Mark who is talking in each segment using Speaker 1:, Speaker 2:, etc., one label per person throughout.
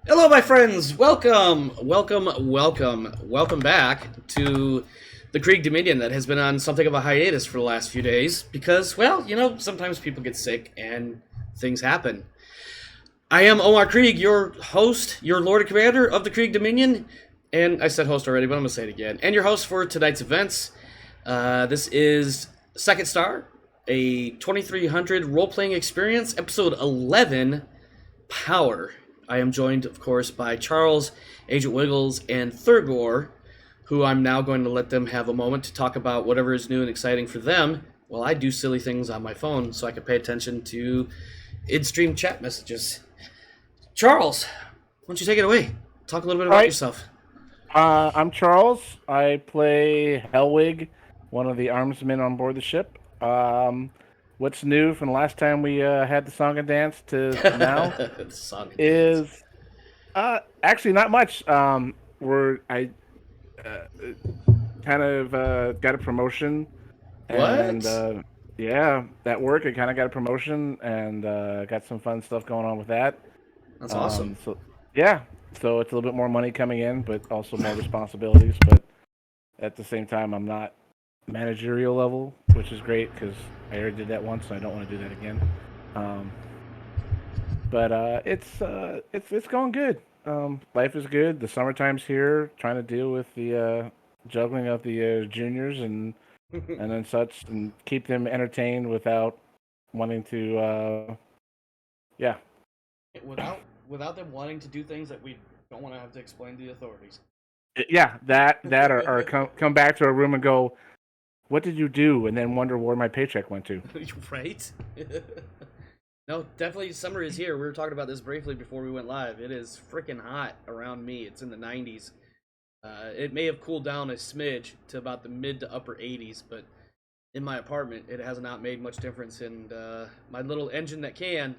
Speaker 1: Hello, my friends. Welcome back to the Krieg Dominion that has been on something of a hiatus for the last few days because, well, sometimes people get sick and things happen. I am Omar Krieg, your host, your Lord and Commander of the Krieg Dominion, and I said host already, but I'm gonna say it again. And your host for tonight's events. This is Second Star, a 2300 role playing experience, episode 11, Power. I am joined, of course, by Charles, Agent Wiggles, and Thurgor, who I'm now going to let them have a moment to talk about whatever is new and exciting for them while I do silly things on my phone so I can pay attention to in-stream chat messages. Charles, why don't you take it away? Talk a little bit
Speaker 2: All
Speaker 1: about
Speaker 2: right.
Speaker 1: yourself.
Speaker 2: I'm Charles. I play Helwig, one of the armsmen on board the ship. What's new from the last time we had the song and dance to now
Speaker 1: The song and dance.
Speaker 2: is actually not much. I uh, kind of got a promotion, and
Speaker 1: What?
Speaker 2: yeah, at work I kind of got a promotion and got some fun stuff going on with that.
Speaker 1: That's awesome.
Speaker 2: So yeah, so it's a little bit more money coming in, but also more responsibilities. But at the same time, I'm not managerial level, which is great because I already did that once, and I don't want to do that again. Um, but it's going good. Life is good. The summertime's here. Trying to deal with the juggling of the juniors and then such, and keep them entertained without wanting to. Yeah,
Speaker 1: Without them wanting to do things that we don't want to have to explain to the authorities.
Speaker 2: yeah. That or come back to our room and go, what did you do? And then wonder where my paycheck went to.
Speaker 1: Right? No, definitely summer is here. We were talking about this briefly before we went live. It is freaking hot around me. It's in the 90s. It may have cooled down a smidge to about the mid to upper 80s, but in my apartment, it has not made much difference. And my little engine that can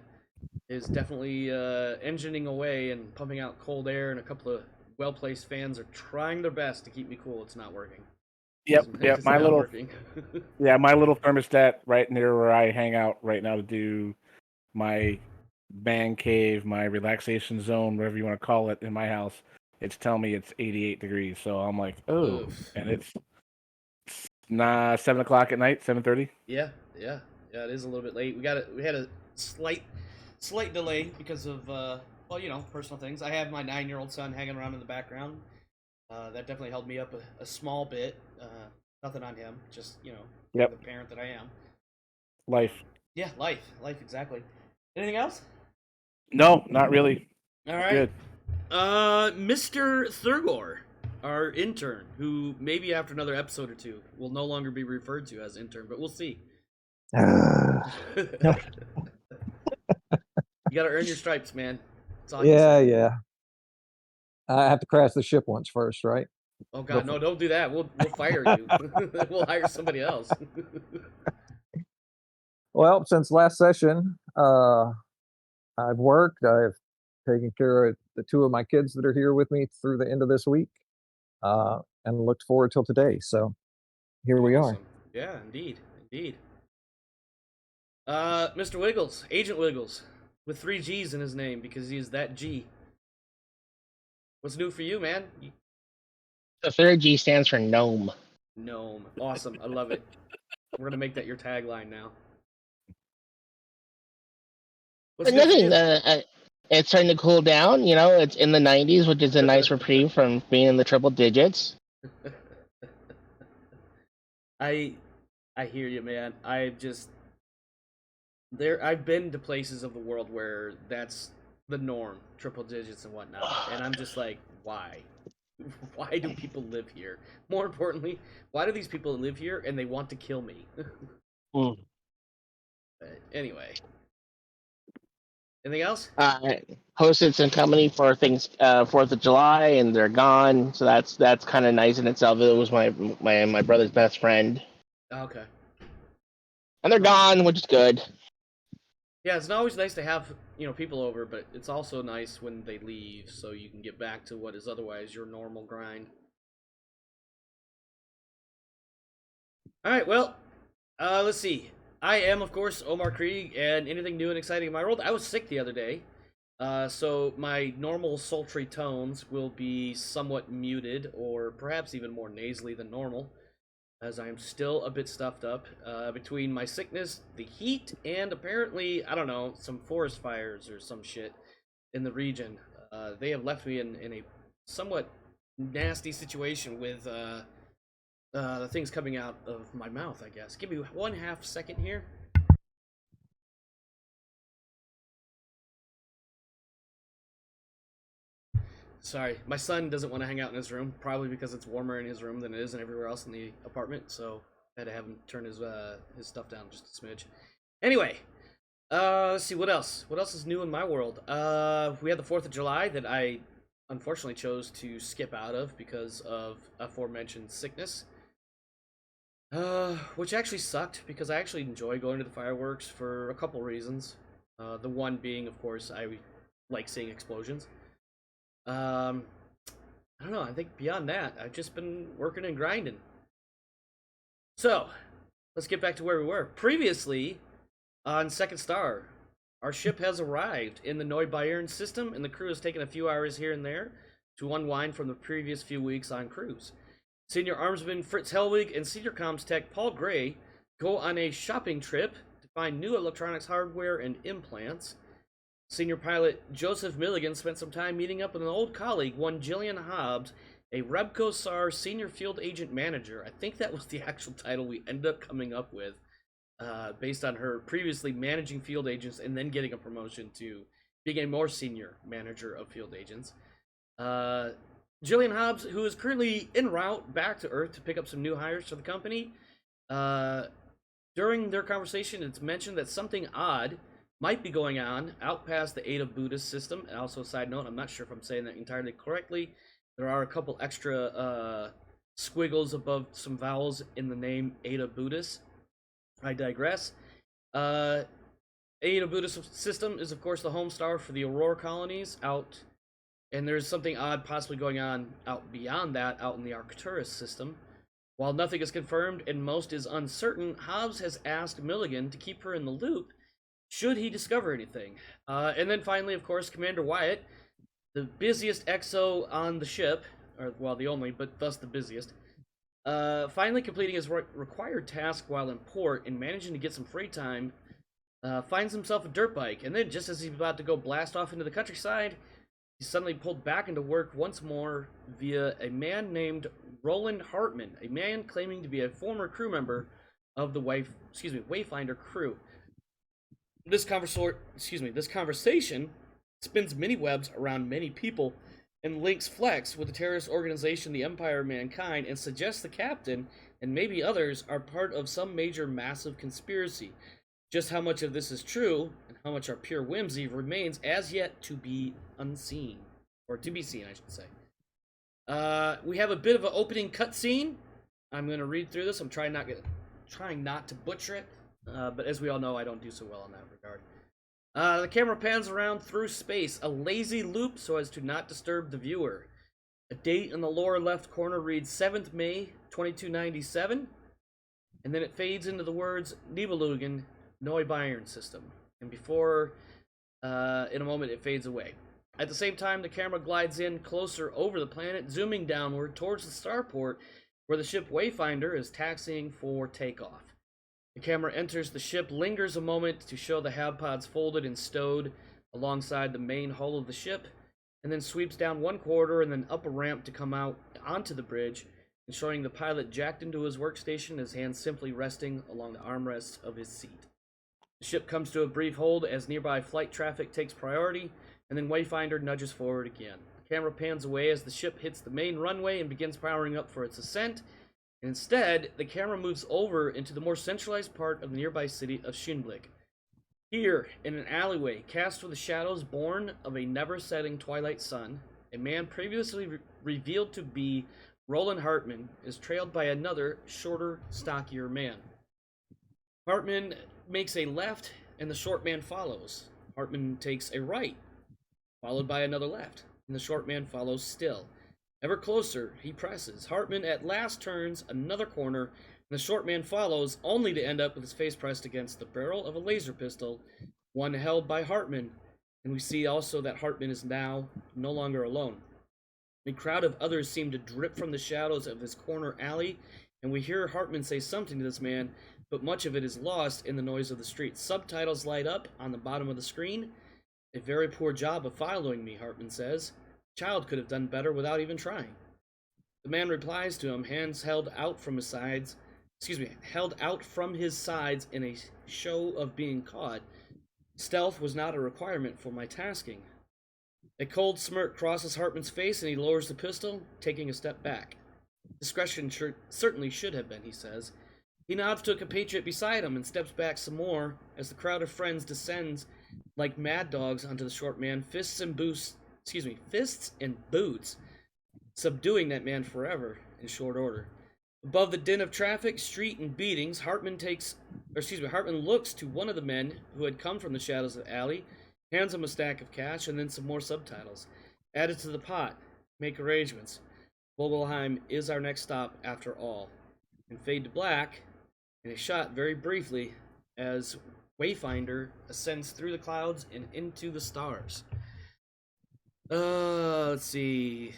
Speaker 1: is definitely engineing away and pumping out cold air, and a couple of well placed fans are trying their best to keep me cool. It's not working.
Speaker 2: Yep.
Speaker 1: It's not working.
Speaker 2: My little thermostat right near where I hang out right now to do my man cave, my relaxation zone, whatever you want to call it, in my house. It's telling me it's 88 degrees, so I'm like, oh,
Speaker 1: Oof.
Speaker 2: and it's 7 o'clock at night, 7:30.
Speaker 1: Yeah, yeah, yeah. It is a little bit late. We had a slight delay because of well, personal things. I have my 9-year-old son hanging around in the background. That definitely held me up a small bit. Nothing on him, just being the
Speaker 2: Yep,
Speaker 1: parent that I am.
Speaker 2: life.
Speaker 1: Yeah, life, exactly. Anything else?
Speaker 2: No, not really.
Speaker 1: All right.
Speaker 2: Good.
Speaker 1: Mr. Thurgor, our intern, who maybe after another episode or two will no longer be referred to as intern, but we'll see.
Speaker 3: Uh,
Speaker 1: You gotta earn your stripes, man. That's all I can
Speaker 3: yeah,
Speaker 1: say.
Speaker 3: yeah. I have to crash the ship once first, right?
Speaker 1: Oh God, no!
Speaker 3: Before.
Speaker 1: Don't do that. We'll fire you. We'll hire somebody else.
Speaker 3: Well, since last session, I've worked. I've taken care of the two of my kids that are here with me through the end of this week, and looked forward till today. So here we are.
Speaker 1: Awesome. Yeah, indeed, indeed. Mr. Wiggles, Agent Wiggles, with 3 G's in his name because he is that G. What's new for you, man?
Speaker 4: The third G stands for gnome.
Speaker 1: Gnome. Awesome. I love it. We're gonna make that your tagline now. What's
Speaker 4: But
Speaker 1: new for
Speaker 4: nothing.
Speaker 1: you?
Speaker 4: It's starting to cool down. It's in the 90s, which is a nice reprieve from being in the triple digits.
Speaker 1: I I hear you, man. I've been to places of the world where that's the norm, triple digits and whatnot, and I'm just like, why? Why do people live here? More importantly, why do these people live here and they want to kill me?
Speaker 4: Mm.
Speaker 1: But anyway, anything else?
Speaker 4: I hosted some company for things 4th of July, and they're gone. So that's kind of nice in itself. It was my brother's best friend,
Speaker 1: Okay.
Speaker 4: and they're
Speaker 1: Nice.
Speaker 4: gone, which is good.
Speaker 1: Yeah, it's always nice to have people over, but it's also nice when they leave, so you can get back to what is otherwise your normal grind. All right, well, let's see. I am, of course, Omar Krieg, and anything new and exciting in my world. I was sick the other day, So my normal sultry tones will be somewhat muted, or perhaps even more nasally than normal, as I'm still a bit stuffed up between my sickness, the heat, and apparently, I don't know, some forest fires or some shit in the region. They have left me in a somewhat nasty situation with the things coming out of my mouth, I guess. Give me 1/2 second here. Sorry, my son doesn't want to hang out in his room, probably because it's warmer in his room than it is in everywhere else in the apartment, so I had to have him turn his stuff down just a smidge. Anyway, let's see, what else? What else is new in my world? We had the 4th of July that I unfortunately chose to skip out of because of aforementioned sickness. Which actually sucked, because I actually enjoy going to the fireworks for a couple reasons. The one being, of course, I like seeing explosions. I don't know, I think beyond that, I've just been working and grinding. So, let's get back to where we were. Previously, on Second Star, our ship has arrived in the Neubayern system, and the crew has taken a few hours here and there to unwind from the previous few weeks on cruise. Senior Armsman Fritz Hellwig and Senior Comms Tech Paul Gray go on a shopping trip to find new electronics hardware and implants. Senior Pilot Joseph Milligan spent some time meeting up with an old colleague, one Jillian Hobbs, a Rebco SAR Senior Field Agent Manager. I think that was the actual title we ended up coming up with, based on her previously managing field agents and then getting a promotion to being a more senior manager of field agents. Jillian Hobbs, who is currently en route back to Earth to pick up some new hires for the company. During their conversation, it's mentioned that something odd might be going on out past the Ada Buddhist system. And also, side note, I'm not sure if I'm saying that entirely correctly. There are a couple extra squiggles above some vowels in the name Ada Buddhist. I digress. Ada Buddhist system is, of course, the home star for the Aurora colonies out. And there's something odd possibly going on out beyond that, out in the Arcturus system. While nothing is confirmed and most is uncertain, Hobbs has asked Milligan to keep her in the loop should he discover anything. And then finally, of course, Commander Wyatt, the busiest XO on the ship, or, well, the only, but thus the busiest, finally completing his required task while in port and managing to get some free time, finds himself a dirt bike. And then, just as he's about to go blast off into the countryside, he's suddenly pulled back into work once more via a man named Roland Hartman, a man claiming to be a former crew member of the Wayfinder crew. This conversation spins many webs around many people and links Flex with the terrorist organization the Empire of Mankind, and suggests the captain and maybe others are part of some major massive conspiracy. Just how much of this is true and how much are pure whimsy remains as yet to be unseen, or to be seen, I should say. We have a bit of an opening cutscene. I'm going to read through this. I'm trying not to butcher it, but as we all know, I don't do so well in that regard. The camera pans around through space, a lazy loop so as to not disturb the viewer. A date in the lower left corner reads 7th May, 2297, and then it fades into the words Nibelungen Neubayern system, and before, in a moment, it fades away. At the same time, the camera glides in closer over the planet, zooming downward towards the starport, where the ship Wayfinder is taxiing for takeoff. The camera enters the ship, lingers a moment to show the hab pods folded and stowed alongside the main hull of the ship, and then sweeps down one quarter and then up a ramp to come out onto the bridge, ensuring the pilot jacked into his workstation, his hands simply resting along the armrests of his seat. The ship comes to a brief hold as nearby flight traffic takes priority, and then Wayfinder nudges forward again. The camera pans away as the ship hits the main runway and begins powering up for its ascent. Instead, the camera moves over into the more centralized part of the nearby city of Schönblick. Here, in an alleyway cast with the shadows born of a never-setting twilight sun, a man previously revealed to be Roland Hartman is trailed by another, shorter, stockier man. Hartman makes a left, and the short man follows. Hartman takes a right, followed by another left, and the short man follows still. Ever closer, he presses. Hartman at last turns another corner, and the short man follows, only to end up with his face pressed against the barrel of a laser pistol, one held by Hartman, and we see also that Hartman is now no longer alone. A crowd of others seem to drip from the shadows of his corner alley, and we hear Hartman say something to this man, but much of it is lost in the noise of the street. Subtitles light up on the bottom of the screen. A very poor job of following me, Hartman says. Child could have done better without even trying. The man replies to him, hands held out from his sides, in a show of being caught. Stealth was not a requirement for my tasking. A cold smirk crosses Hartman's face, and he lowers the pistol, taking a step back. Discretion certainly should have been, he says. He nods to a compatriot beside him and steps back some more as the crowd of friends descends like mad dogs onto the short man, fists and boots, subduing that man forever in short order. Above the din of traffic, street, and beatings, Hartman looks to one of the men who had come from the shadows of the alley, hands him a stack of cash, and then some more subtitles. Added to the pot. Make arrangements. Vogelheim is our next stop after all. And fade to black, and a shot very briefly as Wayfinder ascends through the clouds and into the stars. Let's see.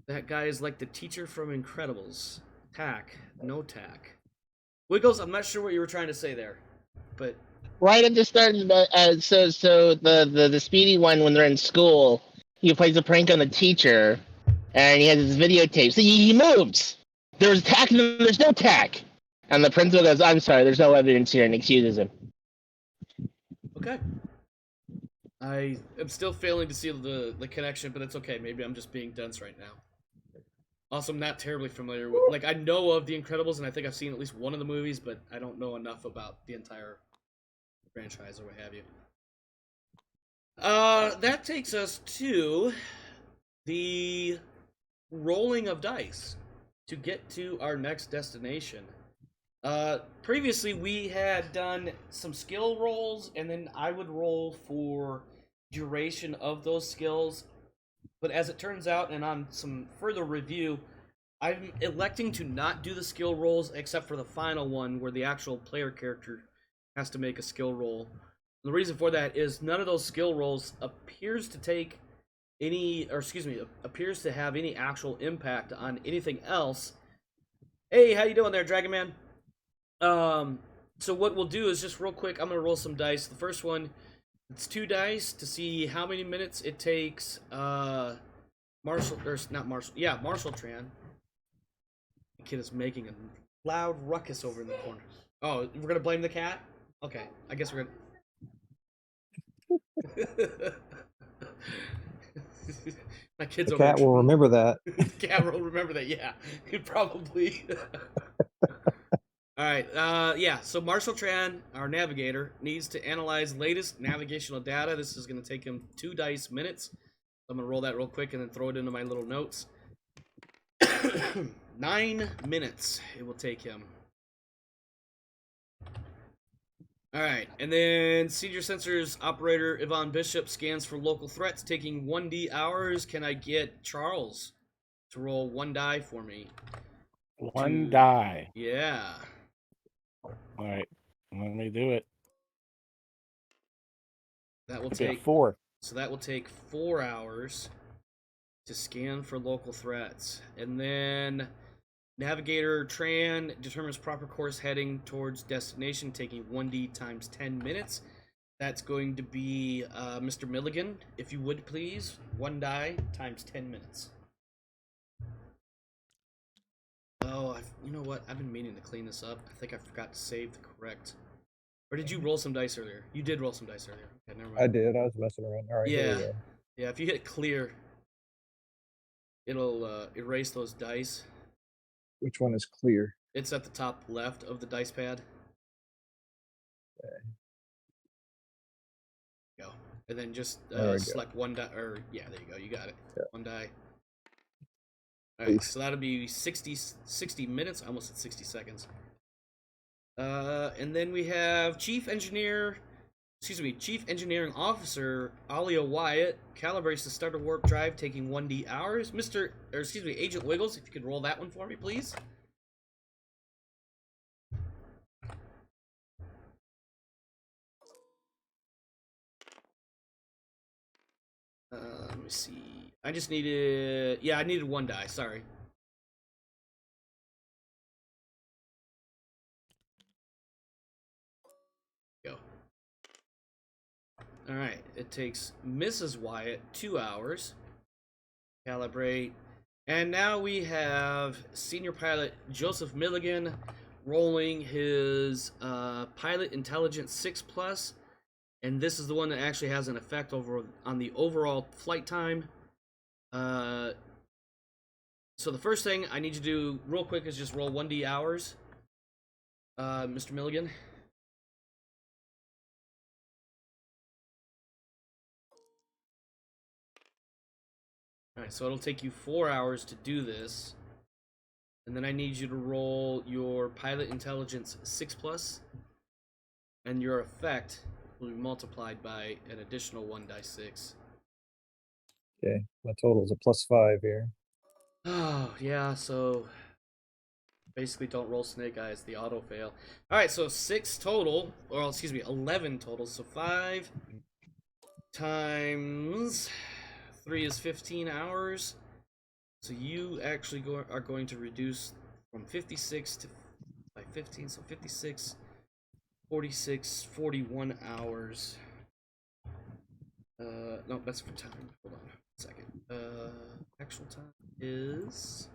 Speaker 1: That guy is like the teacher from Incredibles. Tack. No tack. Wiggles, I'm not sure what you were trying to say there, but...
Speaker 4: Right at the start, so the speedy one, when they're in school, he plays a prank on the teacher, and he has his videotape. So he moves. There's tack, and then there's no tack. And the principal goes, I'm sorry, there's no evidence here, and excuses him.
Speaker 1: Okay. I am still failing to see the connection, but it's okay. Maybe I'm just being dense right now. Also, I'm not terribly familiar with... Like, I know of The Incredibles, and I think I've seen at least one of the movies, but I don't know enough about the entire franchise or what have you. That takes us to the rolling of dice to get to our next destination. Previously we had done some skill rolls, and then I would roll for duration of those skills. But as it turns out, and on some further review, I'm electing to not do the skill rolls except for the final one where the actual player character has to make a skill roll. The reason for that is none of those skill rolls appears to have any actual impact on anything else. Hey, how you doing there, Dragon Man? So what we'll do is just real quick, I'm gonna roll some dice. The first one, it's 2 dice to see how many minutes it takes Marshall Tran. The kid is making a loud ruckus over in the corner. Oh, we're gonna blame the cat? Okay, I guess we're gonna... My kid's
Speaker 3: The
Speaker 1: over
Speaker 3: cat will remember that.
Speaker 1: The cat will remember that, yeah. Probably. Alright, so Marshall Tran, our navigator, needs to analyze latest navigational data. This is going to take him 2 dice minutes. I'm going to roll that real quick and then throw it into my little notes. 9 minutes it will take him. Alright, and then Senior Sensors Operator Yvonne Bishop scans for local threats, taking 1D hours. Can I get Charles to roll 1 die for me?
Speaker 2: 1 die.
Speaker 1: Yeah.
Speaker 2: Alright, let me do it.
Speaker 1: That will
Speaker 2: It'll be a
Speaker 1: take
Speaker 2: 4.
Speaker 1: So that will take 4 hours to scan for local threats. And then Navigator Tran determines proper course heading towards destination, taking 1D times 10 minutes. That's going to be Mr. Milligan, if you would please. 1 die times 10 minutes. Oh, you know what? I've been meaning to clean this up. I think I forgot to save the correct... Or did you roll some dice earlier? You did roll some dice earlier. Okay, never mind.
Speaker 3: I did. I was messing around. All right. Here we go.
Speaker 1: Yeah, if you hit clear, it'll erase those dice.
Speaker 3: Which one is clear?
Speaker 1: It's at the top left of the dice pad.
Speaker 3: Okay.
Speaker 1: Go. And then just select 1 die. Or, yeah, there you go. You got it.
Speaker 3: Yeah.
Speaker 1: 1 die. Alright, so that'll be 60 minutes. I almost said 60 seconds. And then we have Chief Engineering Officer Alia Wyatt calibrates the starter warp drive, taking 1D hours. Agent Wiggles, if you could roll that one for me, please. Let me see. I just needed. Yeah, I needed 1 die. Sorry. Go. All right. It takes Mrs. Wyatt 2 hours. Calibrate. And now we have Senior Pilot Joseph Milligan rolling his Pilot Intelligence 6+. And this is the one that actually has an effect on the overall flight time. So the first thing I need you to do real quick is just roll 1d hours, Mr. Milligan. Alright, so it'll take you 4 hours to do this. And then I need you to roll your Pilot Intelligence 6+, and your effect will be multiplied by an additional 1d6.
Speaker 3: Okay, my total is a +5 here.
Speaker 1: Oh, yeah, so basically don't roll snake eyes, the auto fail. Alright, so 6 total, or excuse me, 11 total, so 5 times 3 is 15 hours. So you actually are going to reduce from 56 to by 15, so 56, 46, 41 hours. No, that's for time. Hold on a second. Actual time is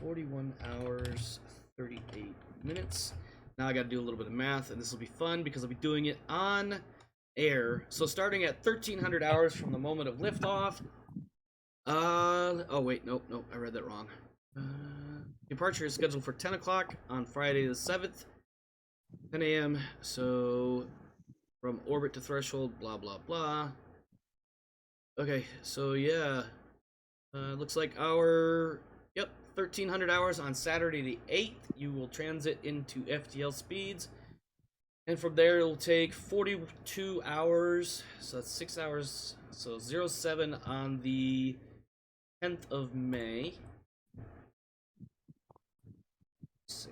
Speaker 1: 41 hours, 38 minutes. Now I gotta do a little bit of math, and this will be fun because I'll be doing it on air. So starting at 1300 hours from the moment of liftoff. Oh wait, nope, I read that wrong. Departure is scheduled for 10 o'clock on Friday the 7th, 10 a.m. So from orbit to threshold, blah blah blah. Okay, so yeah, looks like our 1300 hours on Saturday the 8th. You will transit into FTL speeds, and from there it'll take 42 hours. So that's 6 hours. So 07 on the 10th of May. Let's see,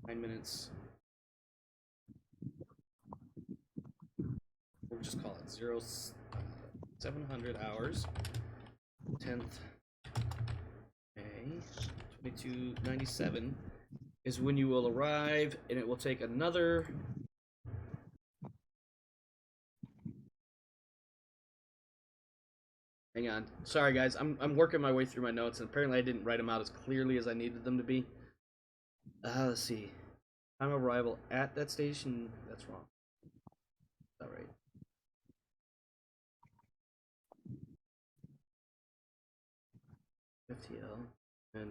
Speaker 1: 9 minutes. We'll just call it 700 hours. 10th May 2297 is when you will arrive, and it will take another hang on. Sorry guys, I'm working my way through my notes, and apparently I didn't write them out as clearly as I needed them to be. Let's see. Time of arrival at that station. That's wrong. All right. FTL and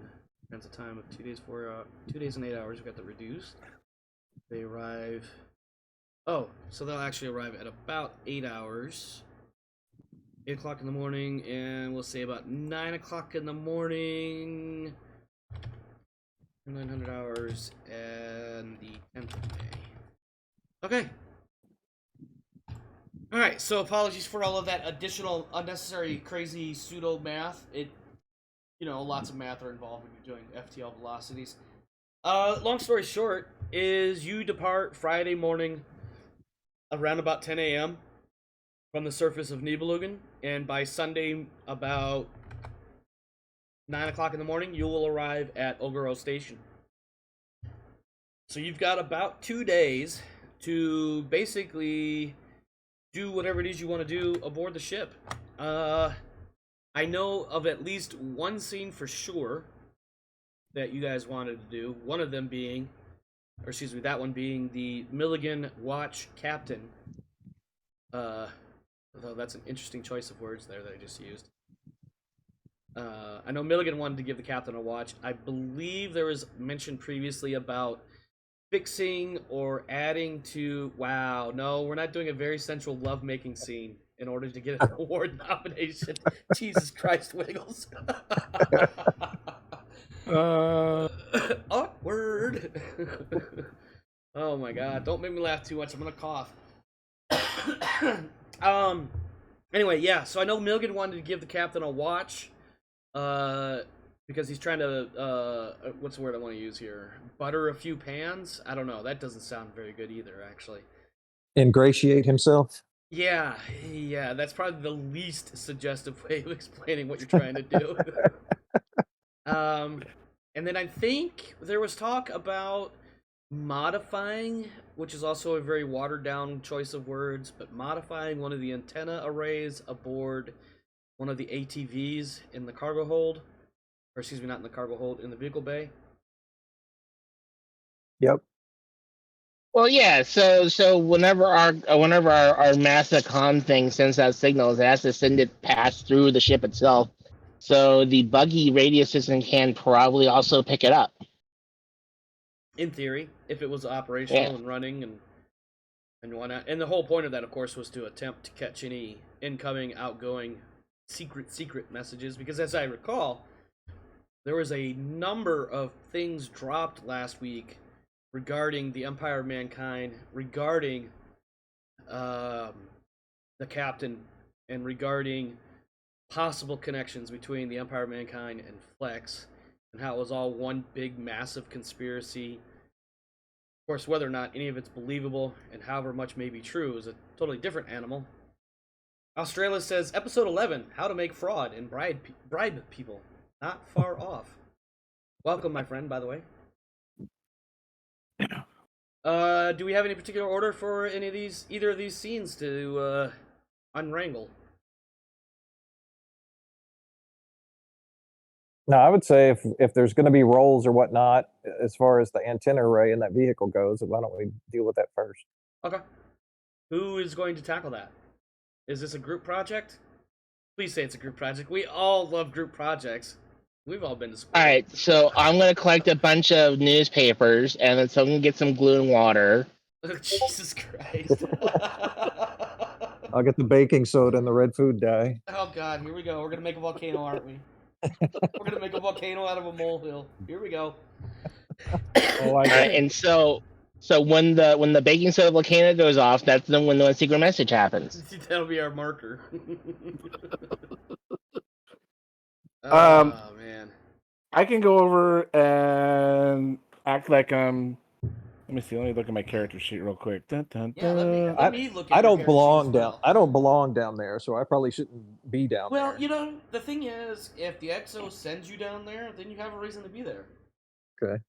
Speaker 1: transit time of 2 days, 2 days and 8 hours. We got the reduced. They arrive. Oh, so they'll actually arrive at about 8 hours. 8 o'clock in the morning, and we'll say about 9 o'clock in the morning. 900 hours and the 10th of May. Okay. Alright, so apologies for all of that additional unnecessary crazy pseudo math. Lots of math are involved when you're doing FTL velocities. Long story short is you depart Friday morning around about 10 a.m. from the surface of Nibelungen, and by Sunday about 9 o'clock in the morning, you will arrive at Ogoro Station. So you've got about 2 days to basically do whatever it is you want to do aboard the ship. I know of at least one scene for sure that you guys wanted to do. One of them being, or excuse me, that one being the Milligan Watch Captain. Although that's an interesting choice of words there that I just used. I know Milligan wanted to give the captain a watch. I believe there was mention previously about fixing or adding to... Wow, no, we're not doing a very sensual lovemaking scene in order to get an award nomination. Jesus Christ, Wiggles. Awkward. Oh my god, don't make me laugh too much. I'm gonna cough. Anyway, yeah, so I know Milligan wanted to give the captain a watch. Because he's trying to, what's the word I want to use here? Butter a few pans? I don't know. That doesn't sound very good either, actually.
Speaker 3: Ingratiate himself?
Speaker 1: Yeah, yeah, that's probably the least suggestive way of explaining what you're trying to do. um, and then I think there was talk about modifying, which is also a very watered down choice of words, but modifying one of the antenna arrays aboard one of the ATVs in the cargo hold, or excuse me, not in the cargo hold, in the vehicle bay.
Speaker 3: Yep.
Speaker 4: Well, yeah. So whenever our master comm thing sends out signals, it has to send it past through the ship itself. So the buggy radio system can probably also pick it up.
Speaker 1: In theory, if it was
Speaker 4: Yeah.
Speaker 1: operational and running and whatnot. And the whole point of that, of course, was to attempt to catch any incoming, outgoing, secret messages. Because as I recall, there was a number of things dropped last week regarding the Empire of Mankind, regarding um, the captain, and regarding possible connections between the Empire of Mankind and Flex, and how it was all one big, massive conspiracy. Of course, whether or not any of it's believable and however much may be true is a totally different animal. Australia says episode 11: How to make fraud and bribe people. Not far off. Welcome, my friend. By the way. Do we have any particular order for either of these scenes to unwrangle?
Speaker 3: No, I would say if there's going to be rolls or whatnot, as far as the antenna array in that vehicle goes, why don't we deal with that first?
Speaker 1: Okay. Who is going to tackle that? Is this a group project? Please say it's a group project. We all love group projects. We've all been to school.
Speaker 4: All right. So I'm gonna collect a bunch of newspapers, and then someone get some glue and water.
Speaker 1: Jesus Christ.
Speaker 3: I'll get the baking soda and the red food dye.
Speaker 1: Oh God, here we go. We're gonna make a volcano, aren't we? We're gonna make a volcano out of a molehill. Here we go.
Speaker 2: Oh,
Speaker 4: All right. And so when the baking soda volcano goes off, that's when the secret message happens.
Speaker 1: That'll be our marker.
Speaker 2: Um,
Speaker 1: Oh man.
Speaker 2: I can go over and act like I'm. Let me see. Let me look at my character sheet real quick. Dun, dun,
Speaker 1: Yeah,
Speaker 2: dun.
Speaker 1: let me look at
Speaker 3: I
Speaker 1: your
Speaker 3: don't
Speaker 1: character sheet
Speaker 3: belong
Speaker 1: as
Speaker 3: down.
Speaker 1: well.
Speaker 3: I don't belong down there, so I probably shouldn't be down
Speaker 1: Well,
Speaker 3: there.
Speaker 1: you know, the thing is, if the EXO sends you down there, then you have a reason to be there.
Speaker 3: Okay.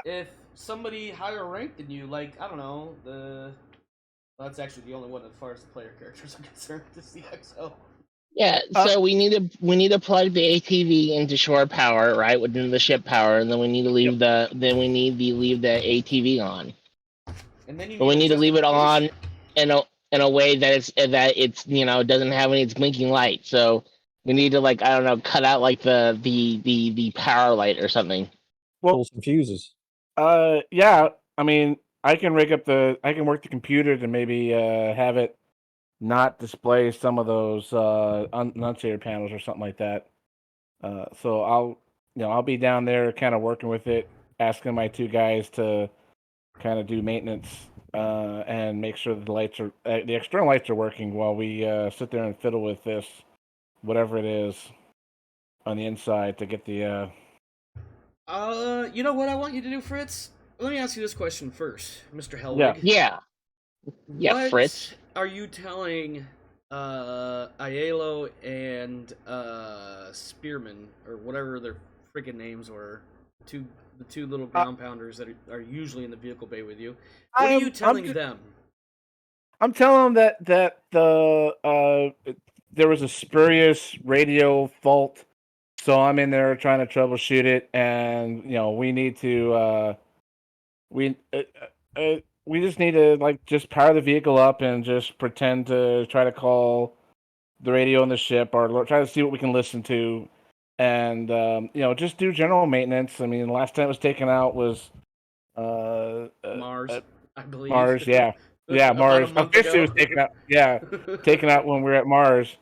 Speaker 1: If somebody higher ranked than you, like, I don't know, well, that's actually the only one as far as the player characters are concerned, is the EXO.
Speaker 4: Yeah. So we need to plug the ATV into shore power, right, within the ship power, and then we need to leave leave the ATV on.
Speaker 1: And then you
Speaker 4: But we need to leave it on
Speaker 1: justification.
Speaker 4: in a way that it's doesn't have any its blinking light. So we need to, like, I don't know, cut out like the power light or something.
Speaker 2: Well,
Speaker 3: Pull some fuses.
Speaker 2: Yeah. I mean, I can work the computer to maybe have it not display some of those annunciator panels or something like that. So I'll be down there kind of working with it, asking my two guys to kind of do maintenance and make sure that the external lights are working while we sit there and fiddle with this, whatever it is, on the inside to get the.
Speaker 1: You know what I want you to do, Fritz? Let me ask you this question first, Mr. Hellwig.
Speaker 4: Yeah. Yeah,
Speaker 1: What
Speaker 4: Fritz.
Speaker 1: are you telling Aiello and Spearman, or whatever their freaking names were, the two little ground pounders that are usually in the vehicle bay with you? What are you telling them?
Speaker 2: I'm telling them that there was a spurious radio fault, so I'm in there trying to troubleshoot it, and we need to we just need to just power the vehicle up and just pretend to try to call the radio on the ship or try to see what we can listen to, and just do general maintenance. I mean, the last time it was taken out was
Speaker 1: Mars, I believe.
Speaker 2: Mars, yeah. Yeah, Mars. Officially, it was taken out. Yeah, taken out when we were at Mars.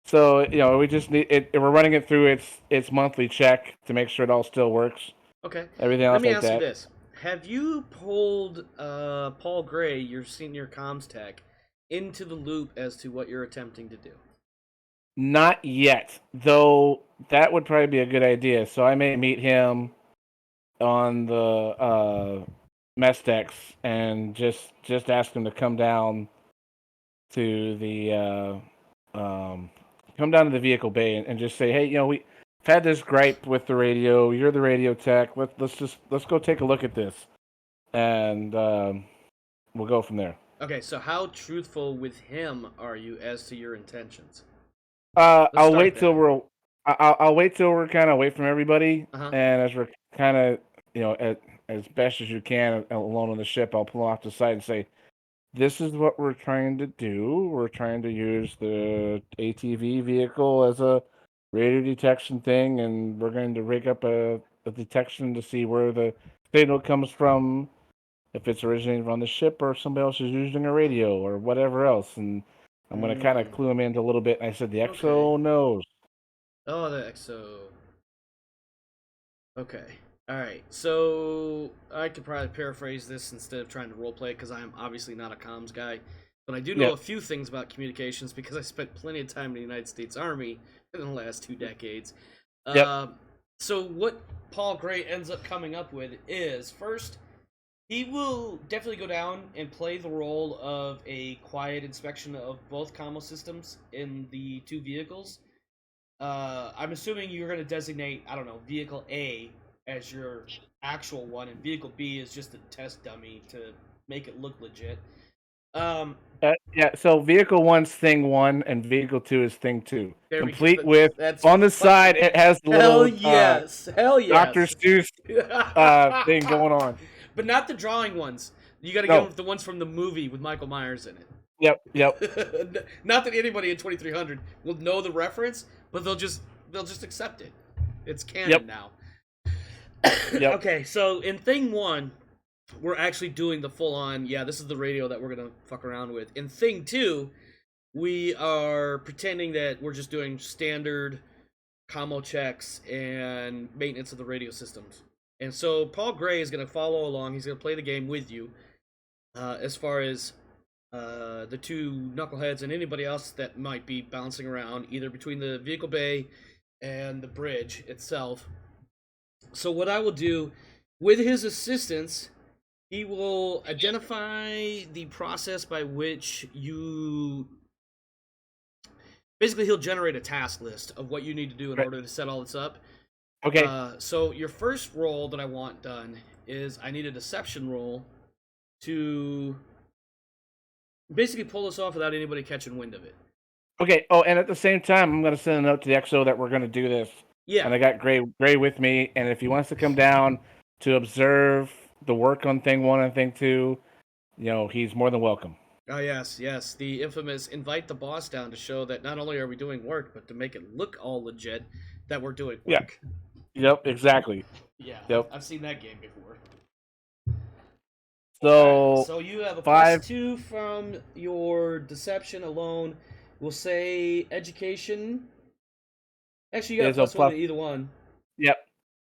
Speaker 2: So we just need it. We're running it through its monthly check to make sure it all still works.
Speaker 1: Okay.
Speaker 2: Everything else
Speaker 1: Let me
Speaker 2: like
Speaker 1: ask
Speaker 2: that.
Speaker 1: you this: have you pulled Paul Gray, your senior comms tech, into the loop as to what you're attempting to do?
Speaker 2: Not yet, though. That would probably be a good idea. So I may meet him on the mess decks and just ask him to come down to the come down to the vehicle bay and just say, hey, we've had this gripe with the radio. You're the radio tech. Let's go take a look at this, and we'll go from there.
Speaker 1: Okay, so how truthful with him are you as to your intentions?
Speaker 2: I'll wait till we're kind of away from everybody,
Speaker 1: Uh-huh.
Speaker 2: and as we're kind of as best as you can alone on the ship, I'll pull off the side and say, this is what we're trying to do. We're trying to use the ATV vehicle as a radio detection thing, and we're going to rig up a detection to see where the signal comes from, if it's originating from the ship or somebody else is using a radio or whatever else. And I'm going to kind of clue them into a little bit. And I said, the XO knows.
Speaker 1: Oh, the XO. Okay. All right. So I could probably paraphrase this instead of trying to roleplay because I'm obviously not a comms guy. But I do know a few things about communications because I spent plenty of time in the United States Army in the last 2 decades. So what Paul Gray ends up coming up with is, first, he will definitely go down and play the role of a quiet inspection of both commo systems in the 2 vehicles. I'm assuming you're going to designate, I don't know, Vehicle A as your actual one, and Vehicle B is just a test dummy to make it look legit.
Speaker 2: So Vehicle 1's Thing 1, and Vehicle 2 is Thing 2. Complete with,
Speaker 1: that's
Speaker 2: on the side, it has the little
Speaker 1: hell yes.
Speaker 2: Dr. Seuss thing going on.
Speaker 1: But not the drawing ones. You got to get the ones from the movie with Michael Myers in it.
Speaker 2: Yep.
Speaker 1: Not that anybody in 2300 will know the reference, but they'll just accept it. It's canon now. Okay, so in Thing 1, we're actually doing the full-on, this is the radio that we're going to fuck around with. In Thing 2, we are pretending that we're just doing standard commo checks and maintenance of the radio systems. And so Paul Gray is going to follow along. He's going to play the game with you as far as the 2 knuckleheads and anybody else that might be bouncing around either between the vehicle bay and the bridge itself. So what I will do with his assistance, he will identify the process by which you... Basically, he'll generate a task list of what you need to do in order to set all this up.
Speaker 2: Okay.
Speaker 1: So your first roll that I want done is I need a deception roll to basically pull this off without anybody catching wind of it.
Speaker 2: Okay. Oh, and at the same time, I'm going to send a note to the XO that we're going to do this.
Speaker 1: Yeah.
Speaker 2: And I got Gray with me, and if he wants to come down to observe the work on Thing 1 and Thing 2, he's more than welcome.
Speaker 1: Oh, yes. The infamous invite the boss down to show that not only are we doing work, but to make it look all legit that we're doing work.
Speaker 2: Yep, exactly.
Speaker 1: Yeah,
Speaker 2: yep.
Speaker 1: I've seen that game before.
Speaker 2: So,
Speaker 1: right, so you have a +2 from your deception alone. We'll say education. Actually, you got a +1 to either one.
Speaker 2: Yep.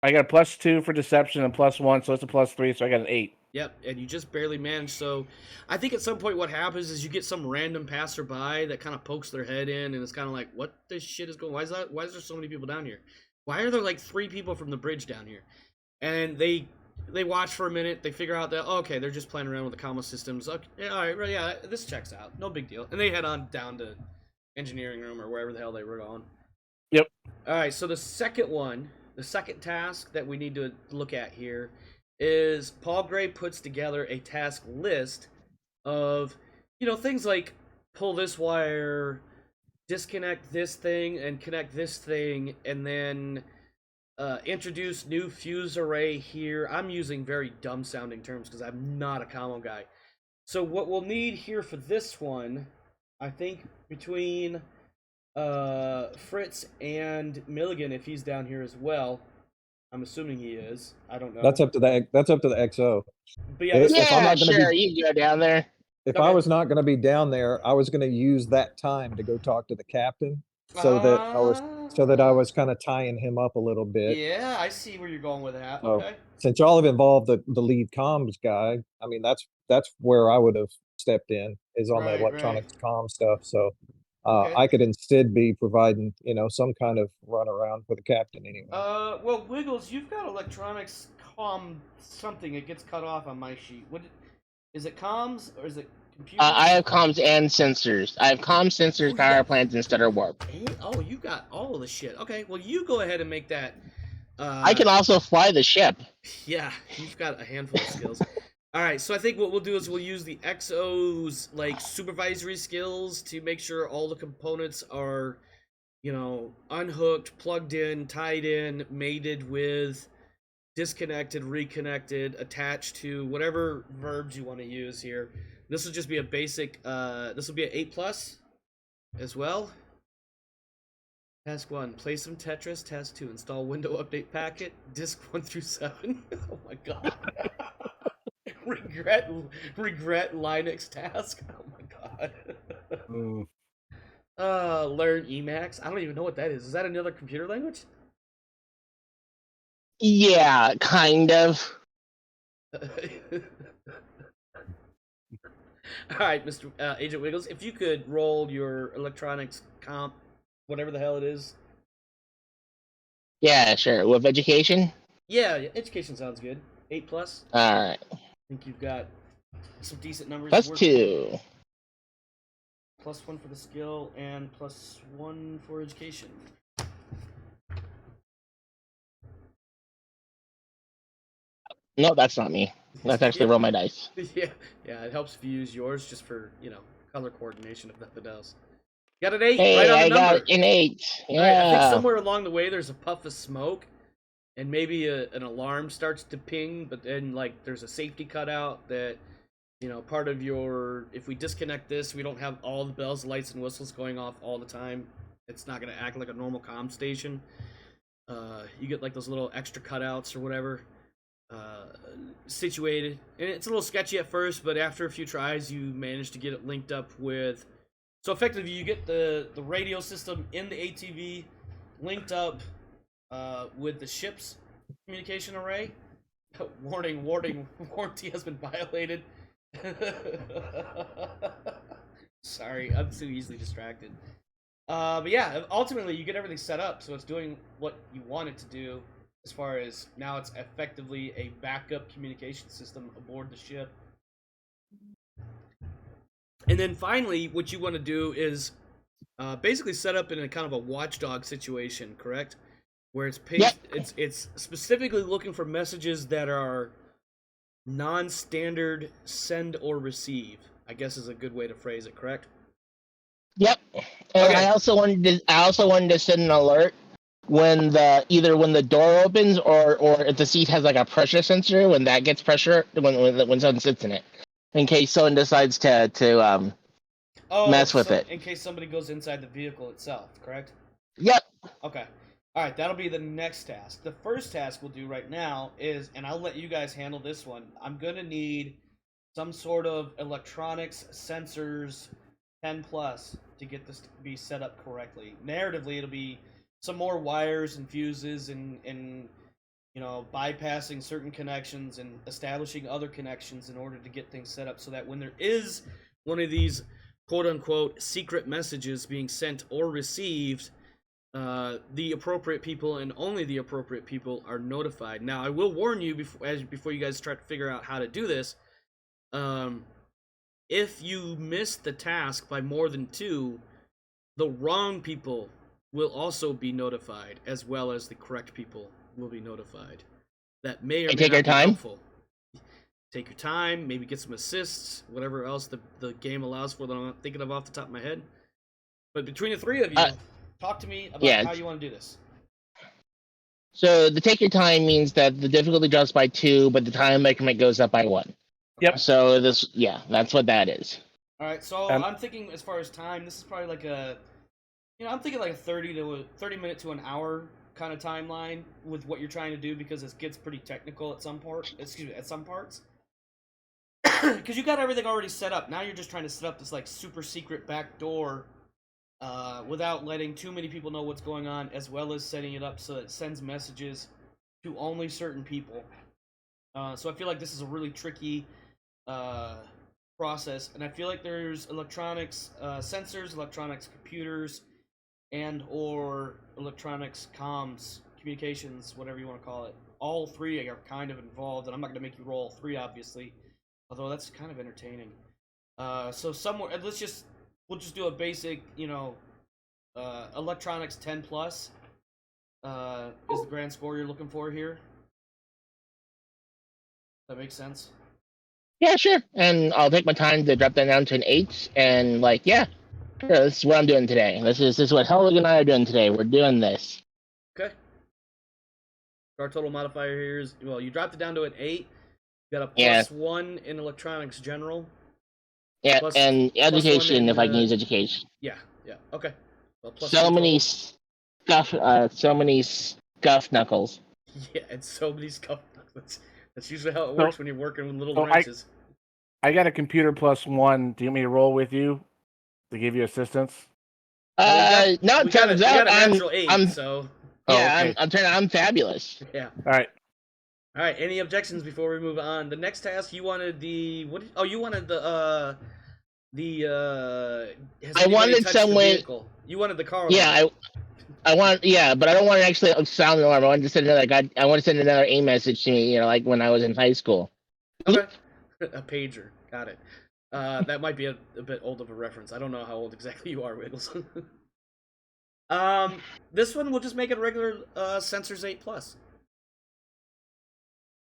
Speaker 2: I got a +2 for deception and +1, so it's a +3, so I got an 8.
Speaker 1: Yep, and you just barely managed. So I think at some point what happens is you get some random passerby that kind of pokes their head in, and it's kind of like, what the shit is going on? Why is there so many people down here? Why are there like 3 people from the bridge down here? And they watch for a minute. They figure out that, okay, they're just playing around with the commo systems. Okay, all right, yeah, this checks out. No big deal. And they head on down to engineering room or wherever the hell they were going.
Speaker 2: Yep.
Speaker 1: All right, so the second task that we need to look at here is Paul Gray puts together a task list of, things like pull this wire, disconnect this thing, and connect this thing, and then introduce new fuse array here. I'm using very dumb sounding terms because I'm not a commo guy. So what we'll need here for this one, I think between Fritz and Milligan, if he's down here as well. I'm assuming he is. I don't know.
Speaker 3: That's up to the XO.
Speaker 1: But yeah,
Speaker 4: you can go down there.
Speaker 3: If I was not going to be down there, I was going to use that time to go talk to the captain, so that I was kind of tying him up a little bit.
Speaker 1: Yeah, I see where you're going with that.
Speaker 3: So,
Speaker 1: okay.
Speaker 3: Since y'all have involved the lead comms guy, I mean that's where I would have stepped in, is on the electronics comm stuff. So I could instead be providing some kind of runaround for the captain anyway.
Speaker 1: Well, Wiggles, you've got electronics comm something. It gets cut off on my sheet. Is it comms or is it Computers?
Speaker 4: I have comms and sensors. I have comms, sensors,
Speaker 1: Oh,
Speaker 4: power
Speaker 1: yeah.
Speaker 4: plants, and stutter warp.
Speaker 1: Hey, oh, you got all of the shit. Okay, well, you go ahead and make that.
Speaker 4: I can also fly the ship.
Speaker 1: Yeah, you've got a handful of skills. All right, so I think what we'll do is we'll use the XO's like supervisory skills to make sure all the components are, unhooked, plugged in, tied in, mated with, disconnected, reconnected, attached to whatever verbs you want to use here. This will just be a basic. This will be an 8+ as well. Task 1, play some Tetris. Task 2, install window update packet, disk 1 through 7. Oh my god. regret Linux task. Oh my god. Learn Emacs. I don't even know what that is. Is that another computer language?
Speaker 4: Yeah, kind of.
Speaker 1: Alright, Mr. Agent Wiggles, if you could roll your electronics comp, whatever the hell it is.
Speaker 4: Yeah, sure. With education?
Speaker 1: Yeah, education sounds good. 8+.
Speaker 4: Alright.
Speaker 1: I think you've got some decent numbers.
Speaker 4: Plus
Speaker 1: working.
Speaker 4: 2.
Speaker 1: +1 for the skill and +1 for education.
Speaker 4: No, that's not me. Let's actually roll my dice.
Speaker 1: Yeah, it helps if you use yours just for, color coordination if nothing else. Got an 8,
Speaker 4: Hey,
Speaker 1: right on the
Speaker 4: I
Speaker 1: number.
Speaker 4: got an 8. Yeah.
Speaker 1: All right, I think somewhere along the way there's a puff of smoke, and maybe an alarm starts to ping, but then, there's a safety cutout that, part of your... If we disconnect this, we don't have all the bells, lights, and whistles going off all the time. It's not going to act like a normal comm station. You get, those little extra cutouts or whatever. Situated, and it's a little sketchy at first, but after a few tries you manage to get it linked up with, so effectively you get the radio system in the ATV linked up with the ship's communication array. Warning, warranty has been violated. Sorry, I'm too easily distracted. But yeah, ultimately you get everything set up so it's doing what you want it to do. As far as now, it's effectively a backup communication system aboard the ship. And then finally, what you want to do is basically set up in a kind of a watchdog situation, correct? Where it's
Speaker 4: Yep.
Speaker 1: it's specifically looking for messages that are non-standard send or receive, I guess is a good way to phrase it, correct?
Speaker 4: Yep. And
Speaker 1: Okay.
Speaker 4: I also wanted to send an alert when the door opens or if the seat has a pressure sensor when that gets pressure when someone sits in it, in case someone decides to mess with it.
Speaker 1: In case somebody goes inside the vehicle itself, correct?
Speaker 4: Yep.
Speaker 1: Okay. All right, that'll be the next task. The first task we'll do right now is, and I'll let you guys handle this one, I'm going to need some sort of electronics, sensors, 10+ to get this to be set up correctly. Narratively, it'll be some more wires and fuses and bypassing certain connections and establishing other connections in order to get things set up so that when there is one of these quote-unquote secret messages being sent or received, the appropriate people and only the appropriate people are notified. Now, I will warn you before you guys try to figure out how to do this. If you miss the task by more than 2, the wrong people will also be notified, as well as the correct people will be notified. That may or may
Speaker 4: Take
Speaker 1: not
Speaker 4: your
Speaker 1: be
Speaker 4: time.
Speaker 1: helpful. Take your time, maybe get some assists, whatever else the game allows for that I'm not thinking of off the top of my head. But between the 3 of you, talk to me about how you want to do this.
Speaker 4: So the take your time means that the difficulty drops by 2, but the time increment goes up by 1.
Speaker 2: Yep.
Speaker 4: So that's what that is.
Speaker 1: All right, so I'm thinking as far as time, this is probably like a, I'm thinking like a 30 minute to an hour kind of timeline with what you're trying to do, because it gets pretty technical at some parts. Because you got everything already set up. Now you're just trying to set up this super secret back door without letting too many people know what's going on, as well as setting it up so it sends messages to only certain people. So I feel like this is a really tricky process, and I feel like there's electronics sensors, electronics computers, and or electronics comms, communications, whatever you want to call it. All 3 are kind of involved, and I'm not going to make you roll 3, obviously, although that's kind of entertaining. So somewhere, we'll just do a basic, electronics 10 plus. Is the grand score you're looking for here? That makes sense.
Speaker 4: Yeah, sure. And I'll take my time to drop that down to an 8. And like, yeah, this is what I'm doing today. This is what Helwig and I are doing today. We're doing this.
Speaker 1: Okay. Our total modifier here is, well, you dropped it down to an 8. You got a +1 in electronics general.
Speaker 4: Yeah, and education,
Speaker 1: in,
Speaker 4: if I can use education.
Speaker 1: Yeah. Okay. Well,
Speaker 4: so many scuff knuckles.
Speaker 1: Yeah, and so many scuff knuckles. That's usually how it works when you're working with little wrenches.
Speaker 2: I got a computer +1. Do you want me to roll with you to give you assistance?
Speaker 4: No, it turns out I'm fabulous.
Speaker 1: Yeah.
Speaker 2: All right.
Speaker 1: Any objections before we move on? The next task, you wanted the you wanted the
Speaker 4: I wanted someone.
Speaker 1: You wanted the car.
Speaker 4: Yeah, I want. Yeah, but I don't want to actually sound the alarm. I want to send I want to send another A message to me. Like when I was in high school.
Speaker 1: Okay. A pager. Got it. That might be a bit old of a reference. I don't know how old exactly you are, Wiggles. This one we'll just make it a regular Sensors 8 Plus.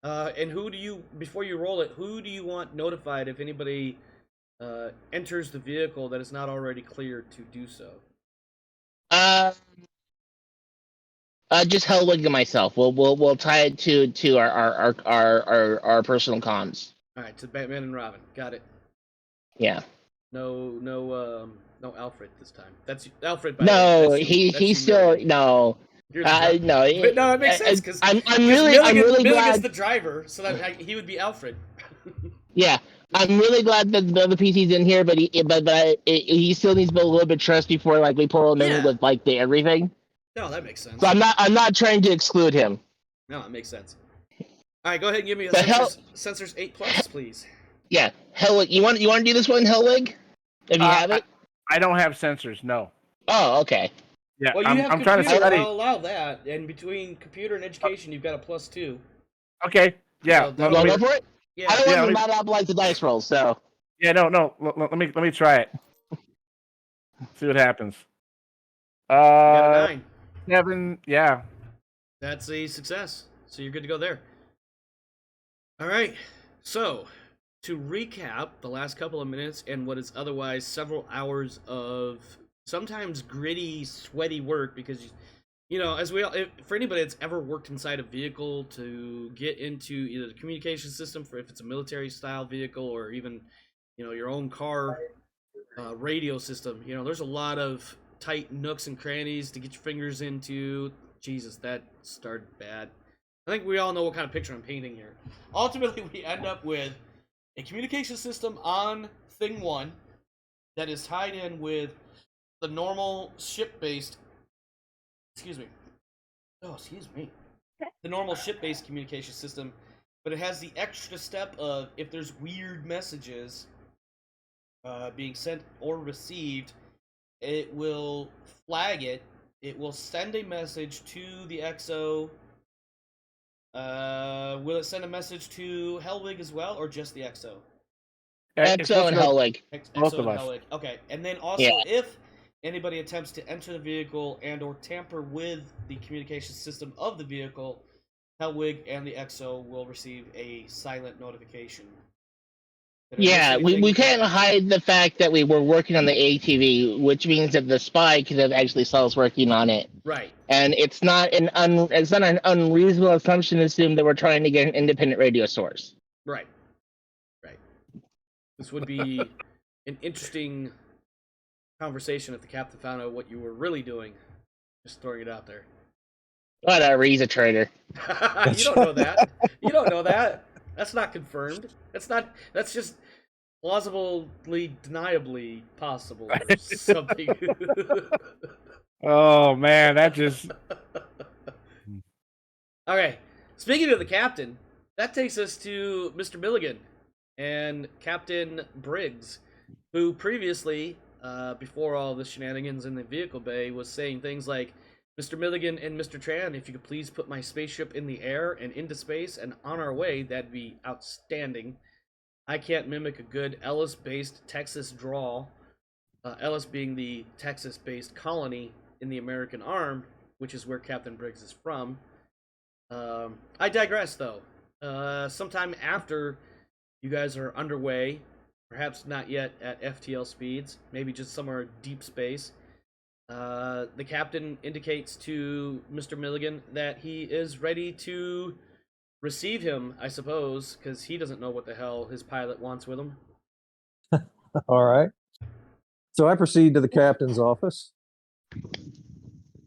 Speaker 1: And before you roll it, who do you want notified if anybody enters the vehicle that is not already cleared to do so?
Speaker 4: Just Helwig and myself. We'll tie it to our personal comms.
Speaker 1: All right, to Batman and Robin. Got it.
Speaker 4: Yeah.
Speaker 1: No Alfred this time. That's Alfred.
Speaker 4: No, he's still no.
Speaker 1: No,
Speaker 4: no,
Speaker 1: it makes sense because
Speaker 4: I'm really glad
Speaker 1: Milligan's the driver, so that he would be Alfred.
Speaker 4: Yeah, I'm really glad that the other PC's in here, but he still needs to build a little bit of trust before we pull him in with the everything.
Speaker 1: No, that makes sense.
Speaker 4: So I'm not trying to exclude him.
Speaker 1: No, it makes sense. All right, go ahead and give me a Sensors 8 Plus, please.
Speaker 4: Yeah, Helwig, you want to do this one, Helwig? If you have it.
Speaker 2: I don't have sensors. No.
Speaker 4: Oh, okay.
Speaker 2: Yeah,
Speaker 1: well,
Speaker 2: I'm trying to study.
Speaker 1: I'll allow that, and between computer and education, you've got a +2.
Speaker 2: Okay. Yeah.
Speaker 4: So go for it.
Speaker 1: Yeah.
Speaker 4: I don't want to monopolize the dice rolls, so.
Speaker 2: Yeah. No. Let me try it. See what happens.
Speaker 1: You got a 9.
Speaker 2: 7. Yeah.
Speaker 1: That's a success. So you're good to go there. All right. So to recap the last couple of minutes and what is otherwise several hours of sometimes gritty, sweaty work, because as for anybody that's ever worked inside a vehicle to get into either the communication system for if it's a military style vehicle or even your own car radio system, there's a lot of tight nooks and crannies to get your fingers into. Jesus, that started bad. I think we all know what kind of picture I'm painting here. Ultimately, we end up with a communication system on Thing 1 that is tied in with the normal ship-based, the normal ship-based communication system, but it has the extra step of if there's weird messages being sent or received, it will flag it. It will send a message to the XO. Will it send a message to Helwig as well, or just the XO?
Speaker 4: XO and Helwig.
Speaker 2: Both of us.
Speaker 1: Helwig. Okay, and then also if anybody attempts to enter the vehicle and or tamper with the communication system of the vehicle, Helwig and the XO will receive a silent notification.
Speaker 4: Yeah, we can't hide the fact that we were working on the ATV, which means that the spy could have actually saw us working on it.
Speaker 1: Right.
Speaker 4: And it's not an unreasonable assumption to assume that we're trying to get an independent radio source.
Speaker 1: Right. This would be an interesting conversation if the captain found out what you were really doing. Just throwing it out there.
Speaker 4: Whatever, he's a traitor.
Speaker 1: You don't know that. You don't know that. That's not confirmed. That's just plausibly, deniably possible or something.
Speaker 2: Oh man, that just.
Speaker 1: Okay, speaking of the captain, that takes us to Mr. Milligan and Captain Briggs, who previously, before all the shenanigans in the vehicle bay, was saying things like, Mr. Milligan and Mr. Tran, if you could please put my spaceship in the air and into space and on our way, that'd be outstanding. I can't mimic a good Ellis-based Texas drawl. Ellis being the Texas-based colony in the American arm, which is where Captain Briggs is from. I digress, though. Sometime after you guys are underway, perhaps not yet at FTL speeds, maybe just somewhere deep space, the captain indicates to Mr. Milligan that he is ready to receive him, I suppose, because he doesn't know what the hell his pilot wants with him.
Speaker 3: All right. So I proceed to the captain's office.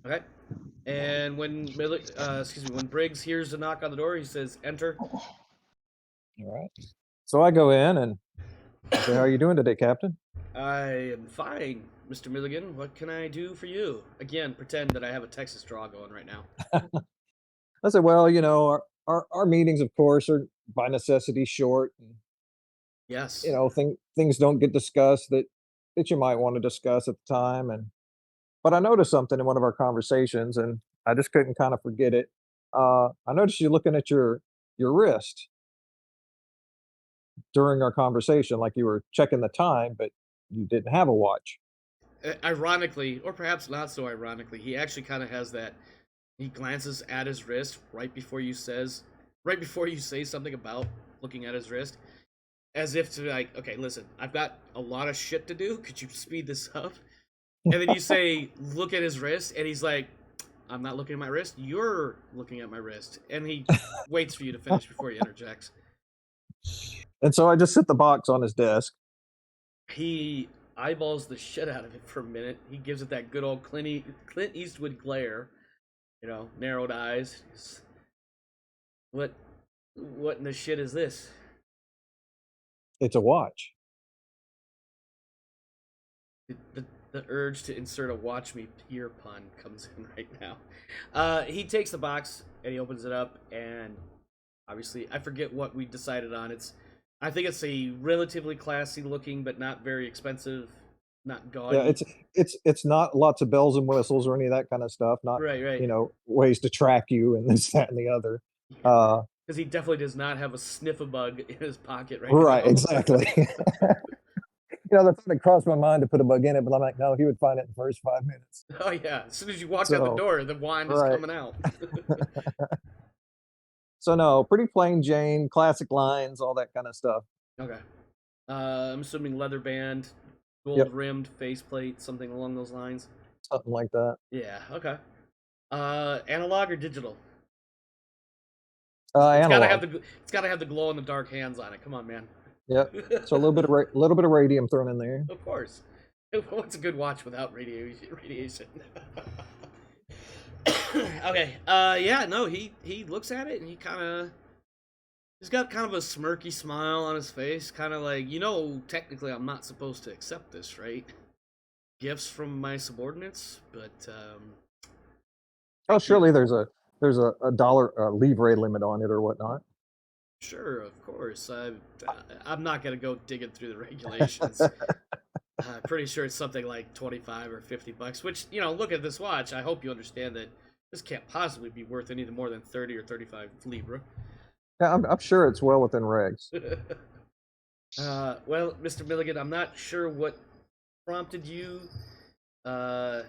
Speaker 1: Okay. And when when Briggs hears a knock on the door, he says, "Enter."
Speaker 3: All right. So I go in and say, "How are you doing today, Captain?"
Speaker 1: I am fine, Mr. Milligan. What can I do for you? Again, pretend that I have a Texas draw going right now.
Speaker 3: I said, "Well, you know, our meetings, of course, are by necessity short. And,
Speaker 1: Yes.
Speaker 3: you know, things don't get discussed that you might want to discuss at the time. But I noticed something in one of our conversations, and I just couldn't kind of forget it. I noticed you looking at your wrist during our conversation, like you were checking the time, but you didn't have a watch."
Speaker 1: Ironically, or perhaps not so ironically, he actually kind of has that. He glances at his wrist right before you say something about looking at his wrist, as if to like, okay, listen, I've got a lot of shit to do. Could you speed this up? And then you say, look at his wrist, and he's like, I'm not looking at my wrist. You're looking at my wrist. And he waits for you to finish before he interjects.
Speaker 3: And so I just set the box on his desk.
Speaker 1: He eyeballs the shit out of it for a minute. He gives it that good old Clint Eastwood glare. You know, narrowed eyes. What in the shit is this?
Speaker 3: It's a watch.
Speaker 1: The urge to insert a "watch me peer" pun comes in right now. He takes the box and he opens it up, and obviously I forget what we decided on. I think it's a relatively classy looking, but not very expensive, not gaudy.
Speaker 3: Yeah, it's not lots of bells and whistles or any of that kind of stuff. Not
Speaker 1: right.
Speaker 3: you know, ways to track you and this, that, and the other.
Speaker 1: Because he definitely does not have a sniff-a-bug in his pocket right now.
Speaker 3: Right, exactly. You know, the thought had crossed my mind to put a bug in it, but I'm like, no, he would find it in the first 5 minutes.
Speaker 1: Oh yeah, as soon as you walk out the door, the wine is coming out.
Speaker 3: So no, pretty plain Jane, classic lines, all that kind of stuff.
Speaker 1: Okay. I'm assuming leather band, gold-rimmed faceplate, something along those lines.
Speaker 3: Something like that.
Speaker 1: Yeah, okay. Analog or digital?
Speaker 3: Analog.
Speaker 1: It's gotta have the glow-in-the-dark hands on it. Come on, man.
Speaker 3: Yep. So a little bit of radium thrown in there.
Speaker 1: Of course. What's a good watch without radiation? Okay. Yeah. No. He looks at it and he's got kind of a smirky smile on his face, kind of like, technically I'm not supposed to accept this, right? Gifts from my subordinates, but
Speaker 3: oh, surely there's a $1 livre limit on it or whatnot.
Speaker 1: Sure, of course. I'm not gonna go digging through the regulations. Pretty sure it's something like $25 or $50. Which, look at this watch. I hope you understand that this can't possibly be worth any more than 30 or 35 livre.
Speaker 3: Yeah, I'm sure it's well within regs.
Speaker 1: Well, Mr. Milligan, I'm not sure what prompted you. Sorry,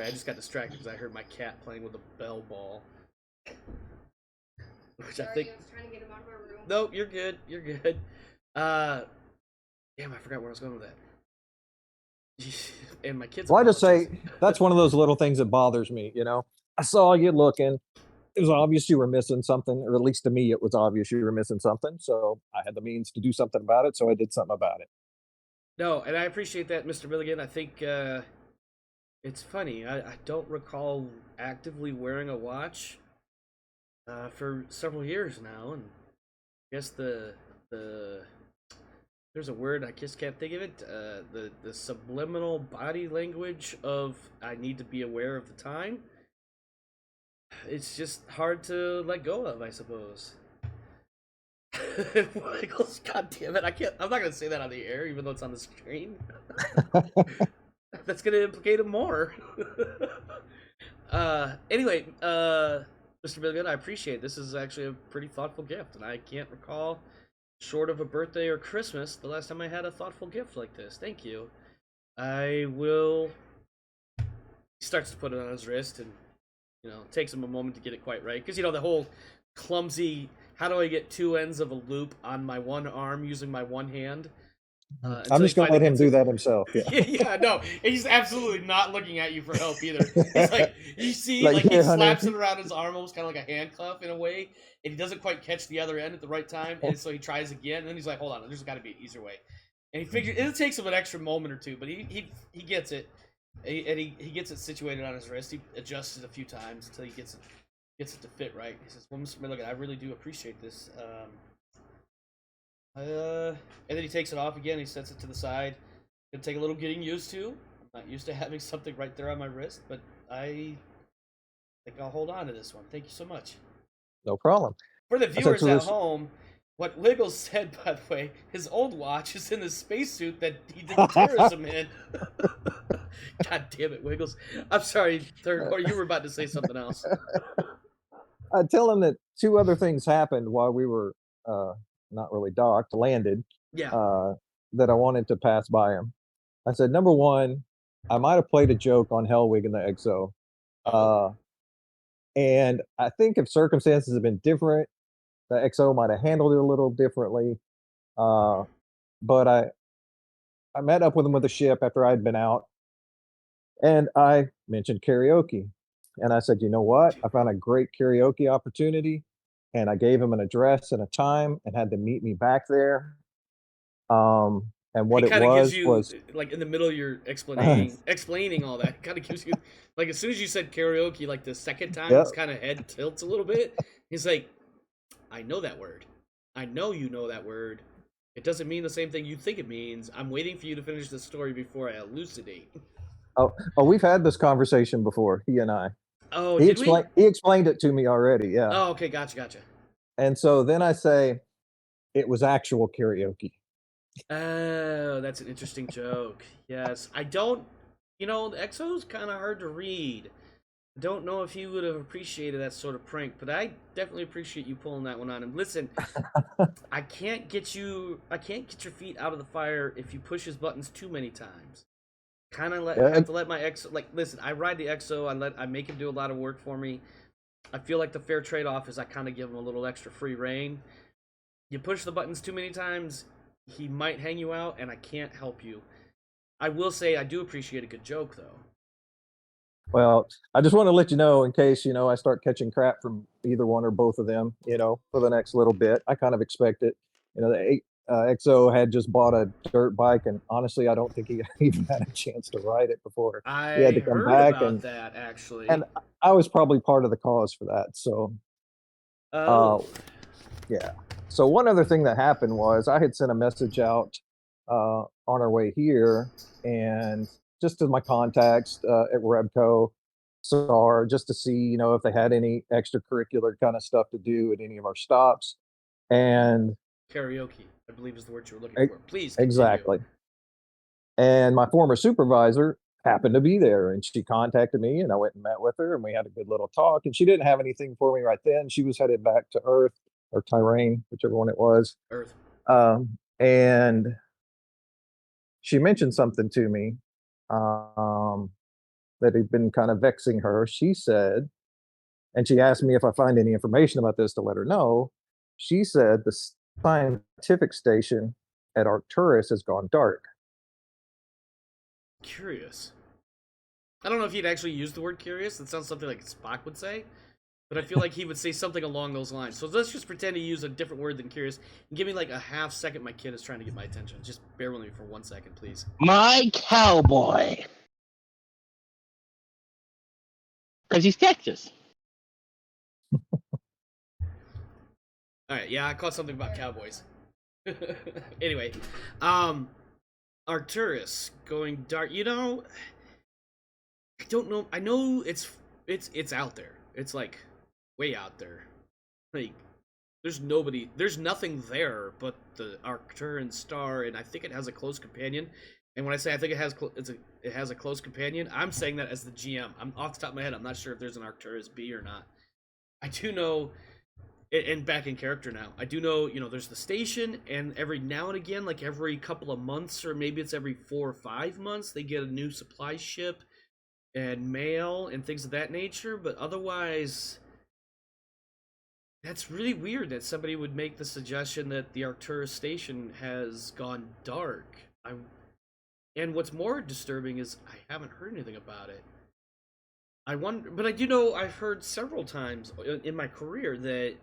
Speaker 1: I just got distracted because I heard my cat playing with a bell ball. Which I think.
Speaker 5: I was trying to get him out of my room.
Speaker 1: No, you're good. You're good. Damn, I forgot where I was going with that. And my kids.
Speaker 3: Well, I just say that's one of those little things that bothers me. I saw you looking. It was obvious you were missing something, or at least to me, it was obvious you were missing something. So I had the means to do something about it. So I did something about it.
Speaker 1: No, and I appreciate that, Mr. Milligan. I think it's funny. I don't recall actively wearing a watch for several years now, and I guess there's a word, I just can't think of it. The subliminal body language of I need to be aware of the time. It's just hard to let go of, I suppose. Wiggles, God damn it! I'm not gonna say that on the air, even though it's on the screen. That's gonna implicate him more. Anyway, Mr. Milligan, I appreciate it. This is actually a pretty thoughtful gift, and I can't recall short of a birthday or Christmas the last time I had a thoughtful gift like this. Thank you. I will. He starts to put it on his wrist, and it takes him a moment to get it quite right, because the whole clumsy. How do I get two ends of a loop on my one arm using my one hand?
Speaker 3: I'm just gonna let him do that himself. Yeah.
Speaker 1: Yeah, no, he's absolutely not looking at you for help either. He's like, you see,
Speaker 3: Like,
Speaker 1: he
Speaker 3: "Here, honey."
Speaker 1: slaps it around his arm, almost kind of like a handcuff in a way, and he doesn't quite catch the other end at the right time, and so he tries again, and then he's like, hold on, there's got to be an easier way, and he figures it takes him an extra moment or two, but he gets it, and he gets it situated on his wrist. He adjusts it a few times until he gets it to fit right. He says, "Well, Mr. Milligan, I really do appreciate this." And then he takes it off again. He sets it to the side. It'll take a little getting used to. I'm not used to having something right there on my wrist, but I think I'll hold on to this one. Thank you so much.
Speaker 3: No problem.
Speaker 1: For the
Speaker 3: said
Speaker 1: viewers
Speaker 3: to
Speaker 1: at
Speaker 3: this-
Speaker 1: home, what Wiggles said, by the way, his old watch is in the spacesuit that he did the terrorism in. God damn it, Wiggles. I'm sorry, or you were about to say something else.
Speaker 3: I tell him that two other things happened while we were not really docked, landed,
Speaker 1: Yeah.
Speaker 3: that I wanted to pass by him. I said, number one, I might have played a joke on Hellwig and the EXO. And I think if circumstances had been different, the EXO might have handled it a little differently. But I met up with him with the ship after I'd been out, and I mentioned karaoke. And I said, you know what? I found a great karaoke opportunity. And I gave him an address and a time and had them meet me back there. And what
Speaker 1: It
Speaker 3: it
Speaker 1: kind of
Speaker 3: was
Speaker 1: gives you,
Speaker 3: was
Speaker 1: like, in the middle of your explaining all that, it kind of gives you, like, as soon as you said karaoke, like, the second time,
Speaker 3: Yep.
Speaker 1: his kind of head tilts a little bit. He's like, I know that word. I know you know that word. It doesn't mean the same thing you think it means. I'm waiting for you to finish the story before I elucidate.
Speaker 3: oh, we've had this conversation before, he and I.
Speaker 1: Oh,
Speaker 3: He
Speaker 1: did we?
Speaker 3: explained it to me already, yeah.
Speaker 1: Oh, okay, gotcha.
Speaker 3: And so then I say it was actual karaoke.
Speaker 1: Oh, that's an interesting joke. Yes, I don't. The EXO's kind of hard to read. I don't know if he would have appreciated that sort of prank, but I definitely appreciate you pulling that one on. And listen, I can't get your feet out of the fire if you push his buttons too many times. Kind of have to let my EXO, like, listen, I ride the EXO. I make him do a lot of work for me. I feel like the fair trade-off is I kind of give him a little extra free reign. You push the buttons too many times, he might hang you out, and I can't help you. I will say I do appreciate a good joke, though.
Speaker 3: Well, I just want to let you know in case, I start catching crap from either one or both of them, for the next little bit. I kind of expect it. The EXO had just bought a dirt bike, and honestly, I don't think he even had a chance to ride it before. He had
Speaker 1: I
Speaker 3: to come
Speaker 1: heard
Speaker 3: back,
Speaker 1: about
Speaker 3: and
Speaker 1: that, actually.
Speaker 3: and I was probably part of the cause for that. So,
Speaker 1: Oh.
Speaker 3: yeah. So one other thing that happened was I had sent a message out on our way here, and just to my contacts at Rebco, SAR, just to see, if they had any extracurricular kind of stuff to do at any of our stops. And
Speaker 1: Karaoke, I believe is the word you were looking for. Please continue.
Speaker 3: exactly. And my former supervisor happened to be there, and she contacted me, and I went and met with her, and we had a good little talk. And she didn't have anything for me right then. She was headed back to Earth or Tyrane, whichever one it was.
Speaker 1: Earth.
Speaker 3: And she mentioned something to me that had been kind of vexing her. She said, and she asked me if I find any information about this to let her know. She said the scientific station at Arcturus has gone dark.
Speaker 1: Curious. I don't know if he'd actually use the word curious. That sounds something like Spock would say. But I feel like he would say something along those lines. So let's just pretend to use a different word than curious. And give me like a half second. My kid is trying to get my attention. Just bear with me for 1 second, please.
Speaker 4: My cowboy. Because he's Texas.
Speaker 1: Alright, yeah, I caught something about cowboys. Anyway, Arcturus going dark. I don't know. I know it's out there. It's like way out there. Like there's nothing there but the Arcturian star, and I think it has a close companion. And when I say I think it has a close companion, I'm saying that as the GM. I'm off the top of my head. I'm not sure if there's an Arcturus B or not. I do know and back in character now. I do know, there's the station, and every now and again, like every couple of months, or maybe it's every 4 or 5 months, they get a new supply ship and mail and things of that nature. But otherwise, that's really weird that somebody would make the suggestion that the Arcturus station has gone dark. And what's more disturbing is I haven't heard anything about it. I wonder, but I do know I've heard several times in my career that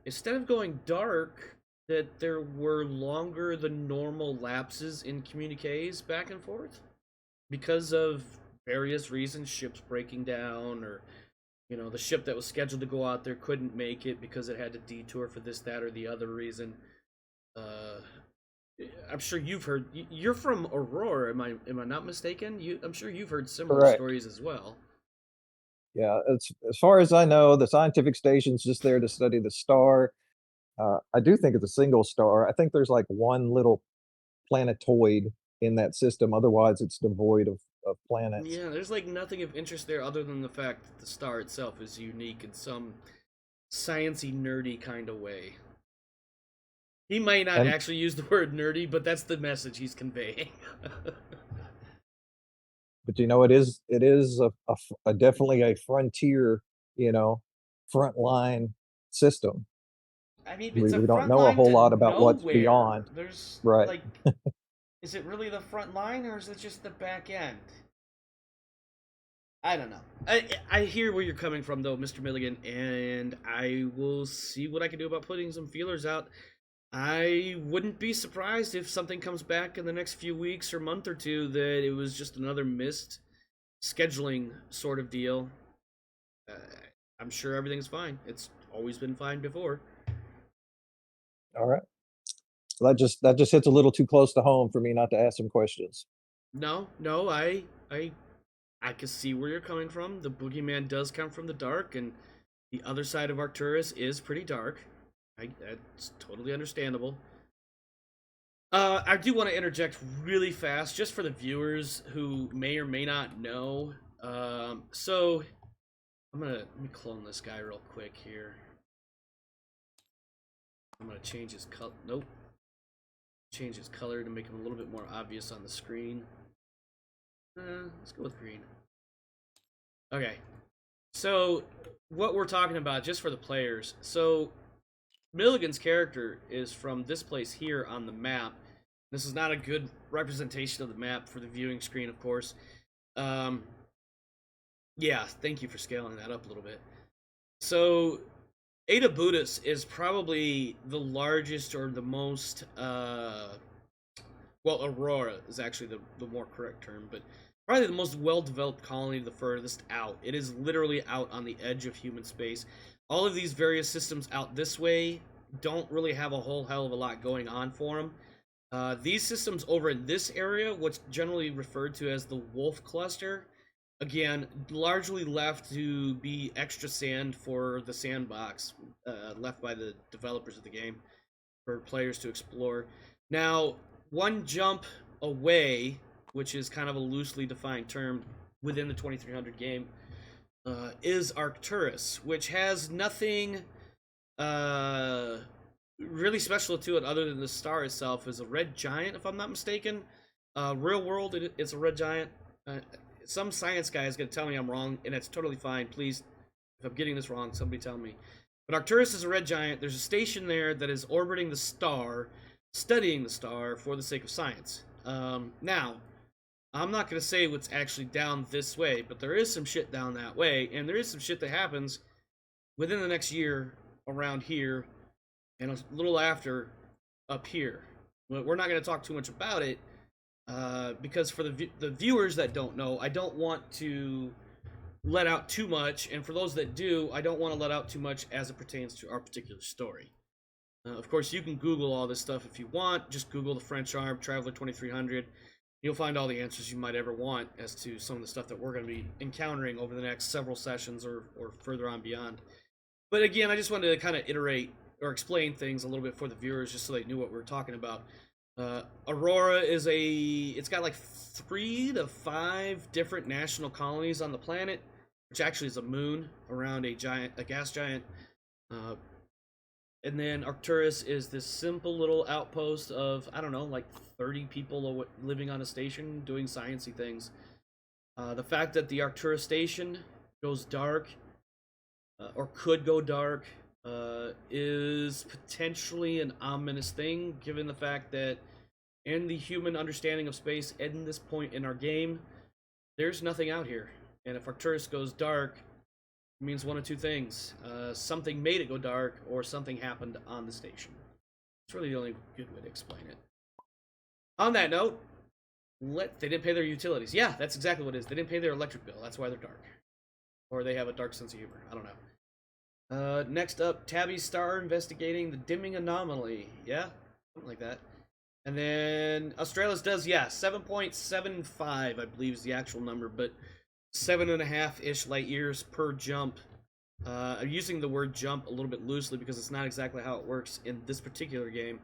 Speaker 1: instead of going dark, that there were longer than normal lapses in communiques back and forth because of various reasons, ships breaking down, or the ship that was scheduled to go out there couldn't make it because it had to detour for this, that, or the other reason. I'm sure you've heard. You're from Aurora, am I not mistaken? I'm sure you've heard similar
Speaker 3: Correct.
Speaker 1: stories as well.
Speaker 3: Yeah, as far as I know, the scientific station's just there to study the star. I do think it's a single star. I think there's like one little planetoid in that system. Otherwise, it's devoid of planets.
Speaker 1: Yeah, there's like nothing of interest there other than the fact that the star itself is unique in some sciencey, nerdy kind of way. He might not
Speaker 3: And
Speaker 1: actually use the word nerdy, but that's the message he's conveying.
Speaker 3: but it is a definitely a frontier, frontline system.
Speaker 1: I mean,
Speaker 3: We
Speaker 1: it's a
Speaker 3: we don't
Speaker 1: front
Speaker 3: know a
Speaker 1: line
Speaker 3: whole
Speaker 1: to
Speaker 3: lot about what's
Speaker 1: nowhere.
Speaker 3: beyond.
Speaker 1: There's
Speaker 3: Right.
Speaker 1: like, is it really the front line or is it just the back end? I don't know. I hear where you're coming from though, Mr. Milligan, and I will see what I can do about putting some feelers out. I wouldn't be surprised if something comes back in the next few weeks or month or two that it was just another missed scheduling sort of deal. I'm sure everything's fine. It's always been fine before.
Speaker 3: All right. Well, that just hits a little too close to home for me not to ask some questions.
Speaker 1: No, I can see where you're coming from. The boogeyman does come from the dark, and the other side of Arcturus is pretty dark. That's totally understandable. I do want to interject really fast, just for the viewers who may or may not know. So let me clone this guy real quick here. I'm gonna change his color. Nope. Change his color to make him a little bit more obvious on the screen. Let's go with green. Okay. So what we're talking about, just for the players. So Milligan's character is from this place here on the map. This is not a good representation of the map for the viewing screen, of course. Yeah, thank you for scaling that up a little bit. So Eta Budas is probably the largest or the most, well, Aurora is actually the more correct term, but probably the most well-developed colony the furthest out. It is literally out on the edge of human space. All of these various systems out this way don't really have a whole hell of a lot going on for them. These systems over in this area, what's generally referred to as the Wolf Cluster, again, largely left to be extra sand for the sandbox, left by the developers of the game for players to explore. Now, one jump away, which is kind of a loosely defined term within the 2300 game, is Arcturus, which has nothing really special to it other than the star itself is a red giant, if I'm not mistaken. Real world, it's a red giant. Some science guy is going to tell me I'm wrong, and that's totally fine. Please, if I'm getting this wrong, somebody tell me. But Arcturus is a red giant. There's a station there that is orbiting the star, studying the star for the sake of science. Now, I'm not going to say what's actually down this way, but there is some shit down that way, and there is some shit that happens within the next year around here, and a little after up here. We're not going to talk too much about it, because for the viewers that don't know, I don't want to let out too much, and for those that do, I don't want to let out too much as it pertains to our particular story. Of course, you can Google all this stuff if you want. Just Google the French Arm, Traveler 2300. You'll find all the answers you might ever want as to some of the stuff that we're going to be encountering over the next several sessions or further on beyond. But again, I just wanted to kind of iterate or explain things a little bit for the viewers just so they knew what we were talking about. Aurora is it's got like 3 to 5 different national colonies on the planet. which actually is a moon around a gas giant. And then Arcturus is this simple little outpost of, I don't know, like 30 people living on a station doing sciencey things. The fact that the Arcturus station goes dark, or could go dark, is potentially an ominous thing, given the fact that in the human understanding of space, in this point in our game, there's nothing out here. And if Arcturus goes dark, it means one of two things. Something made it go dark, or something happened on the station. It's really the only good way to explain it. On that note, they didn't pay their utilities. Yeah, that's exactly what it is. They didn't pay their electric bill. That's why they're dark. Or they have a dark sense of humor. I don't know. Next up, Tabby Star investigating the dimming anomaly. Yeah, something like that. And then Australis does, 7.75, I believe is the actual number, but 7.5-ish light years per jump. I'm using the word jump a little bit loosely because it's not exactly how it works in this particular game.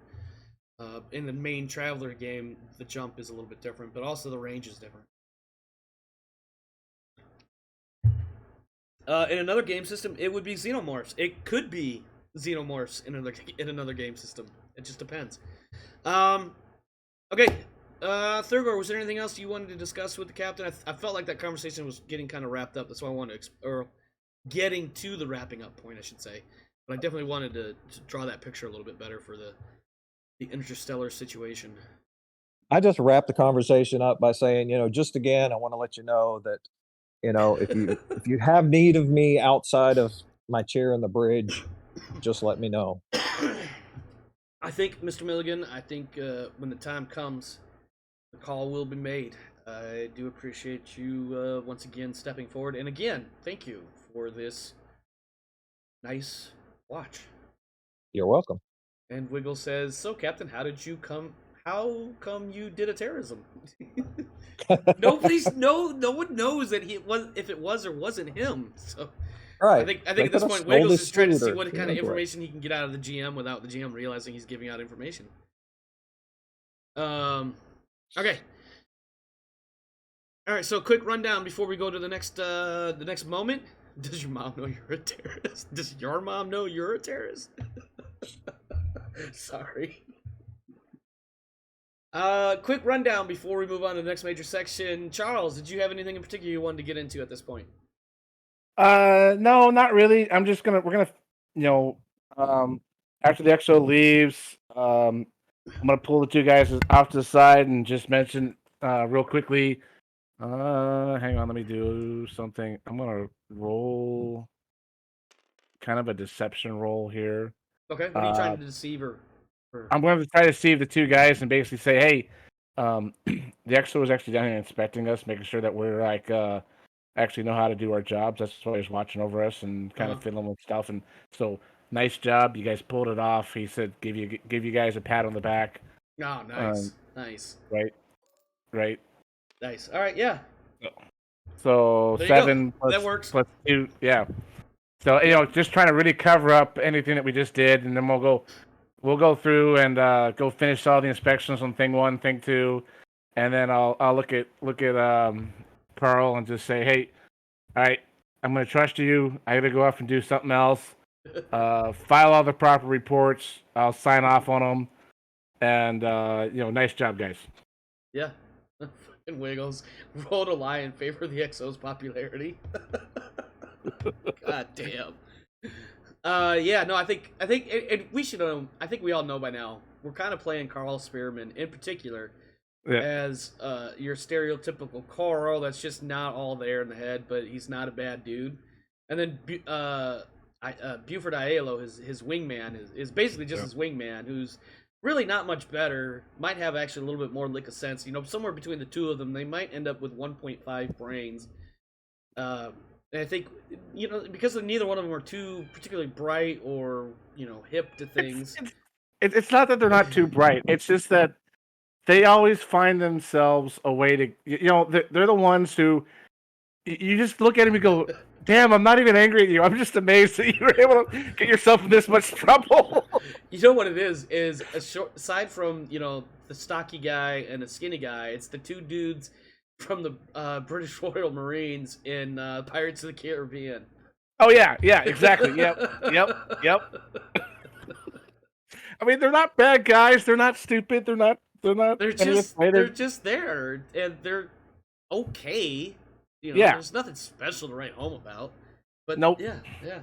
Speaker 1: In the main Traveler game, the jump is a little bit different, but also the range is different. In another game system, it would be Xenomorphs. It could be Xenomorphs in another game system. It just depends. Okay. Thurgood, was there anything else you wanted to discuss with the captain? I felt like that conversation was getting kind of wrapped up. That's why I wanted to, getting to the wrapping up point, I should say. But I definitely wanted to draw that picture a little bit better for the interstellar situation.
Speaker 3: I just wrapped the conversation up by saying, just again, I want to let you know that, if you have need of me outside of my chair in the bridge, just let me know.
Speaker 1: I think, Mr. Milligan, when the time comes, the call will be made. I do appreciate you once again stepping forward. And again, thank you for this nice watch.
Speaker 3: You're welcome.
Speaker 1: And Wiggle says, so Captain, how come you did a terrorism? No one knows that if it was or wasn't him. So
Speaker 3: right.
Speaker 1: I think at this point Wiggles is trying to see what kind of information he can get out of the GM without the GM realizing he's giving out information. Okay. All right, so quick rundown before we go to the next moment. Does your mom know you're a terrorist? Does your mom know you're a terrorist? Sorry. Quick rundown before we move on to the next major section. Charles, did you have anything in particular you wanted to get into at this point?
Speaker 2: No, not really. We're gonna, after the EXO leaves, I'm gonna pull the two guys off to the side and just mention, real quickly. Hang on, let me do something. I'm gonna roll kind of a deception roll here.
Speaker 1: Okay, what are you trying to deceive or?
Speaker 2: I'm going to try to deceive the two guys and basically say, hey, the EXO was actually down here inspecting us, making sure that we're actually know how to do our jobs. That's why he's watching over us and kind of fiddling with stuff. And so, nice job, you guys pulled it off. He said, give you guys a pat on the back.
Speaker 1: Oh, nice, nice.
Speaker 2: Right.
Speaker 1: Nice. All right, yeah.
Speaker 2: So 7 plus,
Speaker 1: that works.
Speaker 2: Plus 2, yeah. So just trying to really cover up anything that we just did, and then we'll go through and go finish all the inspections on thing 1, thing 2, and then I'll look at Carl and just say, hey, all right, I'm gonna trust you. I gotta go off and do something else. File all the proper reports. I'll sign off on them, and nice job, guys.
Speaker 1: Yeah. Fucking Wiggles rolled a lie in favor of the EXO's popularity. God damn. Yeah, no, I think we should know. I think we all know by now. We're kind of playing Carl Spearman in particular as your stereotypical Carl that's just not all there in the head, but he's not a bad dude. And then Buford Aiello, his wingman, is basically just his wingman, who's really not much better. Might have actually a little bit more lick of sense. Somewhere between the two of them, they might end up with 1.5 brains. And I think, because neither one of them are too particularly bright or, hip to things.
Speaker 2: It's not that they're not too bright. It's just that they always find themselves a way to, they're the ones who, you just look at them and go, damn, I'm not even angry at you. I'm just amazed that you were able to get yourself in this much trouble.
Speaker 1: You know what it is aside from, the stocky guy and the skinny guy, it's the two dudes from the British Royal Marines in Pirates of the Caribbean.
Speaker 2: Oh yeah, exactly. Yep. I mean, they're not bad guys. They're not stupid. They're not.
Speaker 1: They're just there, and they're okay.
Speaker 2: Yeah.
Speaker 1: There's nothing special to write home about. But
Speaker 2: Nope.
Speaker 1: Yeah.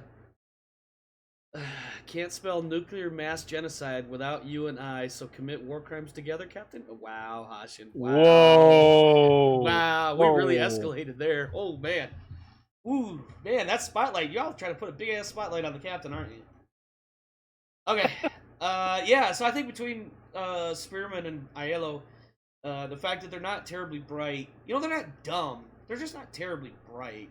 Speaker 1: Can't spell nuclear mass genocide without you and I, so commit war crimes together, Captain? Wow, Hashin. Wow.
Speaker 2: Whoa.
Speaker 1: Wow, we really escalated there. Oh, man. Ooh, man, that spotlight. Y'all trying to put a big-ass spotlight on the Captain, aren't you? Okay. Yeah, so I think between Spearman and Aiello, the fact that they're not terribly bright, they're not dumb. They're just not terribly bright.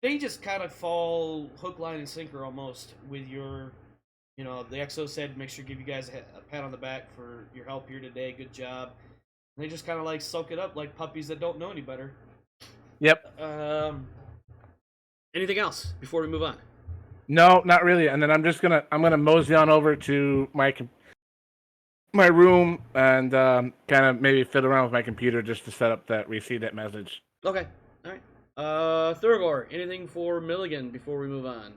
Speaker 1: They just kind of fall hook, line, and sinker almost with your, the XO said, make sure to give you guys a pat on the back for your help here today. Good job. And they just kind of like soak it up like puppies that don't know any better.
Speaker 2: Yep.
Speaker 1: Anything else before we move on?
Speaker 2: No, not really. And then I'm gonna mosey on over to my room and kind of maybe fiddle around with my computer just to set up that receive that message.
Speaker 1: Okay. All right. Thurgor, anything for Milligan before we move on?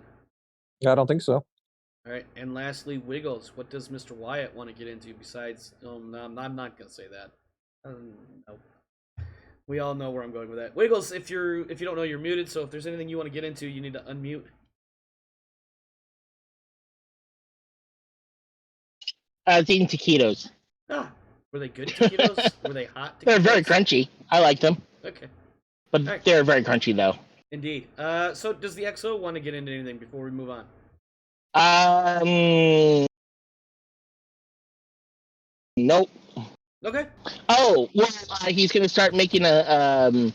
Speaker 3: I don't think so.
Speaker 1: All right. And lastly, Wiggles, what does Mr. Wyatt want to get into besides? No, I'm not gonna say that. No. We all know where I'm going with that. Wiggles, if you don't know, you're muted. So if there's anything you want to get into, you need to unmute.
Speaker 4: I was eating taquitos.
Speaker 1: Ah, were they good taquitos? Were they hot taquitos?
Speaker 4: They're very crunchy. I like them.
Speaker 1: Okay.
Speaker 4: But
Speaker 1: right.
Speaker 4: They're very crunchy, though.
Speaker 1: Indeed. So does the XO want to get into anything before we move on?
Speaker 4: Nope.
Speaker 1: Okay.
Speaker 4: Oh, well, he's going to start making a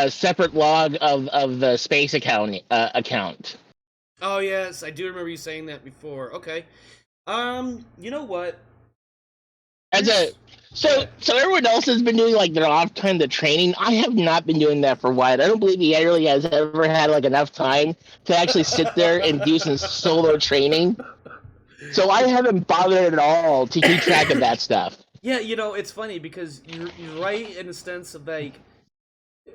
Speaker 4: separate log of the space account.
Speaker 1: Oh, yes. I do remember you saying that before. Okay. You know what?
Speaker 4: So everyone else has been doing like their off time, the training. I have not been doing that for Wyatt. I don't believe he really has ever had like enough time to actually sit there and do some solo training. So I haven't bothered at all to keep track of that stuff.
Speaker 1: Yeah, it's funny because you're right in the sense of like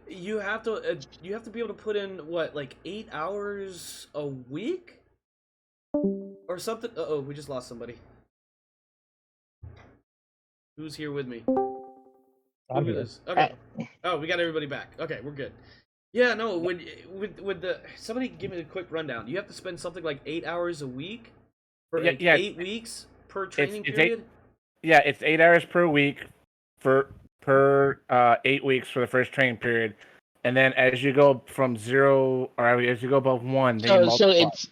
Speaker 1: you have to be able to put in what, like 8 hours a week or something. Uh-oh, we just lost somebody. Who's here with me?
Speaker 3: I'm here.
Speaker 1: Okay. Oh, we got everybody back. Okay, we're good. Yeah, no, with the somebody give me a quick rundown. You have to spend something like 8 hours a week for 8 weeks per training period.
Speaker 2: It's 8 hours per week per 8 weeks for the first training period, and then as you go from 0 or as you go above 1, then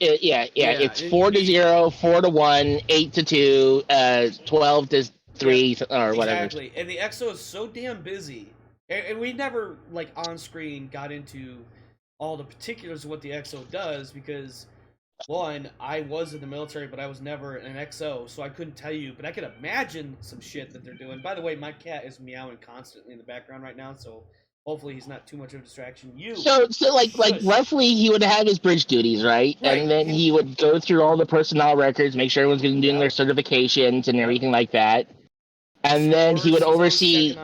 Speaker 4: it's 4 to 0, 4 to 1, 8 to 2, 12 to 3 or whatever.
Speaker 1: Exactly, and the XO is so damn busy, and we never like on screen got into all the particulars of what the XO does because. One, I was in the military, but I was never an XO, so I couldn't tell you. But I could imagine some shit that they're doing. By the way, my cat is meowing constantly in the background right now, so hopefully he's not too much of a distraction. So
Speaker 4: roughly, he would have his bridge duties, right? And then he would go through all the personnel records, make sure everyone's doing their certifications and everything like that. And then he would oversee.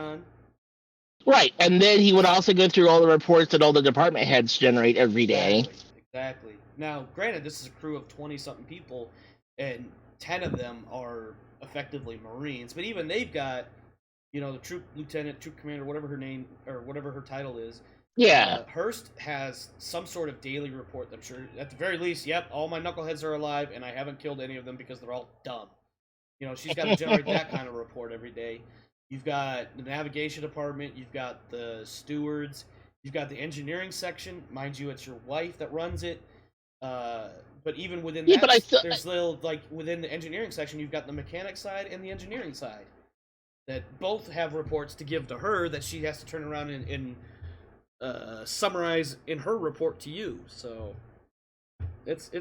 Speaker 4: Right, and then he would also go through all the reports that all the department heads generate every day.
Speaker 1: Exactly. Now, granted, this is a crew of 20-something people, and 10 of them are effectively Marines. But even they've got, the troop lieutenant, troop commander, whatever her name or whatever her title is.
Speaker 4: Yeah.
Speaker 1: Hurst has some sort of daily report. I'm sure, at the very least, yep, all my knuckleheads are alive, and I haven't killed any of them because they're all dumb. She's got to generate that kind of report every day. You've got the navigation department. You've got the stewards. You've got the engineering section. Mind you, it's your wife that runs it. But even within that, there's little, like, within the engineering section, you've got the mechanic side and the engineering side that both have reports to give to her that she has to turn around and summarize in her report to you. So it's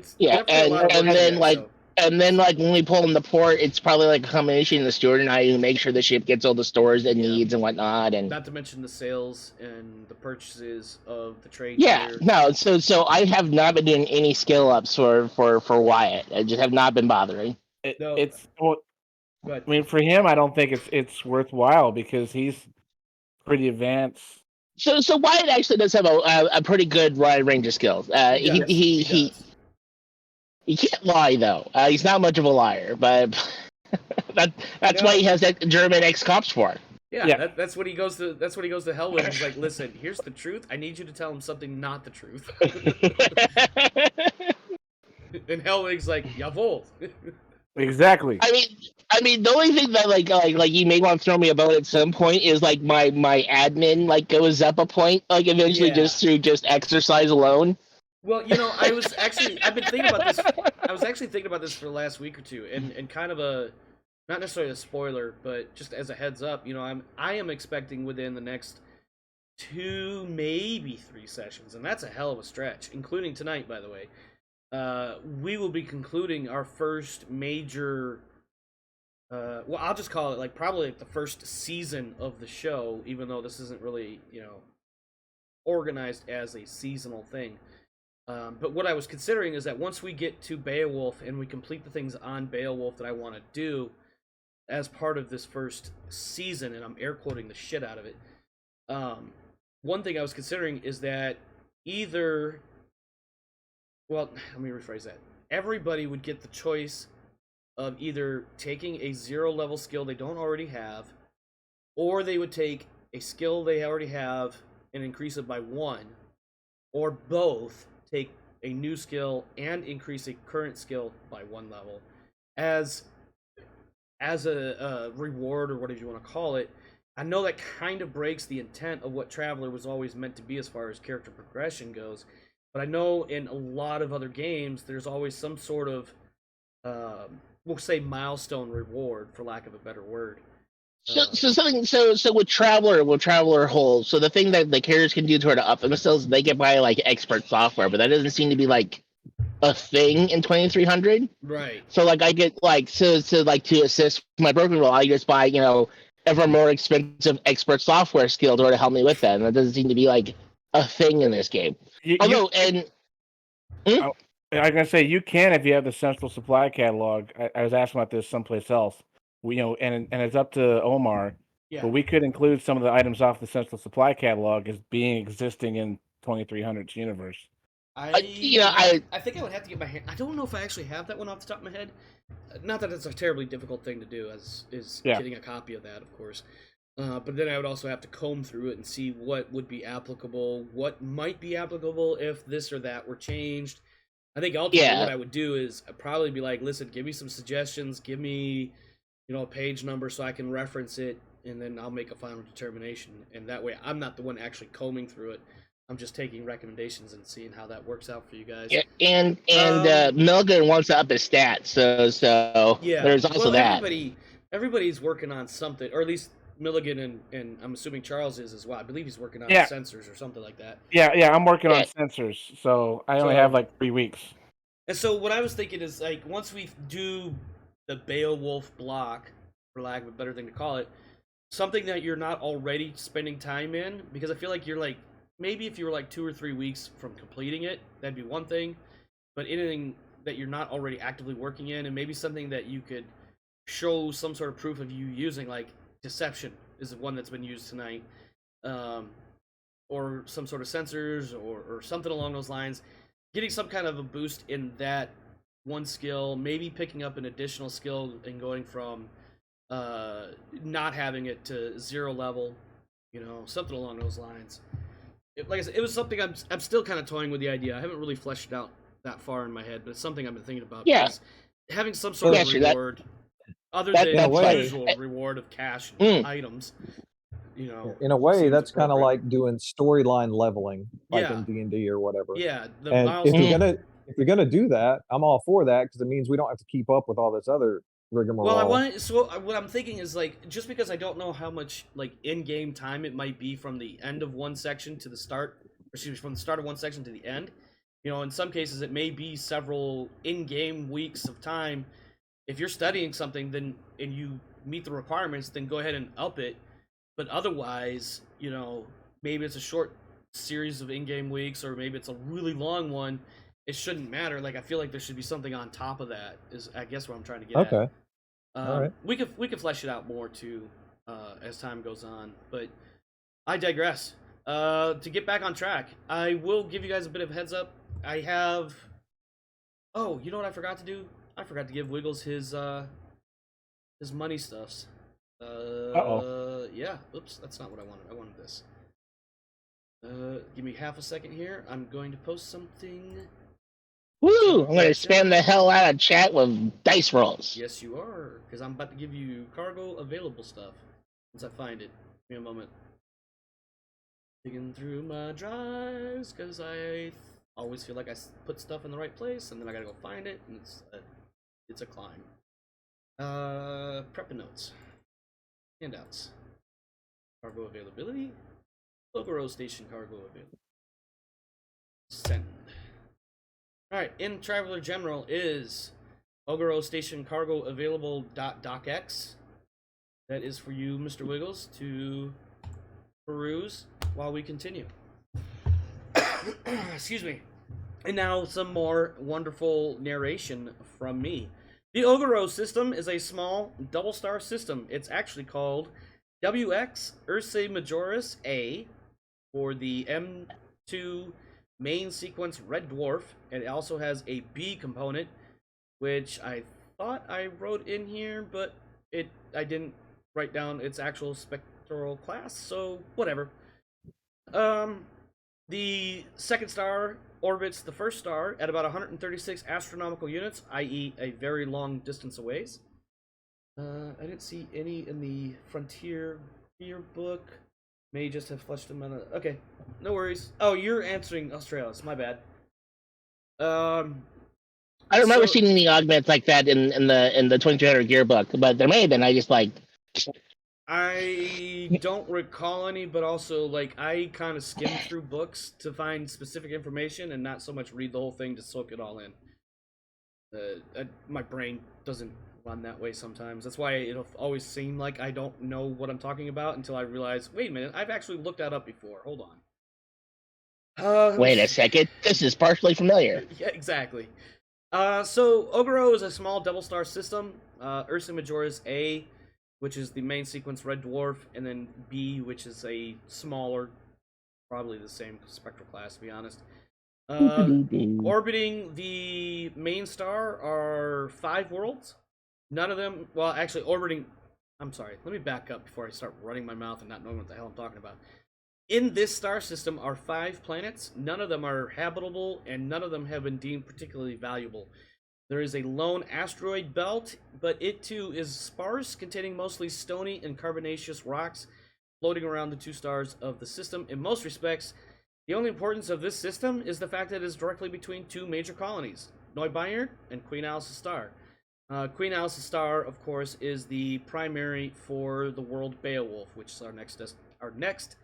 Speaker 4: and then when we pull in the port, it's probably like a combination of the steward and I who make sure the ship gets all the stores it needs and whatnot, and
Speaker 1: not to mention the sales and the purchases of the trade.
Speaker 4: So I have not been doing any skill ups for Wyatt. I just have not been bothering.
Speaker 2: I mean, for him, I don't think it's worthwhile because he's pretty advanced.
Speaker 4: So Wyatt actually does have a pretty good wide range of skills. He
Speaker 1: does.
Speaker 4: he can't lie though. He's not much of a liar, but that's why he has that German ex-cops for.
Speaker 1: Yeah. That's what he goes to. That's what he goes to hell with. He's like, listen, here's the truth. I need you to tell him something not the truth. And Hellwig's like, jawohl.
Speaker 2: Exactly.
Speaker 4: I mean, the only thing that like you may want to throw me about at some point is like my admin like goes up a point like eventually
Speaker 1: Yeah.
Speaker 4: just through just exercise alone.
Speaker 1: Well, you know, I've been thinking about this. I was actually thinking about this for the last week or two, and kind of a, not necessarily a spoiler, but just as a heads up, you know, I am expecting within the next 2, maybe 3 sessions, and that's a hell of a stretch, including tonight, by the way. We will be concluding our first major. Well, I'll just call it like probably like the first season of the show, even though this isn't really, you know, organized as a seasonal thing. But what I was considering is that once we get to Beowulf and we complete the things on Beowulf that I want to do as part of this first season, and I'm air quoting the shit out of it, one thing I was considering is that either, well, let me rephrase that. Everybody would get the choice of either taking a 0 level skill they don't already have, or they would take a skill they already have and increase it by 1, or both take a new skill and increase a current skill by 1 level as a reward, or whatever you want to call it. I know that kind of breaks the intent of what Traveler was always meant to be as far as character progression goes, but I know in a lot of other games there's always some sort of we'll say milestone reward, for lack of a better word.
Speaker 4: So with Traveler holds. So the thing that the characters can do to up themselves, they can buy like expert software, but that doesn't seem to be like a thing in 2300.
Speaker 1: Right.
Speaker 4: So like I get like so like to assist my broken roll, I just buy, you know, ever more expensive expert software skill to help me with that, and that doesn't seem to be like a thing in this game. Although
Speaker 2: I was gonna say you can if you have the central supply catalog. I was asking about this someplace else. We, you know, and it's up to Omar.
Speaker 1: Yeah.
Speaker 2: But we could include some of the items off the central supply catalog as being existing in 2300's universe.
Speaker 1: I think I would have to get my hand. I don't know if I actually have that one off the top of my head. Not that it's a terribly difficult thing to do, as is getting a copy of that, of course. But then I would also have to comb through it and see what would be applicable, what might be applicable if this or that were changed. I think ultimately what I would do is I'd probably be like, listen, give me some suggestions, give me, you know, a page number so I can reference it, and then I'll make a final determination. And that way I'm not the one actually combing through it. I'm just taking recommendations and seeing how that works out for you guys.
Speaker 4: Yeah, and Milgren wants to up his stats, so
Speaker 1: yeah,
Speaker 4: there's also that.
Speaker 1: Everybody's working on something, or at least Milligan and I'm assuming Charles is as well. I believe he's working on sensors or something like that.
Speaker 2: Yeah, I'm working on sensors, so I only have like 3 weeks.
Speaker 1: And so what I was thinking is, like, once we do the Beowulf block, for lack of a better thing to call it, something that you're not already spending time in, because I feel like you're like, maybe if you were like 2 or 3 weeks from completing it, that'd be one thing, but anything that you're not already actively working in, and maybe something that you could show some sort of proof of you using, like deception is one that's been used tonight, or some sort of sensors or something along those lines, getting some kind of a boost in that one skill, maybe picking up an additional skill and going from not having it to 0 level, you know, something along those lines. Like I said, it was something I'm still kind of toying with the idea. I haven't really fleshed it out that far in my head, but it's something I've been thinking about.
Speaker 4: Yeah.
Speaker 1: Having some sort of reward, other than the usual reward of cash and items, you know.
Speaker 3: In a way, that's kind of like doing storyline leveling, like in D&D or whatever.
Speaker 1: Yeah.
Speaker 3: And if you're gonna do that, I'm all for that, because it means we don't have to keep up with all this other rigmarole.
Speaker 1: Well, what I'm thinking is, like, just because I don't know how much like in-game time it might be from the end of one section to the start, from the start of one section to the end, you know, in some cases it may be several in-game weeks of time. If you're studying something, then and you meet the requirements, then go ahead and up it. But otherwise, you know, maybe it's a short series of in-game weeks, or maybe it's a really long one. It shouldn't matter. Like, I feel like there should be something on top of that, is I guess what I'm trying to get at.
Speaker 3: Okay. All right.
Speaker 1: We could flesh it out more too as time goes on, but I digress. To get back on track, I will give you guys a bit of heads up. I have. Oh, you know what I forgot to do? I forgot to give Wiggles his money stuffs. Yeah. Oops, that's not what I wanted. I wanted this. Give me half a second here. I'm going to post something.
Speaker 4: Woo! I'm gonna spam the hell out of chat with dice rolls.
Speaker 1: Yes, you are, because I'm about to give you cargo available stuff. Once I find it. Give me a moment. Digging through my drives, because I always feel like I put stuff in the right place, and then I gotta go find it, and it's a climb. Prepping notes. Handouts. Cargo availability. Ogoro Station cargo available. Send. Alright, in Traveler General is Ogoro Station cargo available .docx. That is for you, Mr. Wiggles, to peruse while we continue. Excuse me. And now some more wonderful narration from me. The Ogoro system is a small double-star system. It's actually called WX Ursae Majoris A for the M2 main sequence Red Dwarf, and it also has a B component, which I thought I wrote in here, but I didn't write down its actual spectral class, so whatever. The second star orbits the first star at about 136 astronomical units, i.e. a very long distance away. I didn't see any in the Frontier book. May just have fleshed them out. Okay, no worries. Oh, you're answering Australis. My bad.
Speaker 4: I don't remember seeing any augments like that in the 2300 gear book, but there may have been. I just like.
Speaker 1: I don't recall any, but also like I kind of skim through books to find specific information and not so much read the whole thing to soak it all in. My brain doesn't run that way sometimes. That's why it'll always seem like I don't know what I'm talking about until I realize, wait a minute, I've actually looked that up before. Hold on.
Speaker 4: Wait a second. This is partially familiar.
Speaker 1: Yeah, exactly. So Ogoro is a small double star system. Ursae Majoris A, which is the main sequence Red Dwarf, and then B, which is a smaller, probably the same spectral class, to be honest. Orbiting the main star are 5 worlds. None of them, well, actually, orbiting. I'm sorry, let me back up before I start running my mouth and not knowing what the hell I'm talking about. In this star system are 5 planets. None of them are habitable, and none of them have been deemed particularly valuable. There is a lone asteroid belt, but it too is sparse, containing mostly stony and carbonaceous rocks floating around the 2 stars of the system. In most respects, the only importance of this system is the fact that it is directly between 2 major colonies, Neubayern and Queen Alice's Star. Queen Alice's Star, of course, is the primary for the world Beowulf, which is our next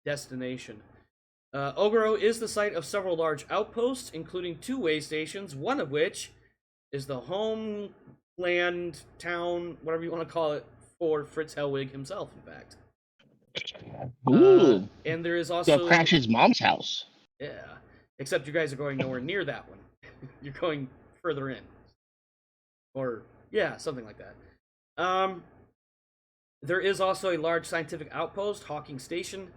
Speaker 1: destination. Ogoro is the site of several large outposts, including 2 way stations, one of which is the homeland, town, whatever you want to call it, for Fritz Hellwig himself, in fact.
Speaker 4: Ooh.
Speaker 1: And there is also...
Speaker 4: Go crash his mom's house.
Speaker 1: Yeah. Except you guys are going nowhere near that one. You're going further in. Or, yeah, something like that. There is also a large scientific outpost, Hawking Station.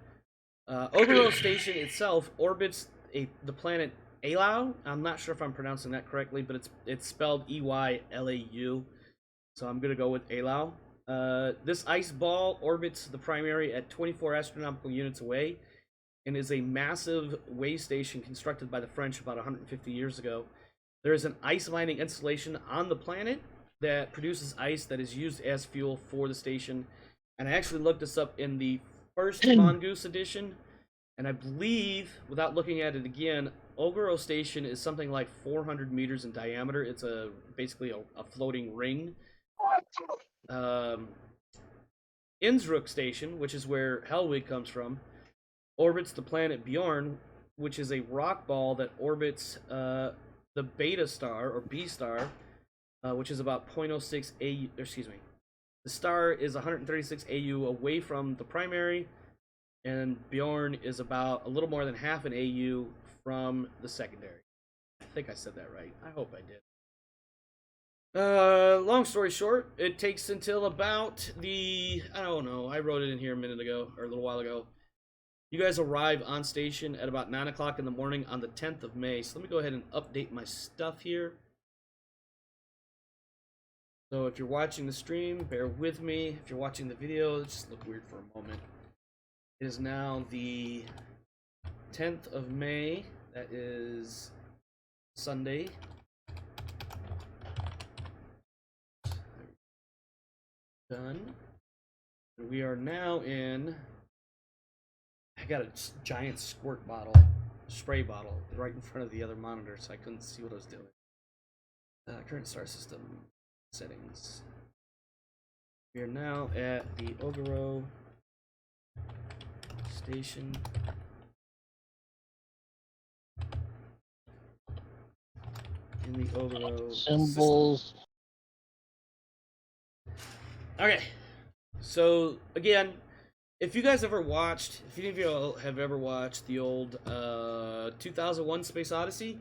Speaker 1: Ogoro Station itself orbits the planet Eylau. I'm not sure if I'm pronouncing that correctly, but it's spelled Eylau. So I'm going to go with Eylau. This ice ball orbits the primary at 24 astronomical units away and is a massive way station constructed by the French about 150 years ago. There is an ice mining installation on the planet that produces ice that is used as fuel for the station. And I actually looked this up in the first Mongoose edition, and I believe, without looking at it again, Ogoro Station is something like 400 meters in diameter. It's basically a floating ring. Innsbruck Station, which is where Hellwig comes from, orbits the planet Bjorn, which is a rock ball that orbits the Beta Star, or B Star, which is about 0.06 AU, excuse me. The star is 136 AU away from the primary, and Bjorn is about a little more than half an AU from the secondary. I think I said that right. I hope I did. Long story short, it takes until about I don't know, I wrote it in here a minute ago, or a little while ago. You guys arrive on station at about 9 o'clock in the morning on the 10th of May. So let me go ahead and update my stuff here. So if you're watching the stream, bear with me. If you're watching the video, it just look weird for a moment. It is now the 10th of May. That is Sunday. Done. We are now in... I got a giant squirt bottle, spray bottle, right in front of the other monitor, so I couldn't see what I was doing. Current star system settings. We are now at the Ogoro station. In the Ogoro
Speaker 4: Symbols.
Speaker 1: system. Okay, so again, if you guys ever watched, if any of you have ever watched the old 2001 Space Odyssey,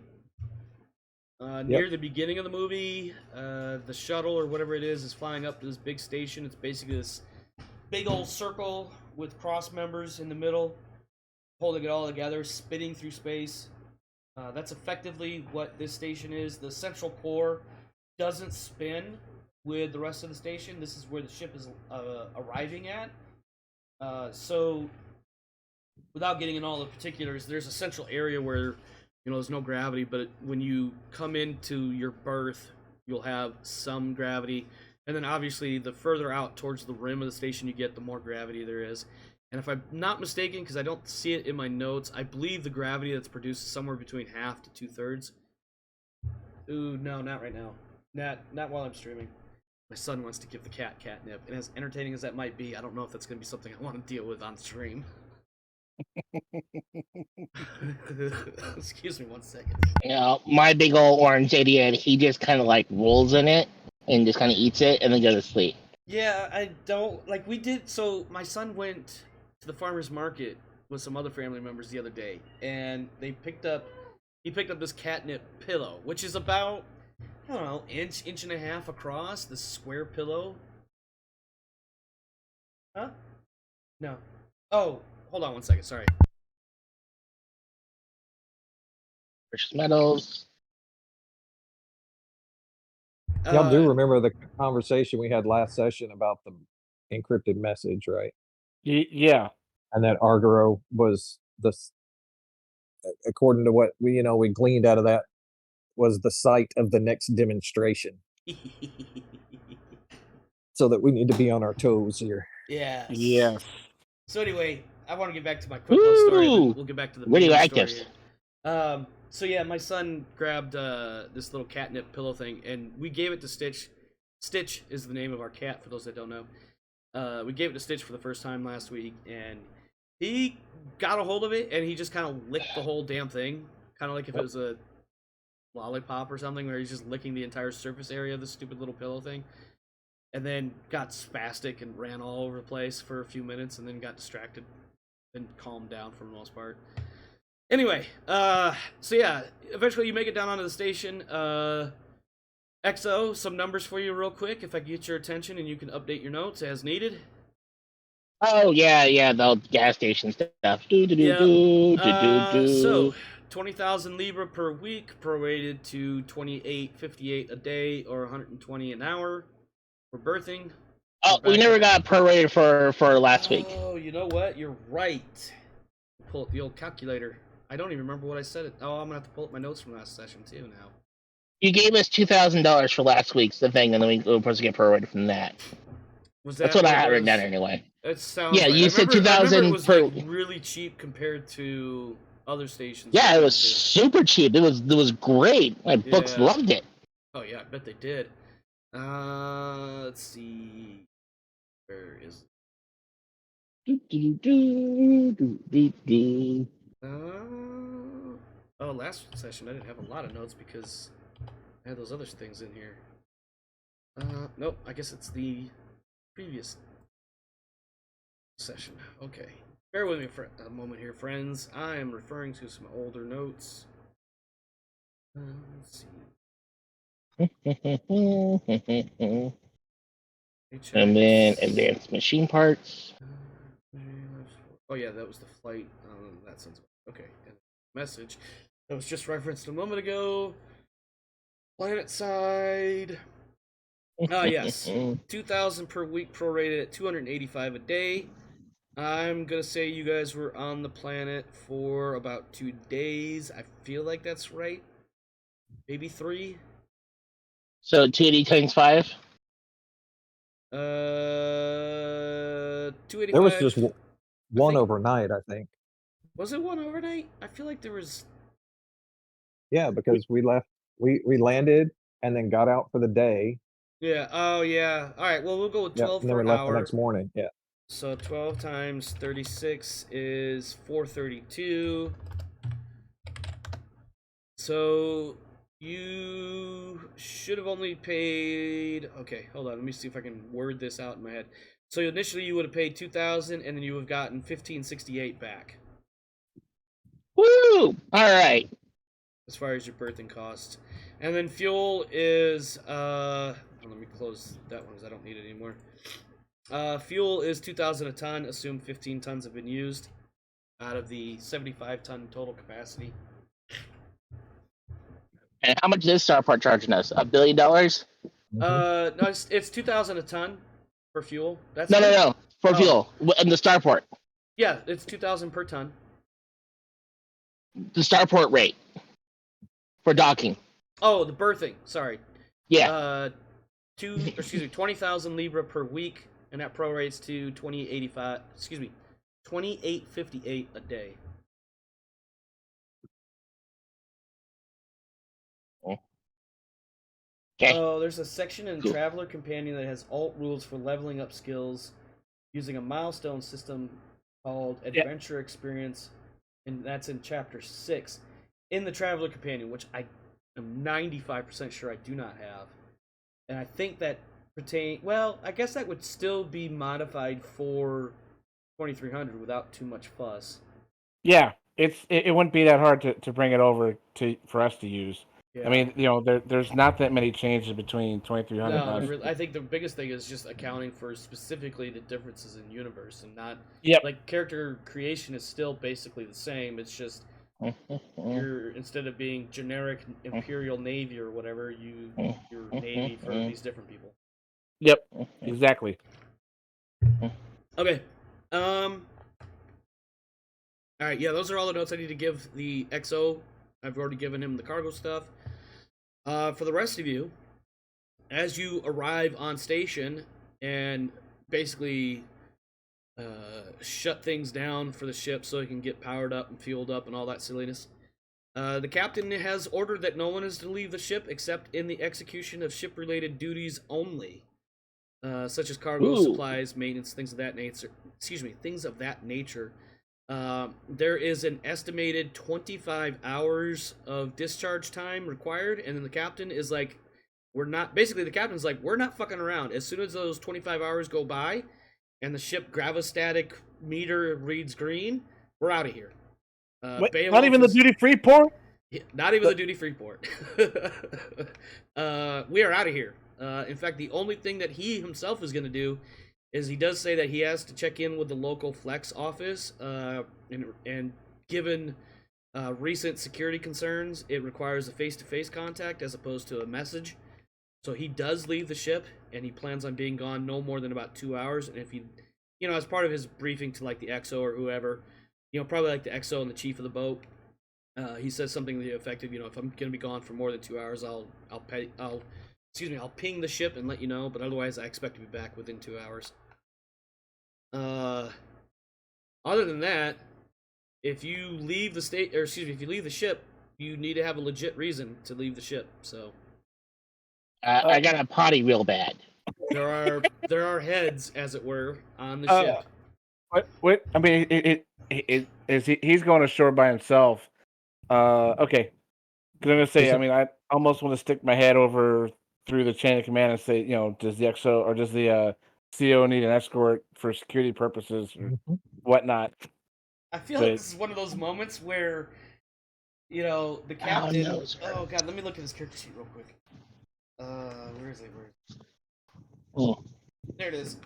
Speaker 1: near the beginning of the movie, the shuttle or whatever it is flying up to this big station. It's basically this big old circle with cross members in the middle, holding it all together, spinning through space. That's effectively what this station is. The central core doesn't spin with the rest of the station. This is where the ship is arriving at. So, without getting in all the particulars, there's a central area where, there's no gravity, but when you come into your berth, you'll have some gravity. And then obviously, the further out towards the rim of the station you get, the more gravity there is. And if I'm not mistaken, because I don't see it in my notes, I believe the gravity that's produced is somewhere between half to 2/3. Ooh, no, not right now. Not while I'm streaming. My son wants to give the cat catnip, and as entertaining as that might be, I don't know if that's going to be something I want to deal with on stream. Excuse me 1 second.
Speaker 4: My big old orange idiot, he just kind of like rolls in it and just kind of eats it and then goes to sleep.
Speaker 1: Yeah, I don't we did. So my son went to the farmer's market with some other family members the other day, and he picked up this catnip pillow, which is about, I don't know, inch and a half across, this square pillow. Huh? No. Oh, hold on 1 second, sorry.
Speaker 4: Precious metals.
Speaker 3: Y'all do remember the conversation we had last session about the encrypted message, right?
Speaker 2: Yeah.
Speaker 3: And that Argoro was according to what we gleaned out of that, was the site of the next demonstration. So that we need to be on our toes here.
Speaker 1: Yes.
Speaker 2: Yeah.
Speaker 1: So anyway, I want to get back to my quick little story, but we'll get back to the big story here. So yeah, my son grabbed this little catnip pillow thing, and we gave it to Stitch. Stitch is the name of our cat, for those that don't know. We gave it to Stitch for the first time last week, and he got a hold of it, and he just kind of licked the whole damn thing, kind of like if it was a lollipop or something, where he's just licking the entire surface area of this stupid little pillow thing. And then got spastic and ran all over the place for a few minutes, and then got distracted and calmed down for the most part. Anyway, so yeah, eventually you make it down onto the station. XO, some numbers for you real quick, if I can get your attention, and you can update your notes as needed.
Speaker 4: Oh, yeah, the gas station stuff.
Speaker 1: So, 20,000 Libra per week, prorated to 28.58 a day, or 120 an hour. For birthing.
Speaker 4: Oh, we never got prorated for last week.
Speaker 1: Oh, you know what? You're right. Pull up the old calculator. I don't even remember what I said. Oh, I'm gonna have to pull up my notes from last session too now.
Speaker 4: You gave us $2,000 for last week's thing, and then we were supposed to get prorated from that. That's what I had written down anyway.
Speaker 1: It sounds.
Speaker 4: Yeah,
Speaker 1: right.
Speaker 4: you said 2,000
Speaker 1: it was
Speaker 4: per.
Speaker 1: Really cheap compared to other stations.
Speaker 4: Yeah, it was super cheap. It was great. My books loved it.
Speaker 1: Oh yeah, I bet they did. Let's see. Where is last session I didn't have a lot of notes because I had those other things in here. Nope, I guess it's the previous session. Okay. Bear with me for a moment here, friends. I am referring to some older notes. Let's see.
Speaker 4: And then advanced machine parts.
Speaker 1: Oh yeah, that was the flight. That sounds okay. And message that was just referenced a moment ago. Planet side. Ah, yes. 2,000 per week prorated at 285 a day. I'm gonna say you guys were on the planet for about 2 days. I feel like that's right. Maybe 3.
Speaker 4: So 280 times 5.
Speaker 1: 285.
Speaker 3: There was just one
Speaker 1: think-
Speaker 3: overnight, I think.
Speaker 1: Was it one overnight? I feel like there was.
Speaker 3: Yeah, because we left, we landed and then got out for the day.
Speaker 1: Yeah. Oh yeah. All right. Well, we'll go with
Speaker 3: Yep,
Speaker 1: 12
Speaker 3: and then
Speaker 1: per
Speaker 3: we left the
Speaker 1: hour.
Speaker 3: next morning. Yeah.
Speaker 1: So 12 times 36 is 432. So you should have only paid. Okay, hold on. Let me see if I can word this out in my head. So initially you would have paid 2,000, and then you would have gotten 1,568 back
Speaker 4: Woo! All right.
Speaker 1: as far as your berthing cost. And then fuel is let me close that one because I don't need it anymore. Fuel is 2,000 a ton. Assume 15 tons have been used out of the 75-ton total capacity.
Speaker 4: And how much is Starport charging us? $1 billion?
Speaker 1: No, it's 2,000 a ton for fuel. That's
Speaker 4: No. For
Speaker 1: Oh.
Speaker 4: fuel. And the Starport.
Speaker 1: Yeah, it's 2,000 per ton.
Speaker 4: The Starport rate. For docking.
Speaker 1: Oh, the berthing. Sorry.
Speaker 4: Yeah.
Speaker 1: 20,000 Libra per week, and that prorates to 28.85. Excuse me, 28.58 a day.
Speaker 4: Okay.
Speaker 1: Oh, there's a section in
Speaker 4: Cool.
Speaker 1: Traveler Companion that has alt rules for leveling up skills using a milestone system called Adventure Experience, and that's in Chapter 6 in the Traveler Companion, which I am 95% sure I do not have. And I think that well, I guess that would still be modified for 2300 without too much fuss.
Speaker 2: Yeah, it wouldn't be that hard to bring it over for us to use.
Speaker 1: Yeah.
Speaker 2: I mean, there's not that many changes between 2300
Speaker 1: No,
Speaker 2: and
Speaker 1: I think the biggest thing is just accounting for specifically the differences in universe and not like character creation is still basically the same. It's just you're instead of being generic Imperial Navy or whatever, you're Navy for these different people.
Speaker 2: Yep, exactly.
Speaker 1: Okay. All right. Yeah, those are all the notes I need to give the XO. I've already given him the cargo stuff. For the rest of you, as you arrive on station and basically shut things down for the ship so it can get powered up and fueled up and all that silliness, the captain has ordered that no one is to leave the ship except in the execution of ship-related duties only, such as cargo, supplies, maintenance, things of that nature. Things of that nature. There is an estimated 25 hours of discharge time required, and then the captain is like, the captain's like, we're not fucking around. As soon as those 25 hours go by and the ship gravistatic meter reads green, we're out of here.
Speaker 2: Not even the duty-free port?
Speaker 1: Not even the duty-free port. We are out of here. In fact, the only thing that he himself is going to do is he does say that he has to check in with the local flex office, and given recent security concerns, it requires a face-to-face contact as opposed to a message. So he does leave the ship, and he plans on being gone no more than about 2 hours. And if he, as part of his briefing to like the XO or whoever, probably like the XO and the chief of the boat, he says something to the effect of, if I'm gonna be gone for more than 2 hours, I'll ping the ship and let you know. But otherwise, I expect to be back within 2 hours. Other than that, if you leave if you leave the ship, you need to have a legit reason to leave the ship. So
Speaker 4: I got a potty real bad.
Speaker 1: there are heads, as it were, on the ship.
Speaker 2: What? I mean, he's going ashore by himself. Okay. Because I'm gonna say, I mean, I almost want to stick my head over through the chain of command and say, does the XO or does the CO need an escort for security purposes or whatnot?
Speaker 1: I feel like this is one of those moments where, the captain. Oh god, let me look at his character sheet real quick. Where is it? There it is.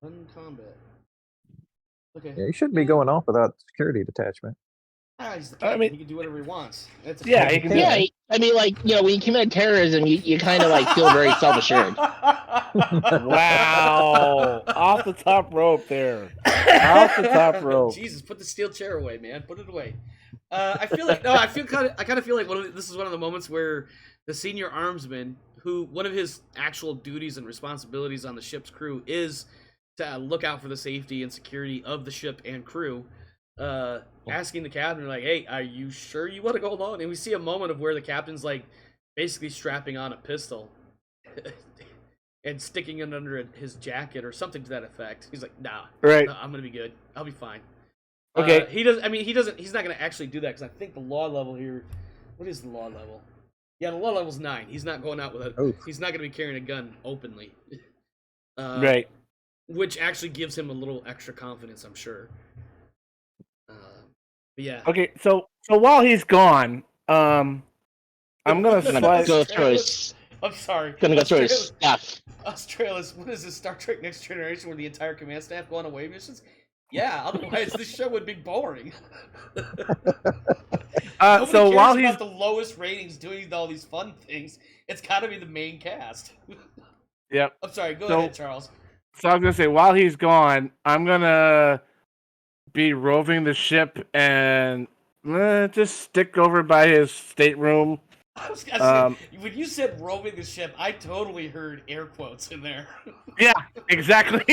Speaker 1: Uncombat. Okay.
Speaker 3: Yeah, he shouldn't be going off without security detachment.
Speaker 1: He's the
Speaker 2: I
Speaker 1: captain.
Speaker 2: mean-
Speaker 1: he can do whatever he wants. That's a
Speaker 2: Yeah, he can do
Speaker 4: Yeah, I mean, like, you know, when you commit terrorism, you kind of like feel very self-assured.
Speaker 2: Wow, off the top rope there. Off the top rope.
Speaker 1: Jesus, put the steel chair away, man. Put it away. I feel like I kind of feel like this is one of the moments where the senior armsman, who one of his actual duties and responsibilities on the ship's crew is to look out for the safety and security of the ship and crew, asking the captain like, "Hey, are you sure you want to go along?" And we see a moment of where the captain's like basically strapping on a pistol. And sticking it under his jacket or something to that effect. He's like, "Nah,
Speaker 2: Right.
Speaker 1: no, I'm gonna be good. I'll be fine."
Speaker 2: Okay.
Speaker 1: He does. I mean, he doesn't. He's not gonna actually do that because I think the law level here. What is the law level? Yeah, the law level's 9. He's not going out with a.
Speaker 3: Oof.
Speaker 1: He's not gonna be carrying a gun openly.
Speaker 2: Right.
Speaker 1: Which actually gives him a little extra confidence, I'm sure. But yeah.
Speaker 2: Okay. So while he's gone, I'm gonna
Speaker 4: I'm gonna
Speaker 2: slide.
Speaker 4: go through his,
Speaker 1: I'm sorry.
Speaker 4: gonna go through his stuff.
Speaker 1: Australis, what is this, Star Trek Next Generation, where the entire command staff go on away missions? Yeah, otherwise this show would be boring. Nobody
Speaker 2: So
Speaker 1: cares
Speaker 2: while
Speaker 1: about
Speaker 2: he's
Speaker 1: the lowest ratings doing all these fun things. It's got to be the main cast.
Speaker 2: yep.
Speaker 1: I'm sorry, go
Speaker 2: So-
Speaker 1: ahead, Charles.
Speaker 2: So I was gonna say while he's gone, I'm gonna be roving the ship and just stick over by his stateroom.
Speaker 1: I was gonna say, when you said roving the ship, I totally heard air quotes in there.
Speaker 2: Yeah, exactly.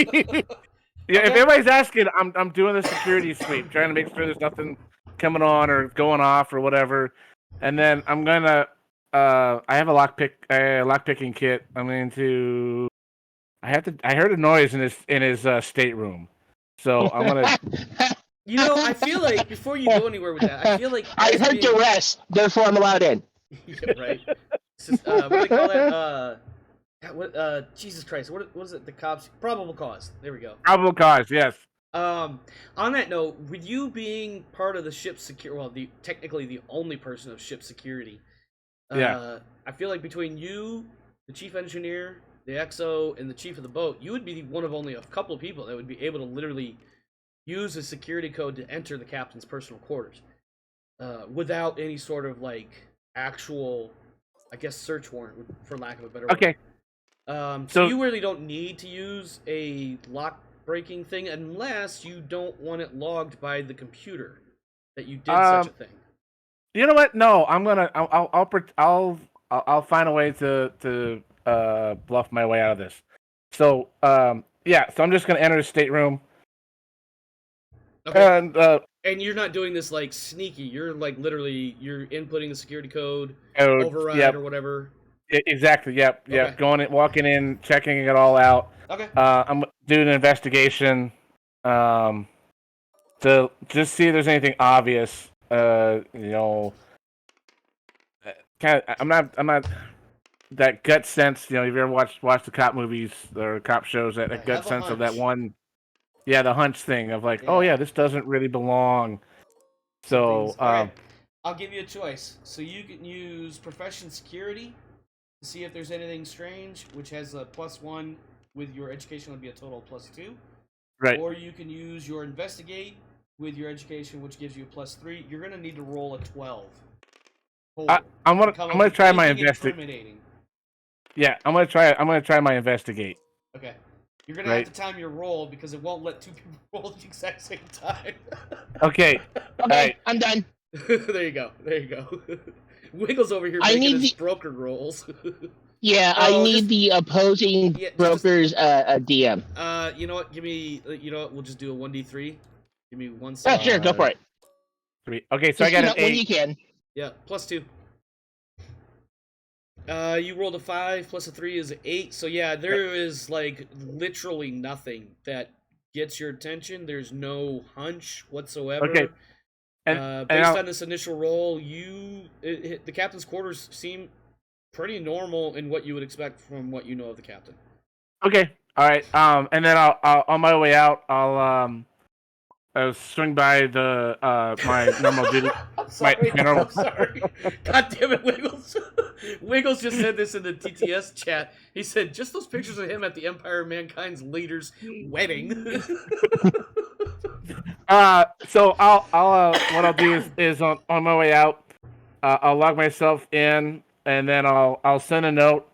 Speaker 2: Yeah, if
Speaker 1: Okay.
Speaker 2: anybody's asking, I'm doing the security sweep, trying to make sure there's nothing coming on or going off or whatever. And then I'm gonna I have a lockpicking kit. I'm going to I heard a noise in his stateroom. So I'm gonna
Speaker 1: You know, I feel like, before you go anywhere with that, I feel like...
Speaker 4: I
Speaker 1: as
Speaker 4: heard
Speaker 1: being-
Speaker 4: duress, therefore I'm allowed in.
Speaker 1: Yeah, right. It's just, what do they call that? Jesus Christ, what is it? The cops... Probable cause. There we go.
Speaker 2: probable cause, yes.
Speaker 1: On that note, with you being part of the ship's security, well, technically the only person of ship security,
Speaker 2: Yeah.
Speaker 1: I feel like between you, the chief engineer, the XO, and the chief of the boat, you would be one of only a couple of people that would be able to literally use a security code to enter the captain's personal quarters, without any sort of like actual, I guess, search warrant, for lack of a better word.
Speaker 2: Okay.
Speaker 1: So
Speaker 2: So-
Speaker 1: you really don't need to use a lock breaking thing unless you don't want it logged by the computer that you did such a thing.
Speaker 2: You know what? No, I'll find a way to bluff my way out of this. So yeah, so I'm just gonna enter the stateroom
Speaker 1: Okay.
Speaker 2: and
Speaker 1: And you're not doing this like sneaky. You're like literally you're inputting the security code,
Speaker 2: code,
Speaker 1: override
Speaker 2: yep,
Speaker 1: or whatever.
Speaker 2: exactly, yep,
Speaker 1: Okay.
Speaker 2: going in, walking in, checking it all out.
Speaker 1: Okay.
Speaker 2: I'm doing an investigation to just see if there's anything obvious. You know, I'm not that gut sense. You know, if you ever watched the cop movies or cop shows, that
Speaker 1: I
Speaker 2: gut
Speaker 1: have a
Speaker 2: sense of that
Speaker 1: hunch.
Speaker 2: one. Yeah, the hunch thing of like, oh
Speaker 1: Yeah.
Speaker 2: yeah, this doesn't really belong. So
Speaker 1: Things- alright, I'll give you a choice. So you can use profession security to see if there's anything strange, which has a +1 with your education would be a total of +2.
Speaker 2: right.
Speaker 1: Or you can use your investigate with your education, which gives you a +3. You're gonna need to roll a 12.
Speaker 2: I'm gonna try my
Speaker 1: investigate.
Speaker 2: investigate. Yeah, I'm gonna try my investigate.
Speaker 1: Okay. You're gonna
Speaker 2: Right.
Speaker 1: have to time your roll because it won't let two people roll at the exact same time.
Speaker 2: Okay.
Speaker 4: Okay,
Speaker 2: Alright.
Speaker 4: I'm done.
Speaker 1: There you go. There you go. Wiggles over here
Speaker 4: I
Speaker 1: making
Speaker 4: need
Speaker 1: his
Speaker 4: the-
Speaker 1: broker rolls.
Speaker 4: Yeah,
Speaker 1: Oh,
Speaker 4: I need
Speaker 1: just-
Speaker 4: the opposing
Speaker 1: Yeah, just-
Speaker 4: broker's DM.
Speaker 1: You know what? Give me. You know what? We'll just do a 1d3. Give me 1
Speaker 4: Oh,
Speaker 1: second.
Speaker 4: sure, go for it.
Speaker 2: 3. Okay, so I
Speaker 4: Just,
Speaker 2: got
Speaker 4: you
Speaker 2: an
Speaker 4: know, when
Speaker 2: 8.
Speaker 4: you can.
Speaker 1: Yeah, +2. You rolled a 5 plus a 3 is 8. So yeah, there is like literally nothing that gets your attention. There's no hunch whatsoever.
Speaker 2: Okay. And,
Speaker 1: Based
Speaker 2: I'll-
Speaker 1: on this initial roll, the captain's quarters seem pretty normal in what you would expect from what you know of the captain.
Speaker 2: Okay. All right. And then I'll on my way out, I'll swing by the my normal duty.
Speaker 1: I'm sorry.
Speaker 2: normal-
Speaker 1: I'm sorry. God damn it, Wiggles. Wiggles just said this in the TTS chat. He said, just those pictures of him at the Empire of Mankind's leader's wedding.
Speaker 2: So I'll what I'll do is on my way out, I'll log myself in, and then I'll send a note.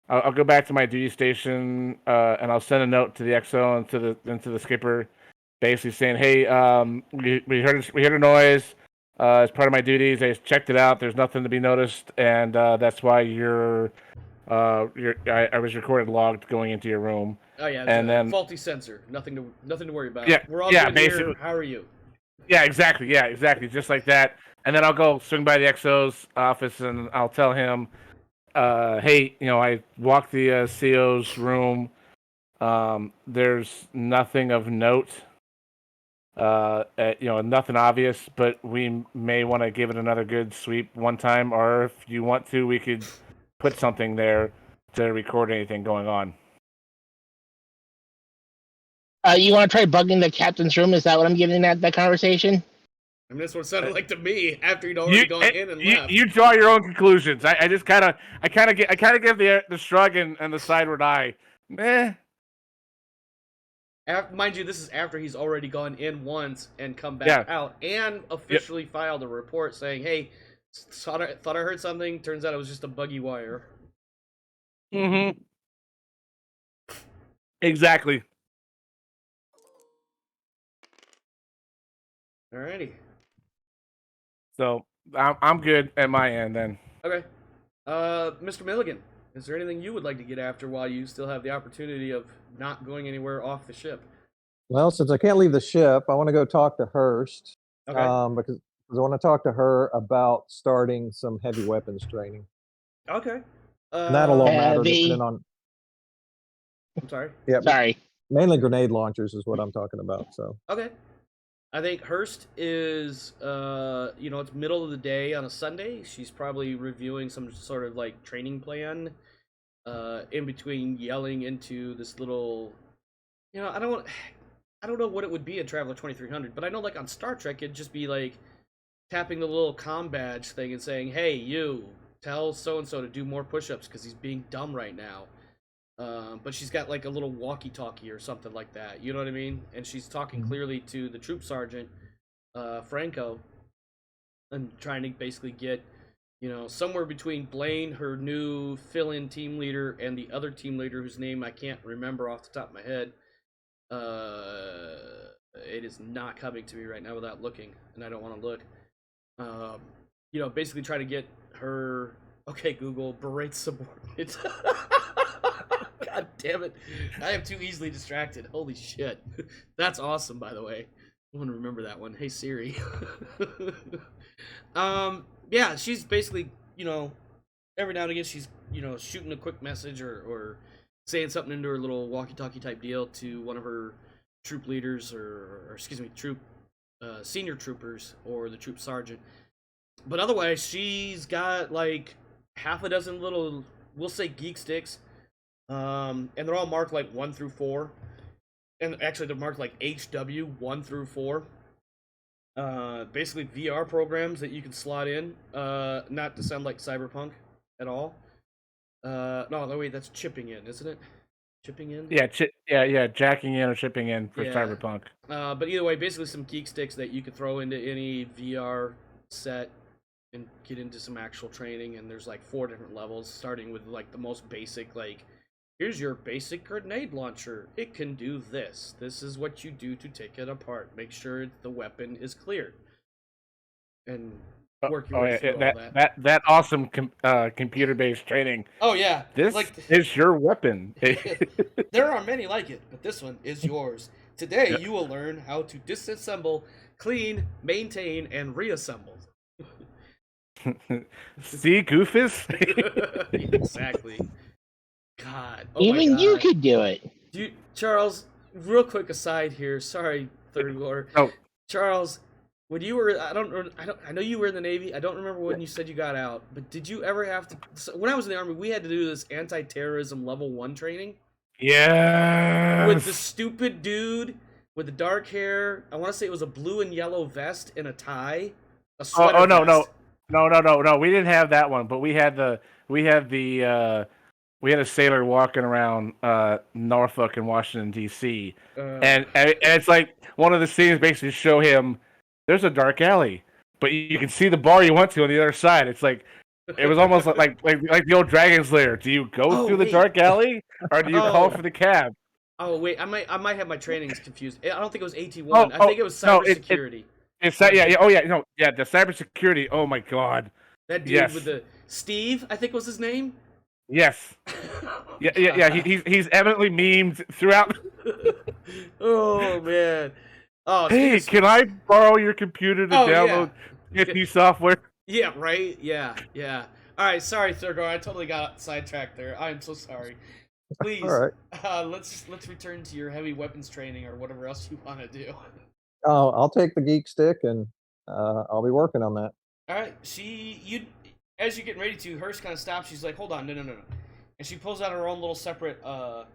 Speaker 2: I'll go back to my duty station, and I'll send a note to the XO and to the skipper, basically saying, "Hey, we heard a noise. As part of my duties, I checked it out. There's nothing to be noticed, and that's why I was recorded logged going into your room."
Speaker 1: Oh yeah,
Speaker 2: And then
Speaker 1: faulty sensor. Nothing to worry about.
Speaker 2: Yeah,
Speaker 1: We're all
Speaker 2: yeah,
Speaker 1: good here.
Speaker 2: basically.
Speaker 1: How are you?
Speaker 2: Yeah, exactly, just like that. And then I'll go swing by the XO's office and I'll tell him, hey, I walked the CO's room. There's nothing of note. Nothing obvious, but we may want to give it another good sweep one time, or if you want to, we could put something there to record anything going on.
Speaker 4: You want to try bugging the captain's room? Is that what I'm getting that conversation?
Speaker 1: I mean, that's what it sounded like to me after he'd already gone in and left.
Speaker 2: You draw your own conclusions. I just kind of give the shrug and the sideward eye.
Speaker 1: Mind you, this is after he's already gone in once and come back out and officially filed a report saying, "Hey, thought I heard something. Turns out it was just a buggy wire."
Speaker 2: Mm-hmm. Exactly.
Speaker 1: Alrighty.
Speaker 2: So I'm good at my end then.
Speaker 1: Okay. Mr. Milligan, is there anything you would like to get after while you still have the opportunity of not going anywhere off the ship?
Speaker 3: Well, since I can't leave the ship, I want to go talk to Hurst.
Speaker 1: Okay.
Speaker 3: Because I want to talk to her about starting some heavy weapons training.
Speaker 1: Okay.
Speaker 3: And that'll all matter
Speaker 4: Heavy.
Speaker 3: depending on.
Speaker 1: I'm sorry.
Speaker 3: Yeah,
Speaker 4: Sorry.
Speaker 3: mainly grenade launchers is what I'm talking about. So
Speaker 1: Okay. I think Hurst is, it's middle of the day on a Sunday. She's probably reviewing some sort of like training plan, in between yelling into this little, I don't know what it would be in Traveler 2300, but I know like on Star Trek it'd just be like tapping the little comm badge thing and saying, "Hey, you, tell so and so to do more push-ups because he's being dumb right now." But she's got like a little walkie-talkie or something like that. You know what I mean? And she's talking clearly to the troop sergeant, Franco, and trying to basically get, somewhere between Blaine, her new fill-in team leader, and the other team leader whose name I can't remember off the top of my head. It is not coming to me right now without looking, and I don't want to look. Basically try to get her. Okay, Google, berate subordinates. God damn it. I am too easily distracted. Holy shit. That's awesome, by the way. I want to remember that one. Hey, Siri. Yeah, she's basically, every now and again she's, shooting a quick message or saying something into her little walkie-talkie type deal to one of her troop leaders or senior troopers or the troop sergeant. But otherwise, she's got like half a dozen little, we'll say, geek sticks. And they're all marked like 1 through 4. And actually they're marked like HW 1 through 4. Basically VR programs that you can slot in. Not to sound like Cyberpunk at all. No, wait, that's chipping in, isn't it? Chipping in?
Speaker 2: Yeah, jacking in or chipping in for Cyberpunk.
Speaker 1: But either way, basically some geek sticks that you could throw into any VR set and get into some actual training. And there's like 4 different levels, starting with like the most basic, like, here's your basic grenade launcher. It can do this. This is what you do to take it apart. Make sure the weapon is cleared. And work your way through all that.
Speaker 2: That awesome computer-based training.
Speaker 1: Oh, yeah.
Speaker 2: This is your weapon.
Speaker 1: There are many like it, but this one is yours. Today, you will learn how to disassemble, clean, maintain, and reassemble.
Speaker 2: See, Goofus?
Speaker 1: Exactly. God. Oh
Speaker 4: Even
Speaker 1: my God.
Speaker 4: you could do it.
Speaker 1: Charles, real quick aside here. Sorry, Third War.
Speaker 2: Oh.
Speaker 1: Charles, when you were, I know you were in the Navy. I don't remember when you said you got out, but did you ever have to? So when I was in the Army, we had to do this anti-terrorism level 1 training.
Speaker 2: Yeah.
Speaker 1: With the stupid dude with the dark hair. I want to say it was a blue and yellow vest and a tie. A sweater
Speaker 2: Oh no
Speaker 1: vest.
Speaker 2: no. We didn't have that one, but we had the we had a sailor walking around Norfolk and Washington D.C. And it's like one of the scenes basically show him there's a dark alley, but you can see the bar you went to on the other side. It's like it was almost like the old Dragon's Lair. Do you go
Speaker 1: Oh,
Speaker 2: through the
Speaker 1: wait.
Speaker 2: dark alley or do you call
Speaker 1: Oh.
Speaker 2: for the cab?
Speaker 1: Oh wait, I might have my trainings confused. I don't think it was AT1. I think it was
Speaker 2: no,
Speaker 1: cybersecurity.
Speaker 2: it's that yeah, the cybersecurity. Oh my god.
Speaker 1: That dude
Speaker 2: Yes.
Speaker 1: with the Steve, I think was his name.
Speaker 2: Yes. Yeah. He's evidently memed throughout.
Speaker 1: Oh man. Oh,
Speaker 2: Hey,
Speaker 1: speaking
Speaker 2: can I borrow your computer to
Speaker 1: Oh,
Speaker 2: download nifty software?
Speaker 1: yeah, right. Yeah. All right, sorry, Thurgar. I totally got sidetracked there. I'm so sorry. Please,
Speaker 3: All right.
Speaker 1: let's return to your heavy weapons training or whatever else you want to do.
Speaker 3: Oh, I'll take the geek stick and I'll be working on that.
Speaker 1: All right, as you're getting ready to, Hearst kind of stops. She's like, "Hold on, no," and she pulls out her own little separate, I'm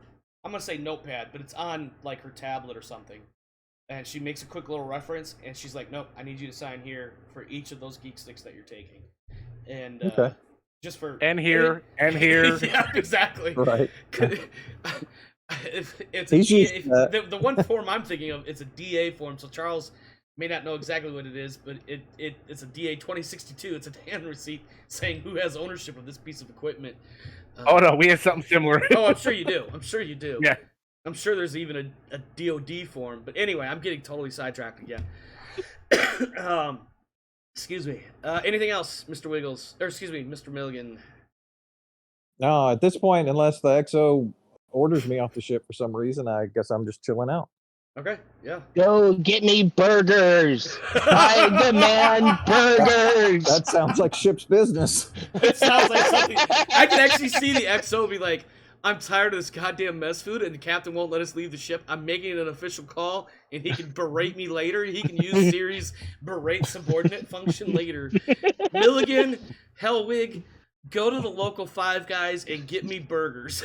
Speaker 1: gonna say notepad, but it's on like her tablet or something, and she makes a quick little reference, and she's like, "Nope, I need you to sign here for each of those geek sticks that you're taking," and
Speaker 3: Okay.
Speaker 1: just for
Speaker 2: And here, and here.
Speaker 1: yeah, exactly.
Speaker 3: Right.
Speaker 1: If it's
Speaker 3: He's
Speaker 1: a
Speaker 3: used
Speaker 1: DA,
Speaker 3: to that.
Speaker 1: the one form I'm thinking of, it's a DA form. So Charles may not know exactly what it is, but it's a DA 2062. It's a hand receipt saying who has ownership of this piece of equipment.
Speaker 2: Oh no, we had something similar.
Speaker 1: Oh, I'm sure you do. I'm sure you do.
Speaker 2: Yeah.
Speaker 1: I'm sure there's even a DOD form. But anyway, I'm getting totally sidetracked again. Excuse me. Anything else, Mr. Wiggles? Or excuse me, Mr. Milligan.
Speaker 3: No, at this point, unless the XO orders me off the ship for some reason, I guess I'm just chilling out.
Speaker 1: Okay, yeah.
Speaker 4: Go get me burgers. I demand burgers.
Speaker 3: That sounds like ship's business.
Speaker 1: It sounds like something. I can actually see the XO be like, I'm tired of this goddamn mess food, and the captain won't let us leave the ship. I'm making an official call, and he can berate me later. He can use Siri's berate subordinate function later. Milligan, Hellwig, go to the local Five Guys and get me burgers.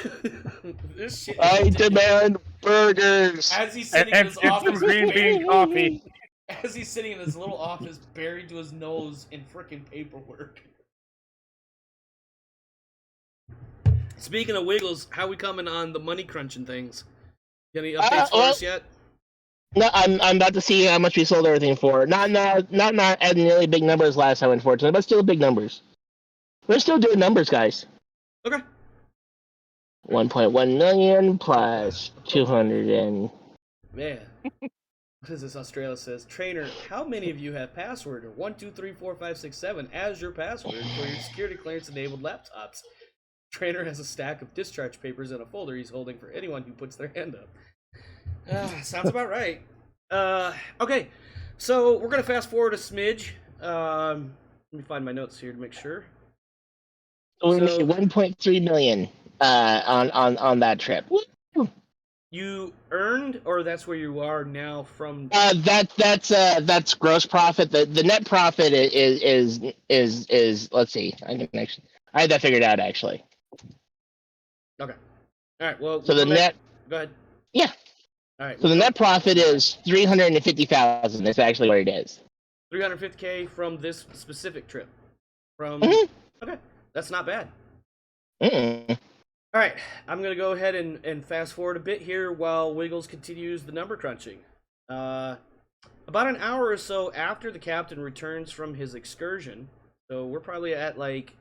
Speaker 1: This shit.
Speaker 4: I demand burgers.
Speaker 1: As he's sitting in
Speaker 2: And
Speaker 1: his
Speaker 2: some
Speaker 1: office,
Speaker 2: green bean coffee.
Speaker 1: as he's sitting in his little office, buried to his nose in frickin' paperwork. Speaking of Wiggles, how we coming on the money crunching things? Got any updates for us yet?
Speaker 4: No, I'm about to see how much we sold everything for. Not at nearly big numbers last time, unfortunately, but still big numbers. We're still doing numbers, guys.
Speaker 1: Okay.
Speaker 4: 1.1 million plus 200 and
Speaker 1: Man. What is this? Australia says, Trainer, how many of you have password or 1234567 as your password for your security clearance enabled laptops? Trainer has a stack of discharge papers in a folder he's holding for anyone who puts their hand up. Sounds about right. Okay, so we're gonna fast forward a smidge. Let me find my notes here to make sure.
Speaker 4: we
Speaker 1: So-
Speaker 4: made 1.3 million on that trip.
Speaker 1: You earned, or that's where you are now from?
Speaker 4: That's gross profit. The net profit is let's see. I had that figured out actually.
Speaker 1: Okay. All right. Well,
Speaker 4: So the net.
Speaker 1: Go ahead.
Speaker 4: Yeah.
Speaker 1: All right.
Speaker 4: So the net profit is 350,000. That's actually what it is.
Speaker 1: 350K from this specific trip. From
Speaker 4: Mhm.
Speaker 1: Okay, that's not bad.
Speaker 4: Mm-mm.
Speaker 1: All right, I'm gonna go ahead and fast forward a bit here while Wiggles continues the number crunching. About an hour or so after the captain returns from his excursion, so we're probably at like,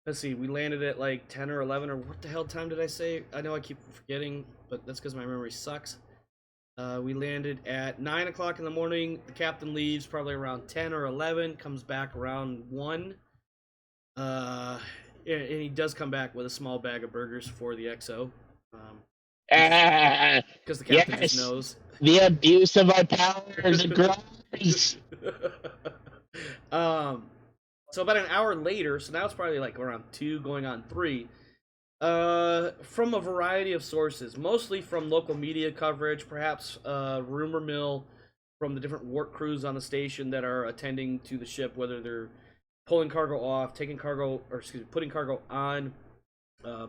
Speaker 1: let's see, we landed at like 10 or 11 or what the hell time did I say? I know I keep forgetting, but that's because my memory sucks. We landed at 9 o'clock in the morning. The captain leaves probably around 10 or 11, comes back around 1. And he does come back with a small bag of burgers for the XO. Because the captain just
Speaker 4: Yes.
Speaker 1: knows.
Speaker 4: The abuse of our powers grows.
Speaker 1: So about an hour later, so now it's probably like around 2 going on 3. From a variety of sources, mostly from local media coverage, perhaps rumor mill from the different work crews on the station that are attending to the ship, whether they're pulling cargo off, taking cargo, or excuse me, putting cargo on,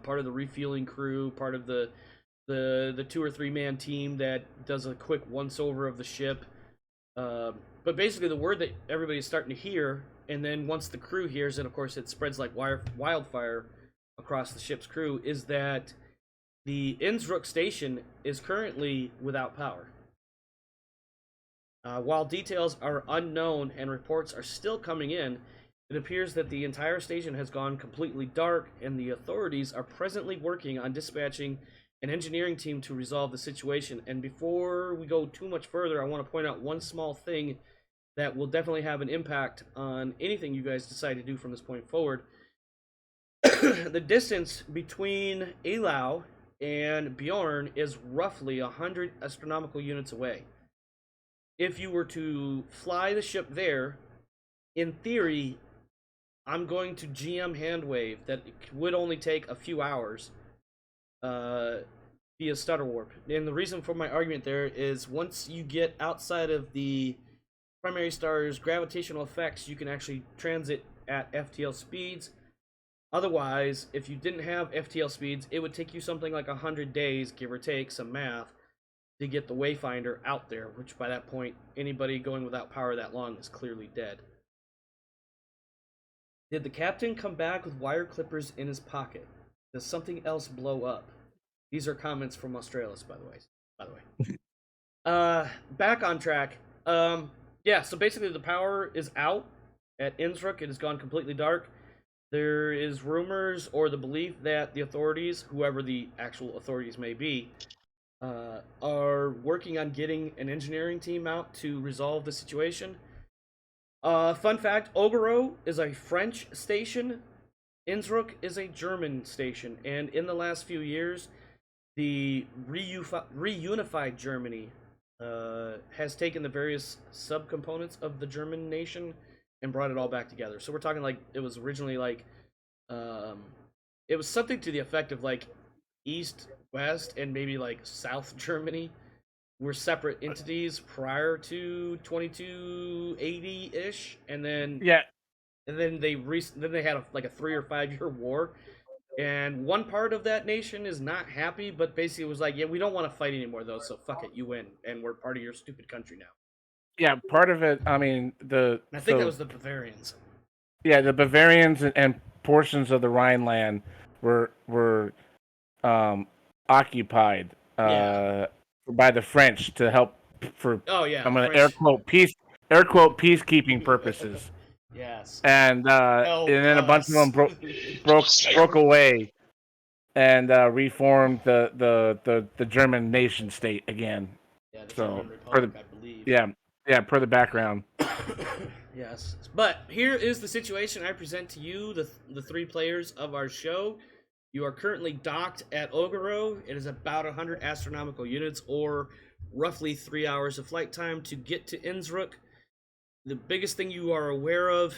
Speaker 1: part of the refueling crew, part of the 2 or 3 man team that does a quick once over of the ship. But basically, the word that everybody's starting to hear, and then once the crew hears it, of course, it spreads like wildfire across the ship's crew, is that the Innsbruck station is currently without power. While details are unknown and reports are still coming in, it appears that the entire station has gone completely dark, and the authorities are presently working on dispatching an engineering team to resolve the situation. And before we go too much further, I want to point out one small thing that will definitely have an impact on anything you guys decide to do from this point forward. The distance between Eylau and Bjorn is roughly 100 astronomical units away. If you were to fly the ship there, in theory, I'm going to GM handwave that it would only take a few hours via stutter warp. And the reason for my argument there is once you get outside of the primary star's gravitational effects, you can actually transit at FTL speeds. Otherwise, if you didn't have FTL speeds, it would take you something like 100 days, give or take some math, to get the Wayfinder out there, which by that point, anybody going without power that long is clearly dead. Did the captain come back with wire clippers in his pocket? Does something else blow up? These are comments from Australis, by the way. Back on track. Yeah, so basically the power is out at Innsbruck. It has gone completely dark. There is rumors or the belief that the authorities, whoever the actual authorities may be, are working on getting an engineering team out to resolve the situation. Fun fact, Ogoro is a French station. Innsbruck is a German station. And in the last few years, the reunified Germany has taken the various subcomponents of the German nation and brought it all back together. So we're talking like it was originally like it was something to the effect of like East, West, and maybe like South Germany were separate entities prior to 2280-ish, and then they had like a 3 or 5 year war. And one part of that nation is not happy, but basically it was like, yeah, we don't want to fight anymore, though, so fuck it, you win, and we're part of your stupid country now.
Speaker 2: Yeah, part of it, I mean,
Speaker 1: I think that was the Bavarians.
Speaker 2: Yeah, the Bavarians and portions of the Rhineland were occupied by the French to help for.
Speaker 1: Oh yeah,
Speaker 2: I'm gonna air quote peacekeeping purposes.
Speaker 1: Yes.
Speaker 2: And then a bunch of them broke away and reformed the German nation state again.
Speaker 1: Yeah, the
Speaker 2: so
Speaker 1: German Republic, I believe.
Speaker 2: Yeah, per the background.
Speaker 1: Yes, but here is the situation. I present to you the 3 players of our show. You are currently docked at Ogoro. It is about 100 astronomical units, or roughly 3 hours of flight time to get to Innsbruck. The biggest thing you are aware of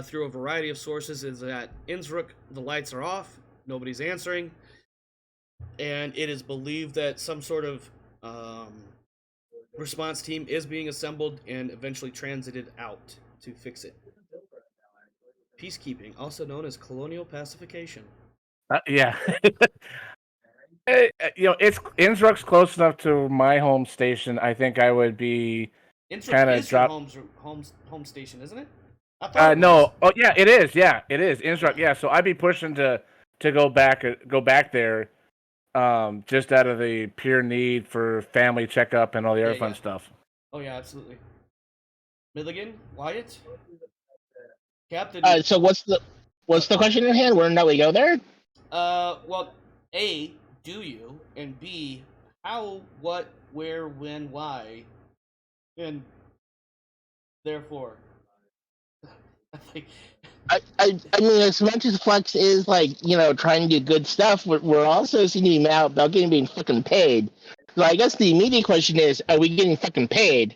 Speaker 1: through a variety of sources is that Innsbruck, the lights are off, nobody's answering, and it is believed that some sort of response team is being assembled and eventually transited out to fix it. Peacekeeping, also known as colonial pacification.
Speaker 2: Yeah. It's Innsbruck's close enough to my home station. I think I would be kind of drop
Speaker 1: home station, isn't it?
Speaker 2: No. Oh yeah, it is. Yeah, it is Innsbruck. Yeah, so I'd be pushing to go back there, just out of the pure need for family checkup and all the other fun stuff.
Speaker 1: Oh yeah, absolutely. Milligan, Wyatt, Captain.
Speaker 4: So what's the question at hand? Where do we go there?
Speaker 1: Well, A, do you, and B, how, what, where, when, why, and therefore.
Speaker 4: I mean, as much as Flex is like, trying to do good stuff, we're also seeing him out about being fucking paid. So I guess the immediate question is, are we getting fucking paid?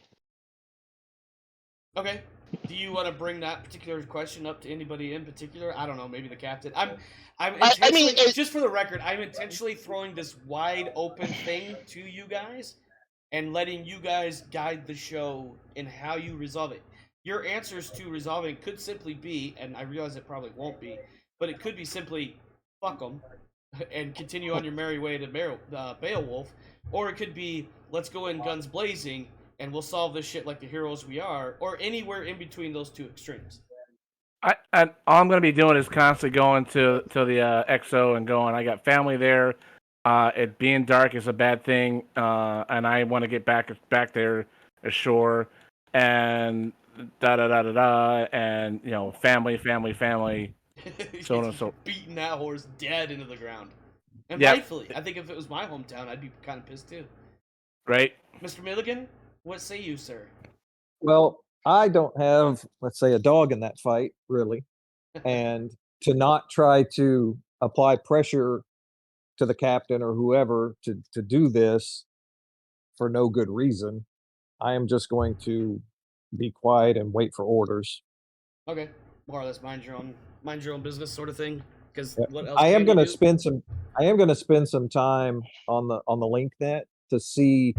Speaker 1: Okay. Do you want to bring that particular question up to anybody in particular? I don't know, maybe the captain. Just for the record, I'm intentionally throwing this wide open thing to you guys and letting you guys guide the show in how you resolve it. Your answers to resolving could simply be, and I realize it probably won't be, but it could be simply, fuck them, and continue on your merry way to Beowulf, or it could be, let's go in guns blazing, and we'll solve this shit like the heroes we are, or anywhere in between those two extremes.
Speaker 2: All I'm going to be doing is constantly going to the XO and going, I got family there. It being dark is a bad thing, and I want to get back there ashore, and and family. So on and so.
Speaker 1: Beating that horse dead into the ground. And
Speaker 2: Yep.
Speaker 1: rightfully, I think if it was my hometown, I'd be kind of pissed too.
Speaker 2: Right?
Speaker 1: Mr. Milligan, what say you, sir?
Speaker 3: Well, I don't have, let's say, a dog in that fight, really. And to not try to apply pressure to the captain or whoever to do this for no good reason, I am just going to be quiet and wait for orders.
Speaker 1: Okay, more or less mind your own business sort of thing. Because
Speaker 3: Yeah.
Speaker 1: what else?
Speaker 3: I am
Speaker 1: can you
Speaker 3: going to
Speaker 1: do?
Speaker 3: spend some time on the LinkNet to see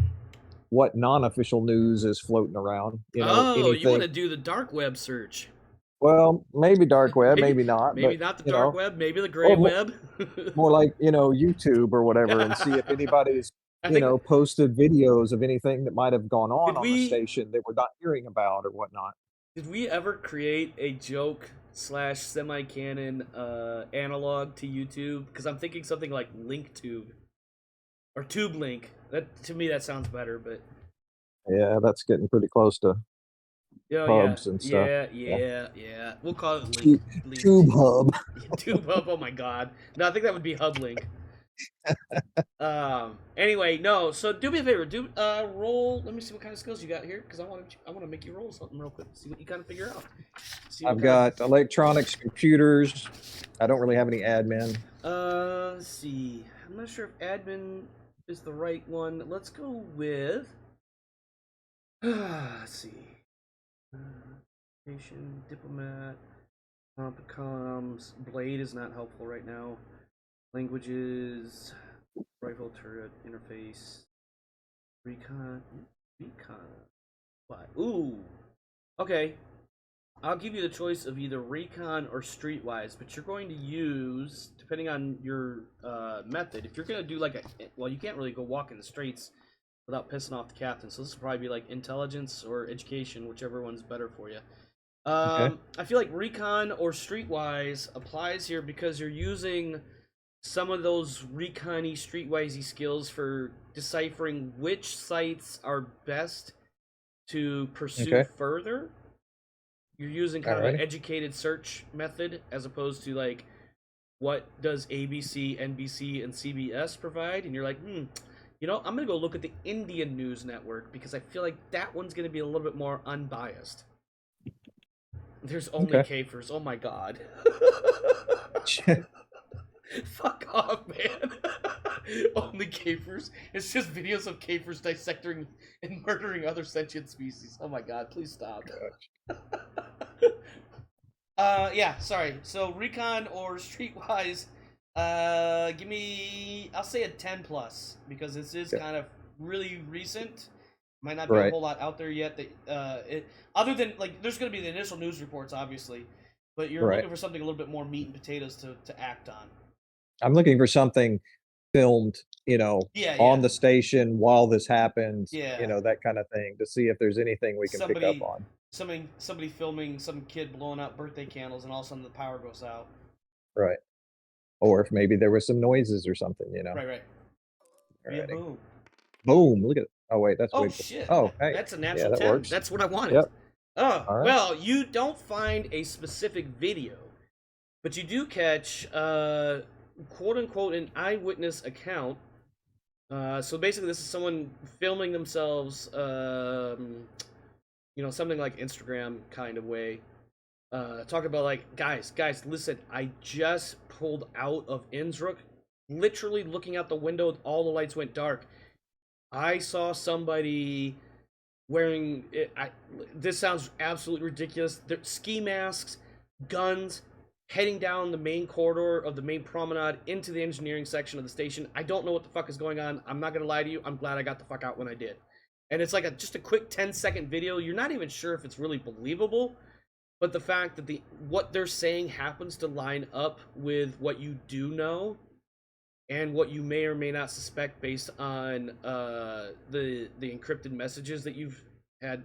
Speaker 3: what non-official news is floating around. You know,
Speaker 1: Oh, you want
Speaker 3: anything.
Speaker 1: to do the dark web search?
Speaker 3: Well, maybe dark web, maybe not.
Speaker 1: Maybe
Speaker 3: but,
Speaker 1: not the
Speaker 3: you
Speaker 1: dark
Speaker 3: know,
Speaker 1: web. Maybe the gray
Speaker 3: more-
Speaker 1: web.
Speaker 3: more like YouTube or whatever, and see if anybody's
Speaker 1: I think
Speaker 3: posted videos of anything that might have gone on
Speaker 1: Did
Speaker 3: the
Speaker 1: we-
Speaker 3: station that we're not hearing about or whatnot.
Speaker 1: Did we ever create a joke / semi-canon analog to YouTube? Because I'm thinking something like LinkTube or TubeLink. That to me that sounds better, but
Speaker 3: Yeah, that's getting pretty close to Hubs and stuff.
Speaker 1: Yeah. We'll call it
Speaker 3: Tube-
Speaker 1: Link.
Speaker 3: Tube Hub.
Speaker 1: Tube Hub. Oh my god. No, I think that would be HubLink. Anyway, no. So do me a favor. Do roll. Let me see what kind of skills you got here, because I want to make you roll something real quick. See what you kind of figure out. See what
Speaker 3: I've got electronics, computers. I don't really have any admin.
Speaker 1: Let's see. I'm not sure if admin is the right one. Let's go with. Let's see. Patient, diplomat, comms. Blade is not helpful right now. Languages, rifle turret interface, recon. What? Ooh. Okay. I'll give you the choice of either recon or streetwise, but you're going to use, depending on your method, if you're going to do like well, you can't really go walk in the streets without pissing off the captain, so this will probably be like intelligence or education, whichever one's better for you.
Speaker 3: Okay.
Speaker 1: I feel like recon or streetwise applies here because you're using some of those recon-y, streetwise-y skills for deciphering which sites are best to pursue
Speaker 3: Okay.
Speaker 1: further. You're using kind of an
Speaker 3: Alrighty.
Speaker 1: educated search method as opposed to like, what does ABC, NBC, and CBS provide? And you're like, I'm gonna go look at the Indian news network because I feel like that one's gonna be a little bit more unbiased. There's only
Speaker 3: Okay.
Speaker 1: Kafers. Oh my god. Fuck off, man. Only Kafers. It's just videos of Kafers dissecting and murdering other sentient species. Oh my god, please stop. Yeah, sorry. So recon or streetwise, give me, I'll say a 10 plus because this is
Speaker 3: Yeah.
Speaker 1: kind of really recent. Might not be a
Speaker 3: Right.
Speaker 1: whole lot out there yet. That other than like, there's going to be the initial news reports, obviously, but you're
Speaker 3: Right.
Speaker 1: looking for something a little bit more meat and potatoes to act on.
Speaker 3: I'm looking for something filmed,
Speaker 1: Yeah,
Speaker 3: on the station while this happens.
Speaker 1: Yeah.
Speaker 3: That kind of thing, to see if there's anything we can pick
Speaker 1: Somebody-
Speaker 3: up on.
Speaker 1: somebody filming some kid blowing out birthday candles, and all of a sudden the power goes out.
Speaker 3: Right. Or if maybe there was some noises or something.
Speaker 1: Right. Yeah,
Speaker 3: Alrighty.
Speaker 1: boom.
Speaker 3: Boom. Look at it. Oh wait, that's
Speaker 1: Oh
Speaker 3: way.
Speaker 1: shit!
Speaker 3: Oh, hey.
Speaker 1: That's a natural
Speaker 3: that
Speaker 1: 10.
Speaker 3: works.
Speaker 1: That's what I wanted.
Speaker 3: Yep.
Speaker 1: Oh,
Speaker 3: All right.
Speaker 1: well, you don't find a specific video, but you do catch, quote unquote, an eyewitness account. So basically, this is someone filming themselves, something like Instagram kind of way. Talk about like, guys, listen, I just pulled out of Innsbruck, literally looking out the window, all the lights went dark. I saw somebody wearing this sounds absolutely ridiculous. They're ski masks, guns, heading down the main corridor of the main promenade into the engineering section of the station. I don't know what the fuck is going on. I'm not gonna lie to you. I'm glad I got the fuck out when I did. And it's like just a quick 10-second video. You're not even sure if it's really believable, but the fact that what they're saying happens to line up with what you do know and what you may or may not suspect based on the encrypted messages that you've had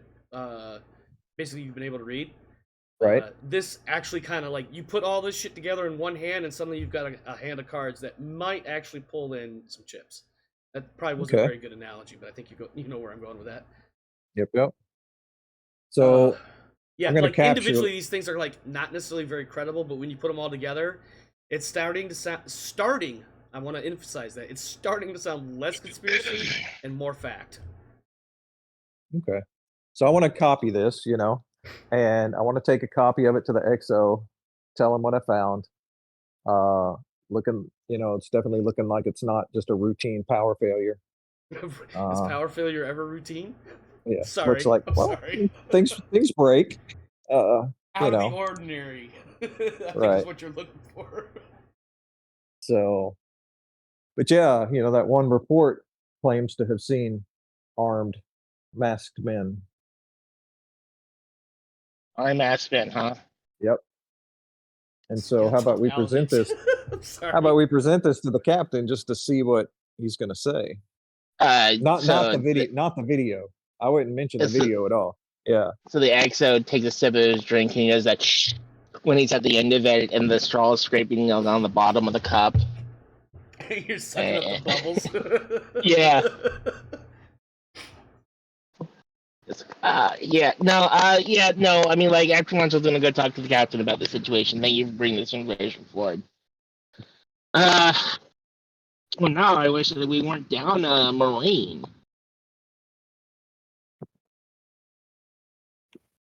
Speaker 1: basically you've been able to read.
Speaker 3: Right.
Speaker 1: This actually kind of like you put all this shit together in one hand, and suddenly you've got a hand of cards that might actually pull in some chips. That probably wasn't a
Speaker 3: Okay.
Speaker 1: very good analogy, but I think you know where I'm going with that.
Speaker 3: Yep. So
Speaker 1: yeah,
Speaker 3: I'm gonna
Speaker 1: like
Speaker 3: capture-
Speaker 1: individually, these things are like not necessarily very credible, but when you put them all together, it's starting to sound. I want to emphasize that it's starting to sound less conspiracy and more fact.
Speaker 3: okay. So I want to copy this, and I want to take a copy of it to the XO, tell them what I found. Looking, it's definitely looking like it's not just a routine power failure.
Speaker 1: Is
Speaker 3: Uh,
Speaker 1: power failure ever routine?
Speaker 3: Yeah.
Speaker 1: Sorry,
Speaker 3: Looks like
Speaker 1: I'm
Speaker 3: well,
Speaker 1: sorry.
Speaker 3: things break.
Speaker 1: Out of
Speaker 3: know.
Speaker 1: the ordinary. I think is
Speaker 3: Right.
Speaker 1: what you're looking for.
Speaker 3: So, but yeah, that one report claims to have seen armed, masked men.
Speaker 4: I'm Aspen, huh?
Speaker 3: Yep. And so, how about we present this?
Speaker 1: I'm sorry.
Speaker 3: How about we present this to the captain just to see what he's going to say? Not the video. Not the video. I wouldn't mention the
Speaker 4: It's the-
Speaker 3: video at all. Yeah.
Speaker 4: So the XO takes a sip of his drink and he does that shh when he's at the end of it and the straw is scraping on the bottom of the cup.
Speaker 1: You're sucking up the bubbles.
Speaker 4: Yeah. No. I mean, like, after lunch, I was gonna go talk to the captain about the situation. Thank you for bringing this information forward. Well, now I wish that we weren't down a Marine.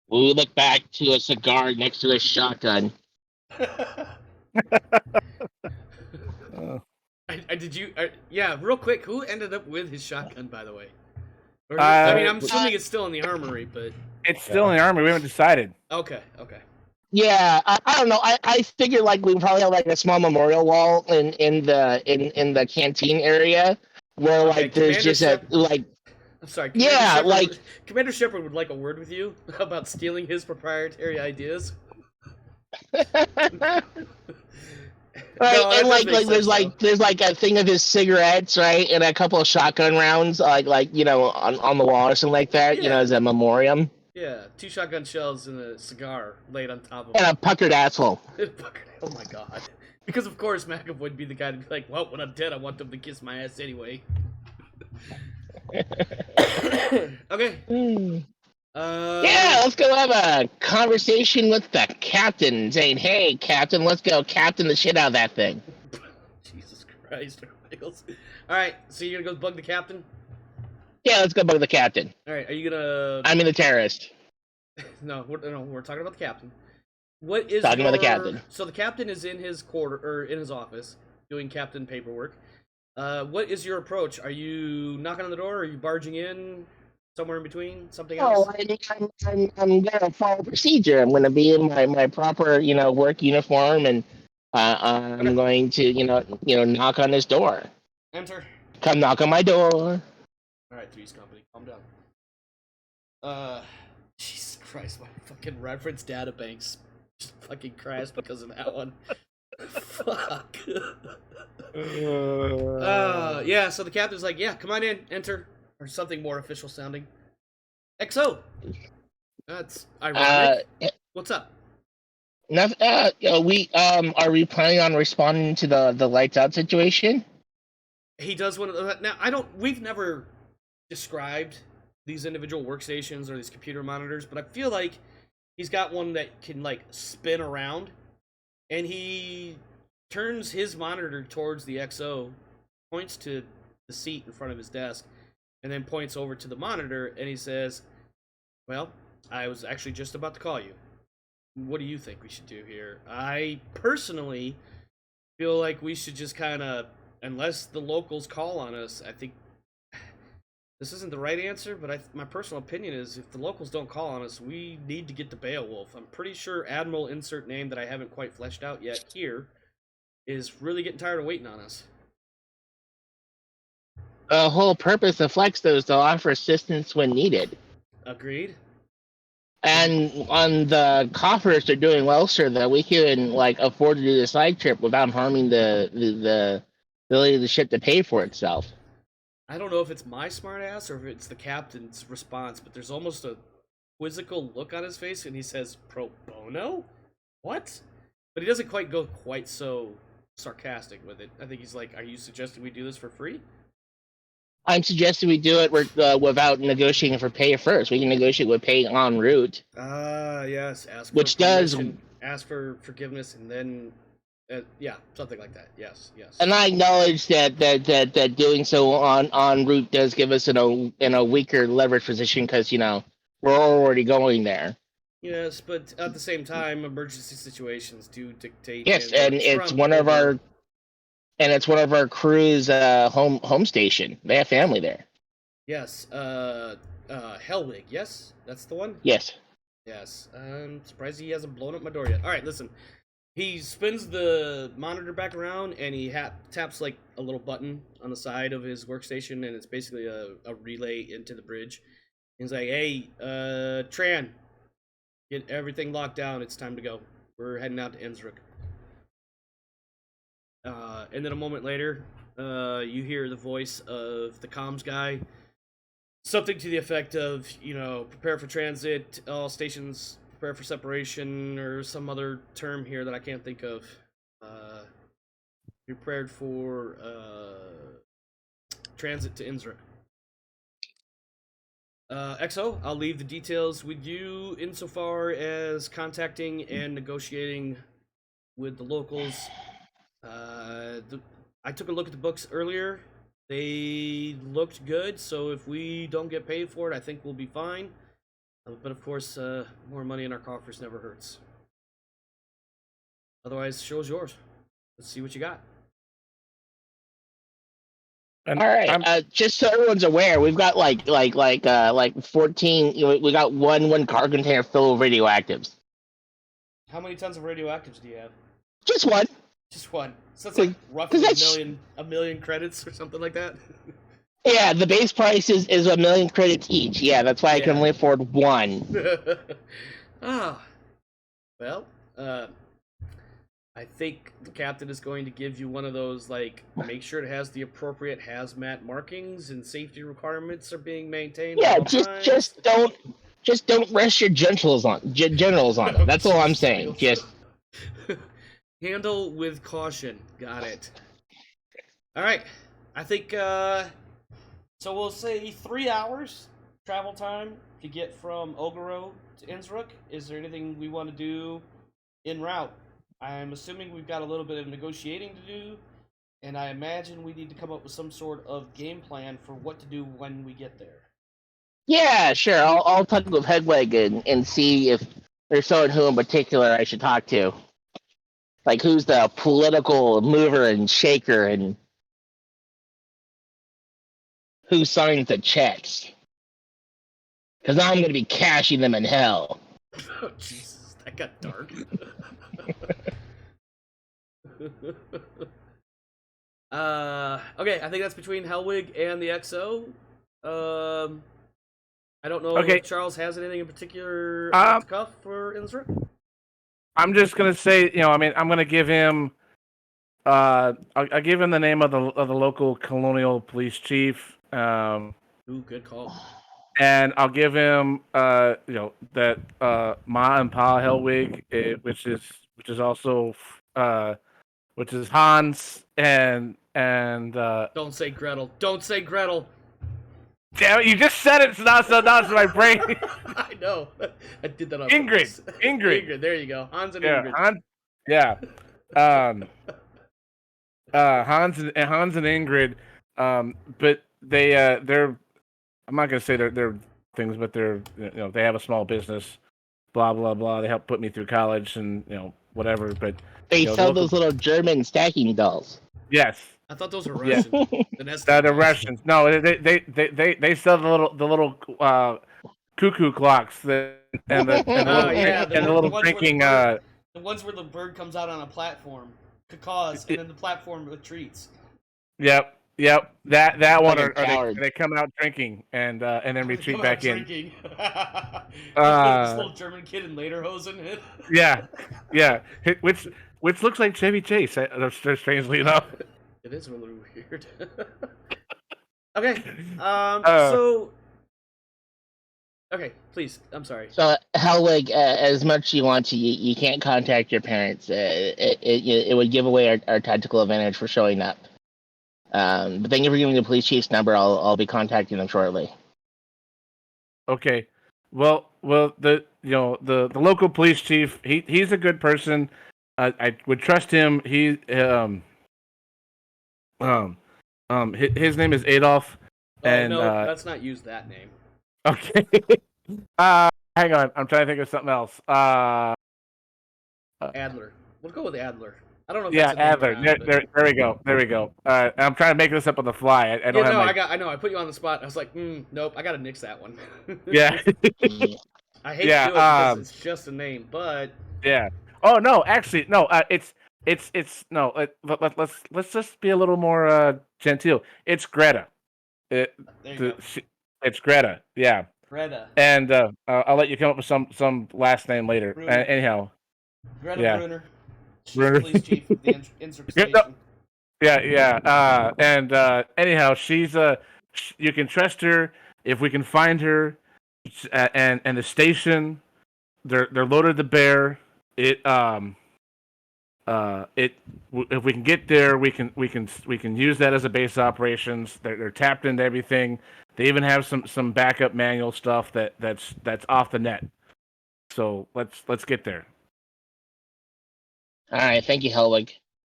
Speaker 4: We look back to a cigar next to a shotgun.
Speaker 1: Yeah, real quick, who ended up with his shotgun, by the way? Or,
Speaker 2: I
Speaker 1: mean, I'm assuming it's still in the armory, but
Speaker 2: It's still in the army. We haven't decided.
Speaker 1: okay.
Speaker 4: Yeah, I don't know. I figured like we probably have like a small memorial wall in the canteen area where
Speaker 1: Okay,
Speaker 4: like there's
Speaker 1: Commander
Speaker 4: just
Speaker 1: Shep-
Speaker 4: like
Speaker 1: I'm sorry.
Speaker 4: Yeah,
Speaker 1: Shepard,
Speaker 4: like-
Speaker 1: Commander Shepard would like a word with you about stealing his proprietary ideas.
Speaker 4: Right,
Speaker 1: No, that
Speaker 4: and
Speaker 1: does
Speaker 4: like
Speaker 1: make
Speaker 4: there's
Speaker 1: sense,
Speaker 4: there's like a thing of his cigarettes, right, and a couple of shotgun rounds, like on the wall or something like that,
Speaker 1: Yeah.
Speaker 4: as a memoriam,
Speaker 1: Yeah, 2 shotgun shells and a cigar laid on top of
Speaker 4: and
Speaker 1: it.
Speaker 4: a puckered asshole.
Speaker 1: Oh my god. Because of course McAvoy would be the guy to be like, well, when I'm dead, I want them to kiss my ass anyway. Okay.
Speaker 4: Yeah, let's go have a conversation with the captain, saying, "Hey, captain, let's go captain the shit out of that thing."
Speaker 1: Jesus Christ, Michaels. Alright, so you're gonna go bug the captain?
Speaker 4: Yeah, let's go bug the captain.
Speaker 1: Alright, are you gonna...
Speaker 4: I mean the terrorist.
Speaker 1: No, we're talking about the captain. What is
Speaker 4: Talking about the captain.
Speaker 1: So the captain is in his in his office doing captain paperwork. What is your approach? Are you knocking on the door? Are you barging in? Somewhere in between? Something else?
Speaker 4: Oh, I'm gonna follow procedure. I'm gonna be in my proper work uniform, and I'm going to knock on his door.
Speaker 1: Enter.
Speaker 4: Come knock on my door.
Speaker 1: Alright, Three's Company, calm down. Jesus Christ, my fucking reference databanks just fucking crashed because of that one. Fuck. Yeah, so the captain's like, yeah, come on in, enter. Or something more official sounding. XO! That's ironic. What's up?
Speaker 4: We are we planning on responding to the lights out situation?
Speaker 1: He does one of the... Now, we've never described these individual workstations or these computer monitors, but I feel like he's got one that can, like, spin around, and he turns his monitor towards the XO, points to the seat in front of his desk, and then points over to the monitor, and he says, well, I was actually just about to call you. What do you think we should do here? I personally feel like we should just kind of, unless the locals call on us, I think this isn't the right answer, but my personal opinion is if the locals don't call on us, we need to get to Beowulf. I'm pretty sure Admiral insert name that I haven't quite fleshed out yet here is really getting tired of waiting on us.
Speaker 4: The whole purpose of Flex though is to offer assistance when needed.
Speaker 1: Agreed?
Speaker 4: And on the coffers, they're doing well, sir, that we can afford to do the side trip without harming the ability of the ship to pay for itself.
Speaker 1: I don't know if it's my smartass or if it's the captain's response, but there's almost a quizzical look on his face, and he says, "Pro bono? What?" But he doesn't quite go quite so sarcastic with it. I think he's like, "Are you suggesting we do this for free?"
Speaker 4: I'm suggesting we do it without negotiating for pay first. We can negotiate with pay en route.
Speaker 1: Ah, yes. Ask
Speaker 4: Which
Speaker 1: for
Speaker 4: does-
Speaker 1: permission, ask for forgiveness, and then, yeah, something like that. Yes, yes.
Speaker 4: And I acknowledge that doing so en route does give us in a weaker leverage position because we're already going there.
Speaker 1: Yes, but at the same time, emergency situations do dictate.
Speaker 4: Yes, and it's one of our crew's home station. They have family there.
Speaker 1: Yes, Hellwig. Yes, that's the one.
Speaker 4: Yes.
Speaker 1: Yes, I'm surprised he hasn't blown up my door yet. All right, listen. He spins the monitor back around and he taps like a little button on the side of his workstation, and it's basically a relay into the bridge. He's like, "Hey, Tran, get everything locked down. It's time to go. We're heading out to Innsbruck." And then a moment later, you hear the voice of the comms guy. Something to the effect of, prepare for transit, all stations prepare for separation, or some other term here that I can't think of. Be prepared for transit to Innsbruck. XO, I'll leave the details with you insofar as contacting and negotiating with the locals. I took a look at the books earlier. They looked good, so if we don't get paid for it, I think we'll be fine. But of course, more money in our coffers never hurts. Otherwise, the show's yours. Let's see what you got.
Speaker 2: And
Speaker 4: All right. Just so everyone's aware, we've got like 14. We got one cargo container full of radioactives.
Speaker 1: How many tons of radioactives do you have?
Speaker 4: Just one.
Speaker 1: Just one. So that's like roughly
Speaker 4: that's-
Speaker 1: a million credits or something like that.
Speaker 4: Yeah, the base price is 1 million credits each. Yeah, that's why I can
Speaker 1: Yeah.
Speaker 4: only afford one.
Speaker 1: Well, I think the captain is going to give you one of those, like, make sure it has the appropriate hazmat markings and safety requirements are being maintained.
Speaker 4: Yeah,
Speaker 1: at all
Speaker 4: just
Speaker 1: times.
Speaker 4: don't rest your generals on it. That's all I'm saying. Just
Speaker 1: handle with caution. Got it. All right. I think so we'll say 3 hours travel time to get from Ogoro to Innsbruck. Is there anything we want to do en route? I'm assuming we've got a little bit of negotiating to do, and I imagine we need to come up with some sort of game plan for what to do when we get there.
Speaker 4: yeah, sure. I'll talk with Hedwig and see if there's someone who in particular I should talk to. Like who's the political mover and shaker and who signs the checks. Because I'm going to be cashing them in hell.
Speaker 1: Oh, Jesus, that got dark. Okay, I think that's between Hellwig and the XO. I don't know
Speaker 2: Okay.
Speaker 1: if Charles has anything in particular off the cuff for Innsbruck.
Speaker 2: I'm just gonna say, I'm gonna give him, I'll give him the name of the local colonial police chief,
Speaker 1: Ooh, good call.
Speaker 2: and I'll give him, that Ma and Pa Hellwig, which is also, which is Hans and
Speaker 1: Don't say Gretel. Don't say Gretel.
Speaker 2: damn it, you just said it, so now it's in my brain.
Speaker 1: I know. I did that on
Speaker 2: Ingrid.
Speaker 1: purpose.
Speaker 2: Ingrid.
Speaker 1: There you go. Hans and
Speaker 2: Yeah,
Speaker 1: Ingrid.
Speaker 2: Hans. Yeah. Hans and Ingrid. But they're. I'm not gonna say they're things, but they're they have a small business. Blah blah blah. They helped put me through college and whatever. But
Speaker 4: They
Speaker 2: the
Speaker 4: sell
Speaker 2: local-
Speaker 4: those little German stacking dolls.
Speaker 2: yes,
Speaker 1: I thought those were
Speaker 2: Yeah.
Speaker 1: Russian. The
Speaker 2: the Russians. No, they sell the little cuckoo clocks and the
Speaker 1: Oh, yeah, the
Speaker 2: little
Speaker 1: ones where the
Speaker 2: drinking.
Speaker 1: bird- The ones where the bird comes out on a platform, cacaws, and then the platform with treats.
Speaker 2: Yep. That one,
Speaker 4: Like a
Speaker 2: or
Speaker 4: coward.
Speaker 2: they come out drinking and then retreat
Speaker 1: Come
Speaker 2: back
Speaker 1: out
Speaker 2: in.
Speaker 1: drinking. This little German kid in Lederhosen.
Speaker 2: Yeah, which looks like Chevy Chase, strangely enough.
Speaker 1: It is really weird. Okay.
Speaker 2: Uh,
Speaker 1: So. Okay, please. I'm sorry.
Speaker 4: So, Helwig, as much as you want to, you can't contact your parents. It would give away our tactical advantage for showing up. But thank you for giving the police chief's number. I'll be contacting them shortly.
Speaker 2: Okay. Well, the the local police chief, he's a good person. I would trust him. His name is Adolf.
Speaker 1: Oh
Speaker 2: And
Speaker 1: no, let's not use that name.
Speaker 2: okay. Hang on. I'm trying to think of something else.
Speaker 1: Adler. We'll go with Adler. I don't know if
Speaker 2: Yeah,
Speaker 1: that's a name
Speaker 2: Adler.
Speaker 1: around,
Speaker 2: There we go. There we go. I'm trying to make this up on the fly. I don't
Speaker 1: yeah,
Speaker 2: have
Speaker 1: no,
Speaker 2: my.
Speaker 1: I know. I put you on the spot. I was like, nope, I gotta nix that one.
Speaker 2: Yeah.
Speaker 1: I hate
Speaker 2: Yeah,
Speaker 1: to do it because it's just a name, but
Speaker 2: Yeah. Oh no, actually, no. It's no. Let's just be a little more genteel. It's Greta.
Speaker 1: there you go.
Speaker 2: It's Greta. Yeah.
Speaker 1: Greta.
Speaker 2: And I'll let you come up with some last name later.
Speaker 1: Bruner.
Speaker 2: Anyhow.
Speaker 1: Greta
Speaker 2: Yeah.
Speaker 1: Bruner. She's
Speaker 2: Bruner.
Speaker 1: the police chief of the Innsbruck
Speaker 2: Yeah,
Speaker 1: station.
Speaker 2: no. Yeah. And anyhow, she's you can trust her if we can find her, and the station. They're loaded to bear. If we can get there, we can use that as a base operations. They're tapped into everything. They even have some backup manual stuff that's off the net. So let's get there.
Speaker 4: All right, thank you, Helwig.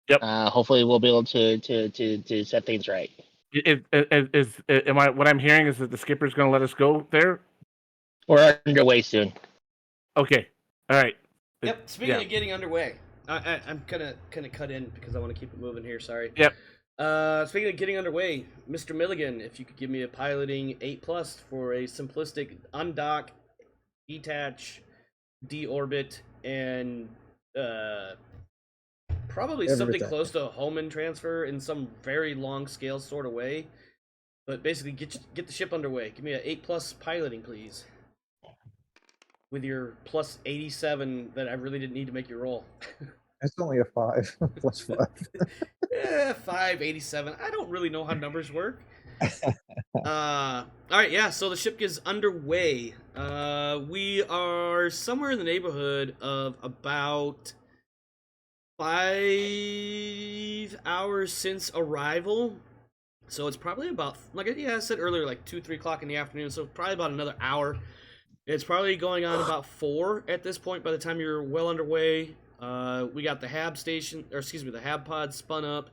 Speaker 2: Yep.
Speaker 4: Hopefully, we'll be able to set things right.
Speaker 2: What I'm hearing is that the skipper's going to let us go there?
Speaker 4: We're underway soon.
Speaker 2: Okay. All right.
Speaker 1: Yep. Speaking
Speaker 2: Yeah.
Speaker 1: of getting underway, I'm gonna cut in because I want to keep it moving here. Sorry.
Speaker 2: Yep.
Speaker 1: Speaking of getting underway, Mr. Milligan, if you could give me a piloting 8+ for a simplistic undock, detach, deorbit, and probably something
Speaker 3: Everything.
Speaker 1: close to a Hohmann transfer in some very long scale sort of way. But basically, get the ship underway. Give me an 8+ piloting, please. With your plus 87 that I really didn't need to make you roll.
Speaker 3: It's only a 5 plus 5.
Speaker 1: 587. I don't really know how numbers work. All right, yeah. So the ship gets underway. We are somewhere in the neighborhood of about 5 hours since arrival. So it's probably about, I said earlier, like 2-3 o'clock in the afternoon. So probably about another hour. It's probably going on about 4 at this point. By the time you're well underway, we got the HAB station, or excuse me, the HAB pod spun up.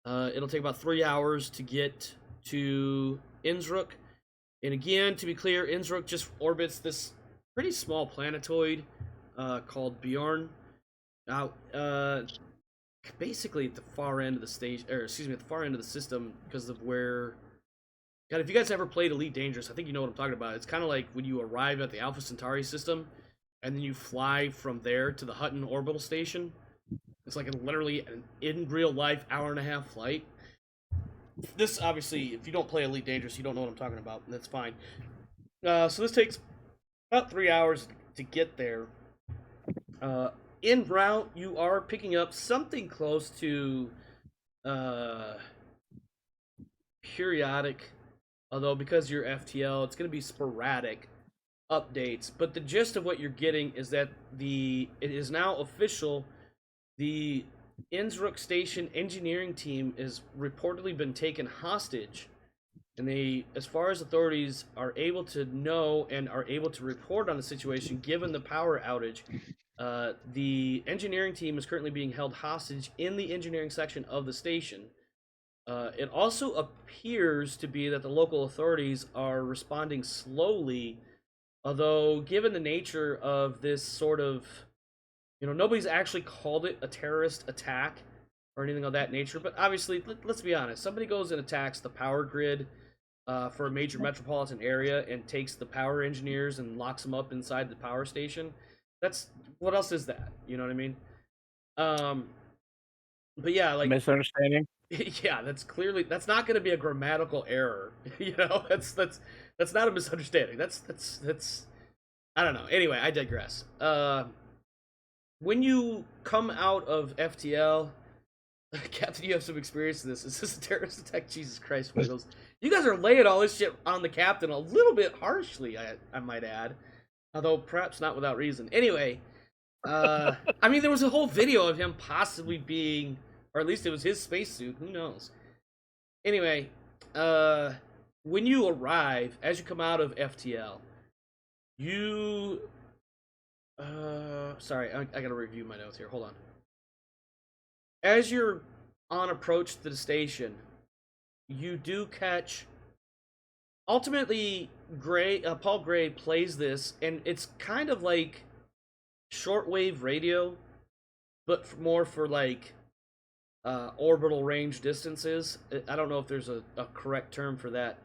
Speaker 1: It'll take about 3 hours to get to Innsbruck. And again, to be clear, Innsbruck just orbits this pretty small planetoid called Bjorn. Now, basically at the far end of the station, or excuse me, at the far end of the system, because of where. God, if you guys ever played Elite Dangerous, I think you know what I'm talking about. It's kind of like when you arrive at the Alpha Centauri system, and then you fly from there to the Hutton orbital station. It's like literally an in real life hour-and-a-half flight. This, obviously, if you don't play Elite Dangerous, you don't know what I'm talking about, and that's fine. So this takes about 3 hours to get there. En route, you are picking up something close to periodic, although because you're FTL, it's going to be sporadic updates. But the gist of what you're getting is that it is now official. The Innsbruck Station engineering team has reportedly been taken hostage, and they, as far as authorities are able to know and are able to report on the situation, given the power outage, the engineering team is currently being held hostage in the engineering section of the station. It also appears to be that the local authorities are responding slowly, although given the nature of this sort of, nobody's actually called it a terrorist attack or anything of that nature, but obviously, let's be honest, somebody goes and attacks the power grid for a major metropolitan area and takes the power engineers and locks them up inside the power station. What else is that? You know what I mean? But yeah, like
Speaker 2: Misunderstanding.
Speaker 1: yeah, that's not going to be a grammatical error. That's not a misunderstanding. That's I don't know. Anyway, I digress. When you come out of FTL, Captain, you have some experience in this. Is this a terrorist attack? Jesus Christ, Wiggles. You guys are laying all this shit on the captain a little bit harshly, I might add. Although perhaps not without reason. Anyway, I mean, there was a whole video of him possibly being, or at least it was his spacesuit. Who knows? Anyway, when you arrive, as you come out of FTL, you... sorry, I gotta review my notes here. Hold on. As you're on approach to the station, you do catch... Ultimately, Paul Gray plays this, and it's kind of like shortwave radio, but more for like orbital range distances. I don't know if there's a correct term for that,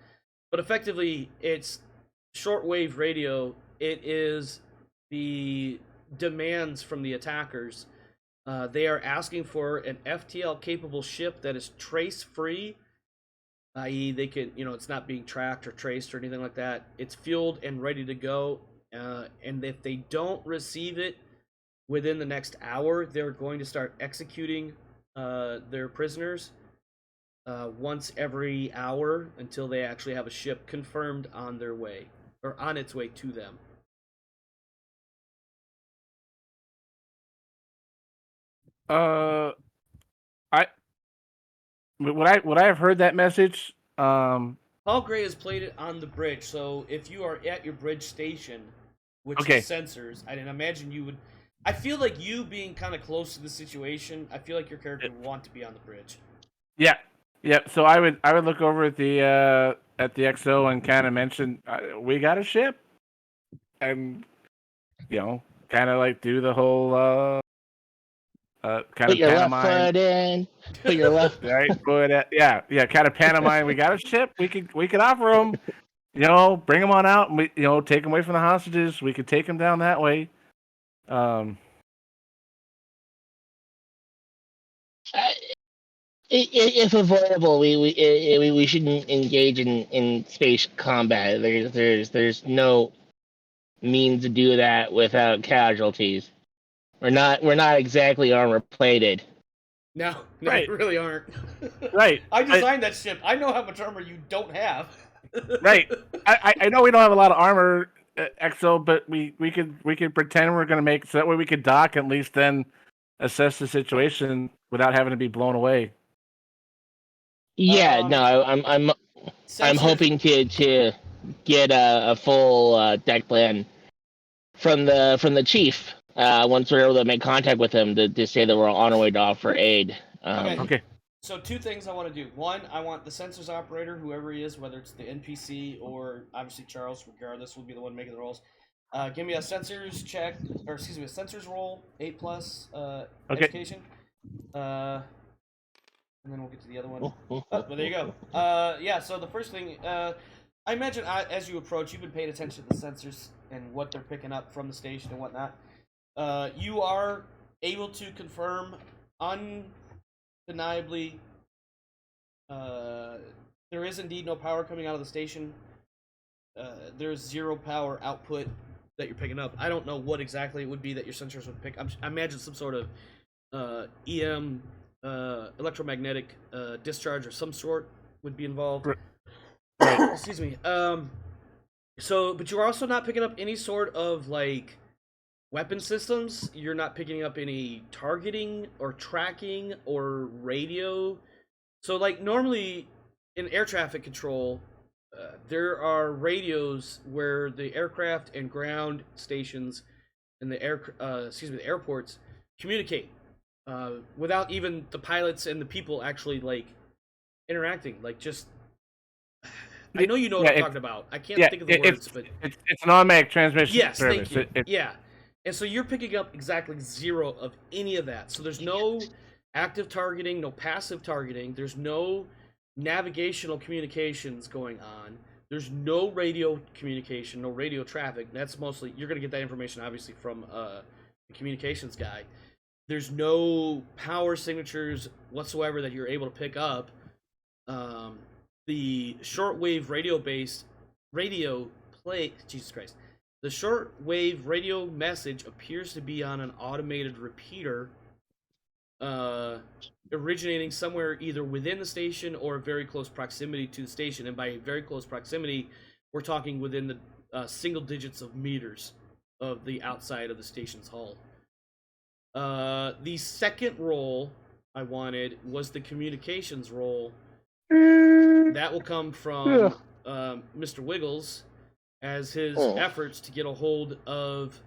Speaker 1: but effectively, it's shortwave radio. It is the demands from the attackers. They are asking for an FTL-capable ship that is trace-free, i.e. they can, it's not being tracked or traced or anything like that. It's fueled and ready to go, and if they don't receive it within the next hour, they're going to start executing their prisoners once every hour until they actually have a ship confirmed on their way, or on its way to them.
Speaker 2: Would I have heard that message?
Speaker 1: Paul Gray has played it on the bridge, so if you are at your bridge station, which is sensors, I didn't imagine you would. I feel like you being kind of close to the situation, I feel like your character would want to be on the bridge.
Speaker 2: Yeah. So I would look over at the XO and kind of mention we got a ship, and kind of like do the whole kind
Speaker 4: Put
Speaker 2: of
Speaker 4: your left
Speaker 2: pantomime.
Speaker 4: foot in. Put your left.
Speaker 2: Right. Yeah. Kind of pantomime. We got a ship. We could offer them. Bring them on out, and we take them away from the hostages. We could take them down that way.
Speaker 4: If avoidable, we shouldn't engage in space combat. There's no means to do that without casualties. We're not exactly armor plated.
Speaker 1: No,
Speaker 2: right.
Speaker 1: You really aren't.
Speaker 2: Right.
Speaker 1: I designed that ship. I know how much armor you don't have.
Speaker 2: Right. I know we don't have a lot of armor, XO, but we could pretend we're gonna make so that way we could dock and at least then assess the situation without having to be blown away.
Speaker 4: Yeah, no, I'm hoping to get a full deck plan from the chief once we're able to make contact with him to say that we're on our way to offer aid.
Speaker 2: Okay.
Speaker 1: So 2 things I want to do. 1, I want the sensors operator, whoever he is, whether it's the NPC or obviously Charles, regardless, will be the one making the rolls. Give me a sensors check, or excuse me, a sensors roll, 8+ education. And then we'll get to the other one. But there you go. Yeah, so the first thing, I imagine as you approach, you've been paying attention to the sensors and what they're picking up from the station and whatnot. You are able to confirm undeniably there is indeed no power coming out of the station. There's 0 power output that you're picking up. I don't know what exactly it would be that your sensors would pick. I imagine some sort of EM electromagnetic discharge or some sort would be involved.
Speaker 2: Right.
Speaker 1: Excuse me. So, but you're also not picking up any sort of like weapon systems. You're not picking up any targeting or tracking or radio. So, like normally in air traffic control, there are radios where the aircraft and ground stations and the airports communicate. Without even the pilots and the people actually like interacting, like just. I know you know what I'm talking about. I can't think of the words, but
Speaker 2: it's an automatic transmission.
Speaker 1: Yes,
Speaker 2: service.
Speaker 1: thank you. Yeah, and so you're picking up exactly 0 of any of that. So there's no active targeting, no passive targeting. There's no navigational communications going on. There's no radio communication, no radio traffic. That's mostly you're gonna get that information obviously from the communications guy. There's no power signatures whatsoever that you're able to pick up. The shortwave radio-based radio play... Jesus Christ. The shortwave radio message appears to be on an automated repeater originating somewhere either within the station or very close proximity to the station. And by very close proximity, we're talking within the single digits of meters of the outside of the station's hull. The second role I wanted was the communications role. That will come from Mr. Wiggles as his efforts to get a hold of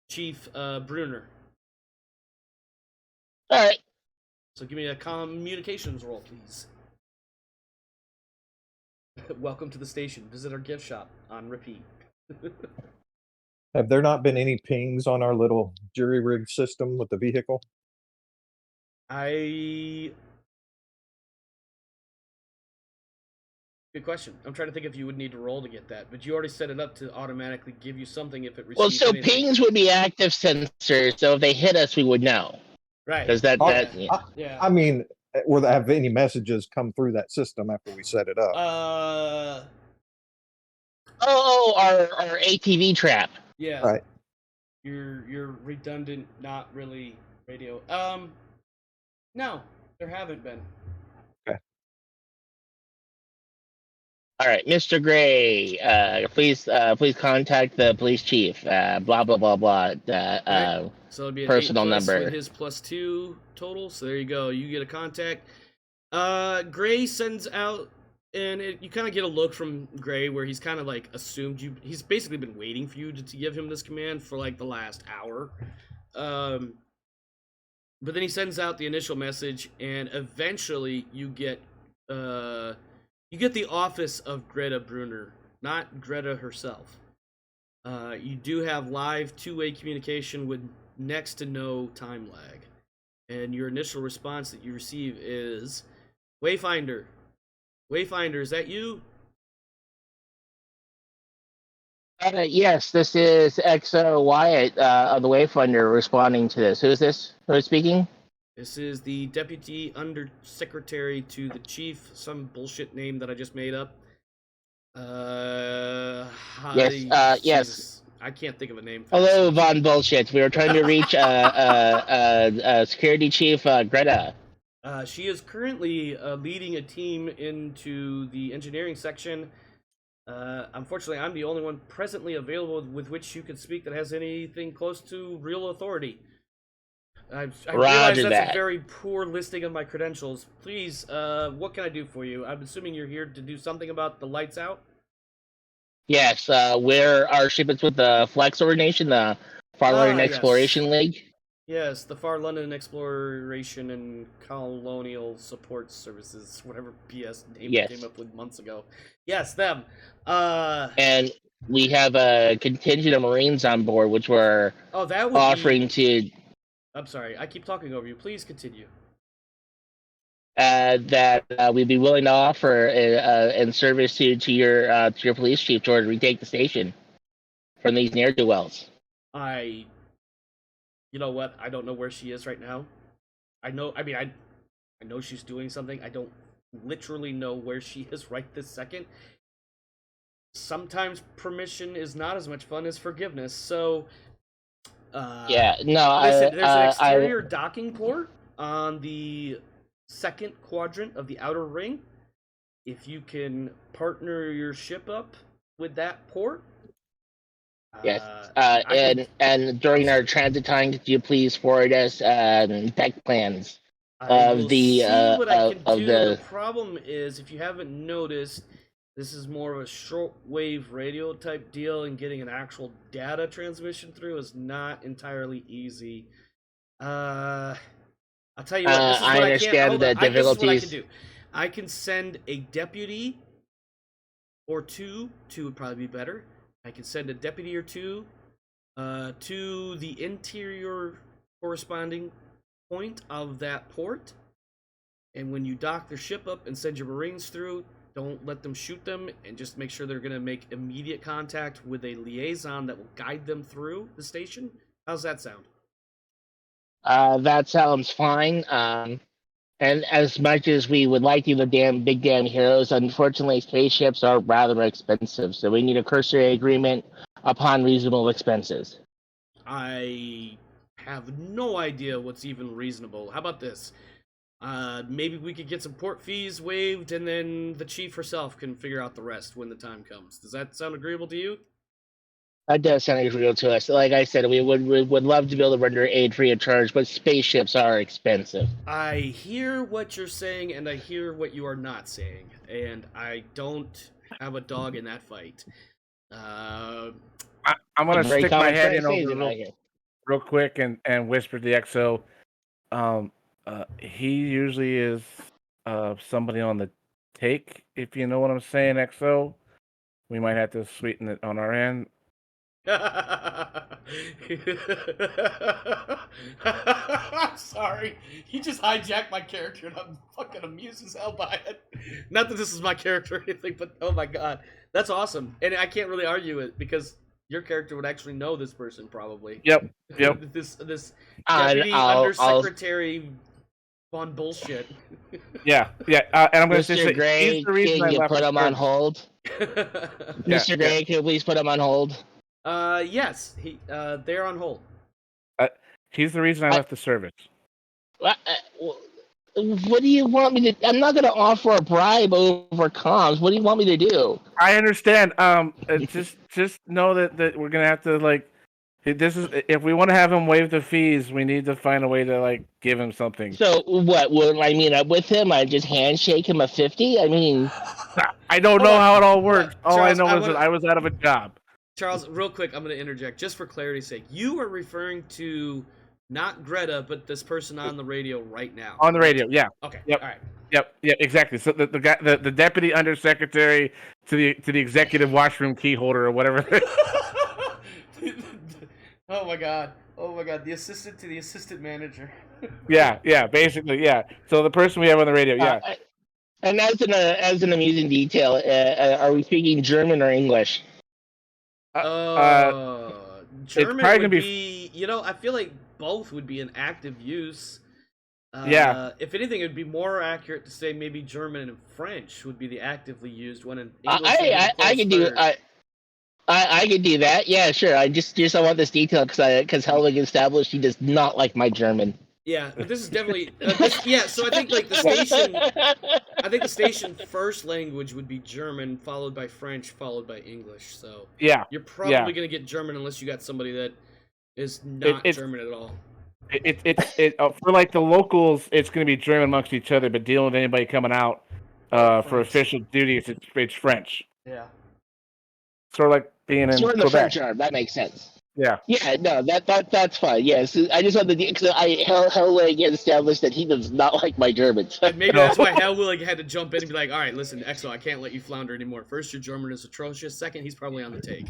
Speaker 1: Chief Bruner.
Speaker 4: All right.
Speaker 1: So give me a communications role, please. Welcome to the station. Visit our gift shop on repeat.
Speaker 3: Have there not been any pings on our little jury rig system with the vehicle?
Speaker 1: Good question. I'm trying to think if you would need to roll to get that, but you already set it up to automatically give you something if it receives
Speaker 4: Well, so
Speaker 1: anything.
Speaker 4: pings would be active sensors, so if they hit us, we would know.
Speaker 1: Right.
Speaker 4: Does that?
Speaker 3: Oh,
Speaker 4: Yeah.
Speaker 1: Yeah.
Speaker 3: I mean, will there have any messages come through that system after we set it up?
Speaker 4: Our ATV trap.
Speaker 1: Yeah.
Speaker 3: Right.
Speaker 1: You're redundant, not really radio. No, there haven't been.
Speaker 4: All right, Mr. Gray, please contact the police chief. Blah blah blah blah.
Speaker 1: Right. So it'd be an
Speaker 4: personal
Speaker 1: 8+
Speaker 4: number.
Speaker 1: with his +2 total. So there you go. You get a contact. Gray sends out, and you kind of get a look from Gray where he's kind of like assumed you. He's basically been waiting for you to give him this command for like the last hour. But then he sends out the initial message, and eventually you get the office of Greta Bruner, not Greta herself. You do have live two-way communication with next to no time lag. And your initial response that you receive is, Wayfinder. Wayfinder, is that you?
Speaker 4: Yes, this is XO Wyatt of the Wayfinder responding to this. Who is this? Who is speaking?
Speaker 1: This is the Deputy Undersecretary to the Chief, some bullshit name that I just made up.
Speaker 4: Yes, yes.
Speaker 1: Jesus, I can't think of a name.
Speaker 4: Hello, Von Bullshit. We were trying to reach Security Chief Greta.
Speaker 1: She is currently leading a team into the engineering section. Unfortunately, I'm the only one presently available with which you could speak that has anything close to real authority. I realize that's a very poor listing of my credentials. Please, what can I do for you? I'm assuming you're here to do something about the lights out?
Speaker 4: Yes, our ship is with the Flex Organization, the Far London Exploration League.
Speaker 1: Yes, the Far London Exploration and Colonial Support Services, whatever BS name we came up with months ago. Yes, them.
Speaker 4: And we have a contingent of Marines on board, which we're offering to...
Speaker 1: I'm sorry, I keep talking over you. Please continue.
Speaker 4: That we'd be willing to offer in service to your police chief to retake the station from these ne'er-do-wells.
Speaker 1: You know what? I don't know where she is right now. I know she's doing something. I don't literally know where she is right this second. Sometimes permission is not as much fun as forgiveness. So, listen, there's an exterior docking port on the second quadrant of the outer ring. If you can partner your ship up with that port.
Speaker 4: Yes, and during our transit time, could you please forward us deck plans of the
Speaker 1: The problem is, if you haven't noticed, this is more of a shortwave radio type deal, and getting an actual data transmission through is not entirely easy. I'll tell you what. This is what
Speaker 4: I understand the difficulties.
Speaker 1: This is what I can do. I can send a deputy or two would probably be better. I can send a deputy or two to the interior corresponding point of that port. And when you dock their ship up and send your Marines through, don't let them shoot them, and just make sure they're going to make immediate contact with a liaison that will guide them through the station. How's that sound?
Speaker 4: That sounds fine. And as much as we would like you, the big damn heroes, unfortunately, spaceships are rather expensive, so we need a cursory agreement upon reasonable expenses.
Speaker 1: I have no idea what's even reasonable. How about this? Maybe we could get some port fees waived, and then the chief herself can figure out the rest when the time comes. Does that sound agreeable to you?
Speaker 4: That does sound real to us. Like I said, we would love to be able to render aid free of charge, but spaceships are expensive.
Speaker 1: I hear what you're saying, and I hear what you are not saying, and I don't have a dog in that fight.
Speaker 2: I'm gonna
Speaker 4: Very
Speaker 2: stick my
Speaker 4: common
Speaker 2: head in
Speaker 4: phrase
Speaker 2: over
Speaker 4: out here.
Speaker 2: real quick and whisper to the XO. He usually is somebody on the take, if you know what I'm saying, XO. We might have to sweeten it on our end.
Speaker 1: I'm sorry. You just hijacked my character, and I'm fucking amused as hell by it. Not that this is my character or anything, but oh my god, that's awesome. And I can't really argue it because your character would actually know this person probably.
Speaker 2: Yep.
Speaker 1: this
Speaker 4: And
Speaker 1: deputy undersecretary von bullshit.
Speaker 2: Yeah. And I'm gonna say
Speaker 4: Mr. Gray,
Speaker 2: he's the reason
Speaker 4: can
Speaker 2: I
Speaker 4: you
Speaker 2: left
Speaker 4: put
Speaker 2: the
Speaker 4: him on
Speaker 2: service.
Speaker 4: hold? Mr. Gray, can you please put him on hold?
Speaker 1: Yes, they're on hold.
Speaker 2: He's the reason I left the service.
Speaker 4: What do you want me to? I'm not going to offer a bribe over comms. What do you want me to do?
Speaker 2: I understand. Just know that we're gonna have to like. This is if we want to have him waive the fees, we need to find a way to like give him something.
Speaker 4: So what? Would I meet up with him? I just handshake him a 50? I mean,
Speaker 2: I don't know how it all works. All I
Speaker 1: Charles,
Speaker 2: know
Speaker 1: I
Speaker 2: is that
Speaker 1: wanna-
Speaker 2: I was out of a job.
Speaker 1: Charles, real quick, I'm going to interject just for clarity's sake. You are referring to not Greta, but this person on the radio right now.
Speaker 2: On the radio, yeah.
Speaker 1: Okay.
Speaker 2: Yep.
Speaker 1: All right.
Speaker 2: Yep, exactly. So the guy, the deputy undersecretary to the executive washroom key holder or whatever.
Speaker 1: Oh my god. The assistant to the assistant manager.
Speaker 2: yeah, basically, yeah. So the person we have on the radio, yeah.
Speaker 4: And as an amusing detail, are we speaking German or English?
Speaker 1: German
Speaker 2: probably
Speaker 1: would
Speaker 2: gonna
Speaker 1: be, I feel like both would be in active use.
Speaker 2: Yeah.
Speaker 1: If anything, it would be more accurate to say maybe German and French would be the actively used one. In English
Speaker 4: I could do I could do that. Yeah, sure. I want this detail because Helwig established he does not like my German.
Speaker 1: Yeah, but this is definitely So I think like the station first language would be German, followed by French, followed by English. So
Speaker 2: Yeah.
Speaker 1: you're probably gonna get German unless you got somebody that is not German at all.
Speaker 2: For like the locals, it's going to be German amongst each other, but dealing with anybody coming out for official duties, it's French.
Speaker 1: Yeah.
Speaker 2: Sort of like being in
Speaker 4: Sort of the
Speaker 2: Quebec.
Speaker 4: French arm. That makes sense.
Speaker 2: Yeah.
Speaker 4: Yeah, no, that's fine. Yes, I just wanted to because Helwig has established that he does not like my German.
Speaker 1: And maybe that's why Helwig had to jump in and be like, all right, listen, Exo, I can't let you flounder anymore. First, your German is atrocious. Second, he's probably on the take.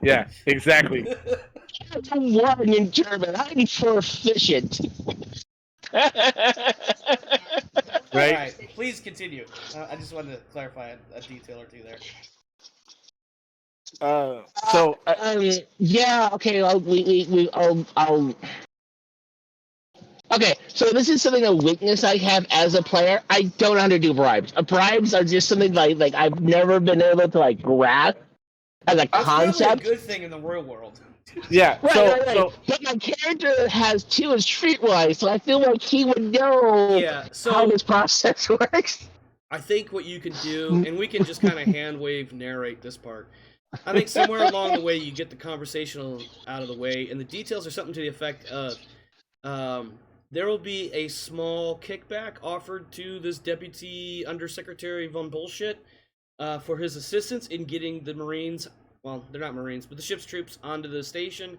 Speaker 2: Yeah, exactly.
Speaker 4: I'm warning in German. I'm proficient.
Speaker 2: Right?
Speaker 1: All right, please continue. I just wanted to clarify a detail or two there.
Speaker 4: Yeah. Okay. Okay. So this is something a weakness I have as a player. I don't know how to do bribes. Bribes are just something like I've never been able to like grasp as a
Speaker 1: That's
Speaker 4: concept.
Speaker 1: probably a good thing in the real world.
Speaker 2: Yeah.
Speaker 4: Right.
Speaker 2: So
Speaker 4: But my character has two is streetwise, so I feel like he would know
Speaker 1: Yeah, so
Speaker 4: how this process works.
Speaker 1: I think what you can do, and we can just kind of hand wave narrate this part. I think somewhere along the way you get the conversational out of the way, and the details are something to the effect of there will be a small kickback offered to this deputy undersecretary von Bullshit for his assistance in getting the Marines, well, they're not Marines, but the ship's troops onto the station.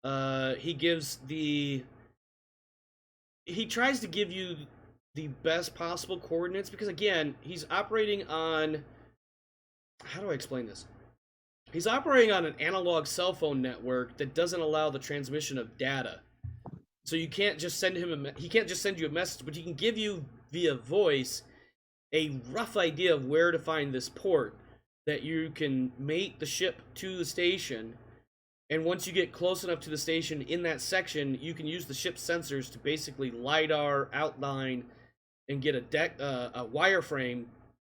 Speaker 1: He tries to give you the best possible coordinates because, again, he's operating on, how do I explain this? He's operating on an analog cell phone network that doesn't allow the transmission of data. So you can't just send him he can't just send you a message, but he can give you via voice a rough idea of where to find this port that you can mate the ship to the station. And once you get close enough to the station in that section, you can use the ship's sensors to basically LiDAR outline and get a wireframe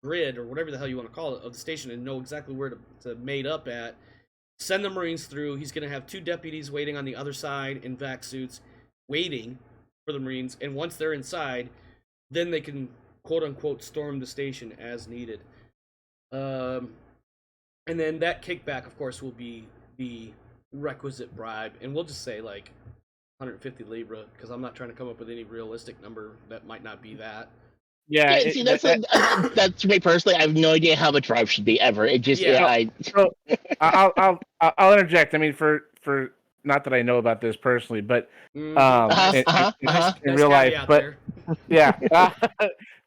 Speaker 1: grid or whatever the hell you want to call it of the station and know exactly where to mate up at. send the Marines through. He's going to have 2 deputies waiting on the other side in vac suits, waiting for the Marines. And once they're inside, then they can quote-unquote storm the station as needed. And then that kickback, of course, will be the requisite bribe. And we'll just say, like, 150 Libra, because I'm not trying to come up with any realistic number that might not be that.
Speaker 2: Yeah,
Speaker 4: Yeah, see, that's me personally. I have no idea how much drive should be ever. It just,
Speaker 1: Yeah.
Speaker 2: So I'll interject. I mean, for not that I know about this personally, but in
Speaker 1: Nice
Speaker 2: real life,
Speaker 1: caveat
Speaker 2: but
Speaker 1: there.
Speaker 2: yeah,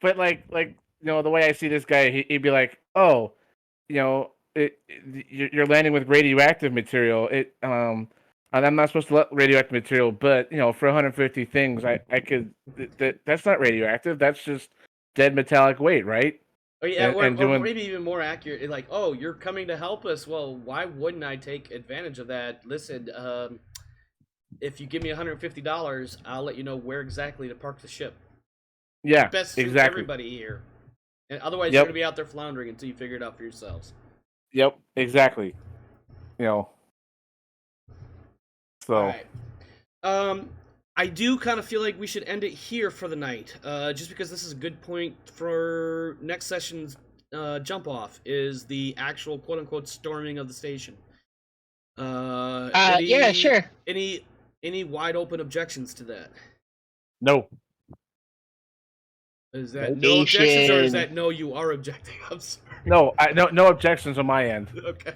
Speaker 2: but like the way I see this guy, he'd be like, oh, you're landing with radioactive material. And I'm not supposed to let radioactive material, but for 150 things, I could. That's not radioactive. That's just dead metallic weight, right?
Speaker 1: Oh yeah,
Speaker 2: and
Speaker 1: or maybe even more accurate, like, oh, you're coming to help us. Well, why wouldn't I take advantage of that? Listen, if you give me $150, I'll let you know where exactly to park the ship.
Speaker 2: Yeah,
Speaker 1: Best suit
Speaker 2: exactly.
Speaker 1: everybody here. And otherwise, you're gonna be out there floundering until you figure it out for yourselves.
Speaker 2: Yep, exactly. So.
Speaker 1: All right. I do kind of feel like we should end it here for the night, just because this is a good point for next session's jump off, is the actual quote unquote storming of the station.
Speaker 4: Yeah, sure.
Speaker 1: Any wide open objections to that?
Speaker 2: No.
Speaker 1: Is that no objections, or is that no, you are objecting? I'm sorry.
Speaker 2: No, no objections on my end.
Speaker 1: Okay.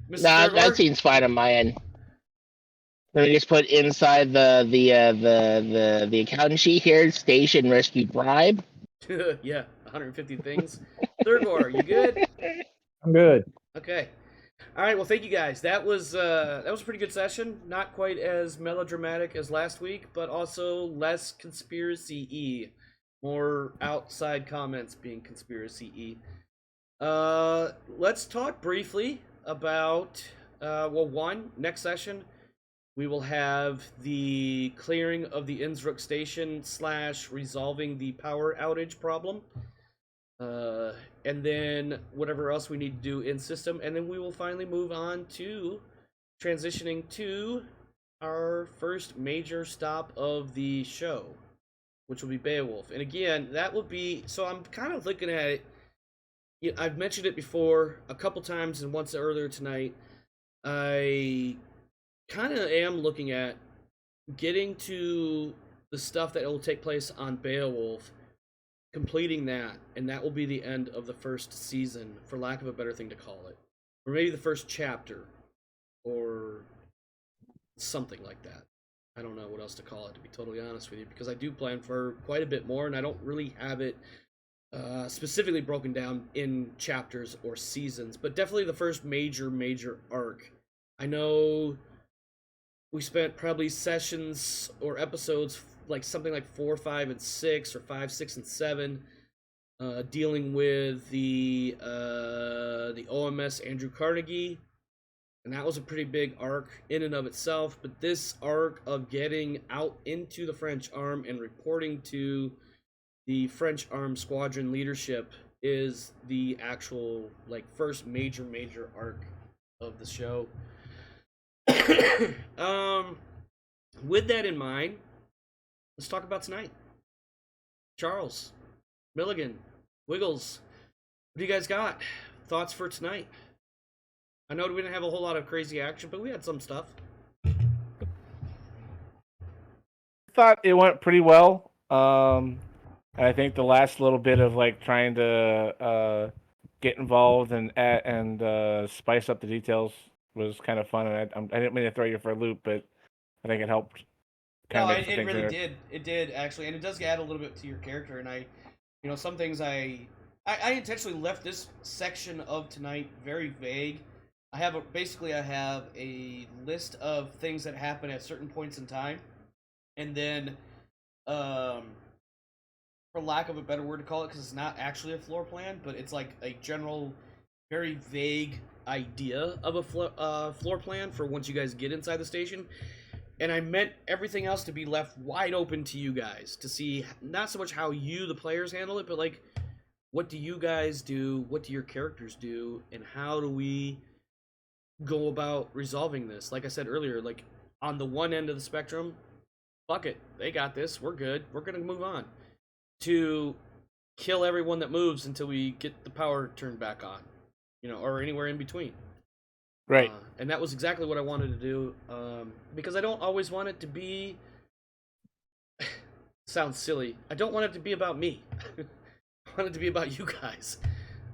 Speaker 4: Nah, that seems fine on my end. Let me just put inside the accountant sheet here, station rescue bribe.
Speaker 1: Yeah, 150 things. Thurgor, you good?
Speaker 3: I'm good.
Speaker 1: Okay. All right. Well, thank you guys. That was a pretty good session. Not quite as melodramatic as last week, but also less conspiracy-y. More outside comments being conspiracy-y. Let's talk briefly about next session. We will have the clearing of the Innsbruck station / resolving the power outage problem. And then whatever else we need to do in system. And then we will finally move on to transitioning to our first major stop of the show, which will be Beowulf. And again, that will be... So I'm kind of looking at it... I've mentioned it before a couple times and once earlier tonight. I kind of am looking at getting to the stuff that will take place on Beowulf, completing that, and that will be the end of the first season, for lack of a better thing to call it. Or maybe the first chapter, or something like that. I don't know what else to call it, to be totally honest with you, because I do plan for quite a bit more, and I don't really have it specifically broken down in chapters or seasons, but definitely the first major arc. I know we spent probably sessions or episodes like something like 4, 5, and 6, or 5, 6, and 7, dealing with the OMS Andrew Carnegie, and that was a pretty big arc in and of itself. But this arc of getting out into the French arm and reporting to the French armed squadron leadership is the actual first major arc of the show. With that in mind, let's talk about tonight. Charles, Milligan, Wiggles, what do you guys got? Thoughts for tonight? I know we didn't have a whole lot of crazy action, but we had some stuff.
Speaker 2: I thought it went pretty well. I think the last little bit of trying to get involved and spice up the details was kind of fun, and I didn't mean to throw you for a loop, but I think it helped.
Speaker 1: No, it really did. It did, actually, and it does add a little bit to your character. And some things I intentionally left this section of tonight very vague. I have a list of things that happen at certain points in time, and then, for lack of a better word to call it, because it's not actually a floor plan, but it's like a general, very vague idea of a floor plan for once you guys get inside the station. And I meant everything else to be left wide open to you guys to see, not so much how you, the players, handle it, but what do you guys do, what do your characters do, and how do we go about resolving this. Like I said earlier, like on the one end of the spectrum, fuck it, they got this, we're good, we're gonna move on. To kill everyone that moves until we get the power turned back on, or anywhere in between.
Speaker 2: Right.
Speaker 1: And that was exactly what I wanted to do, because I don't always want it to be. Sounds silly. I don't want it to be about me. I want it to be about you guys.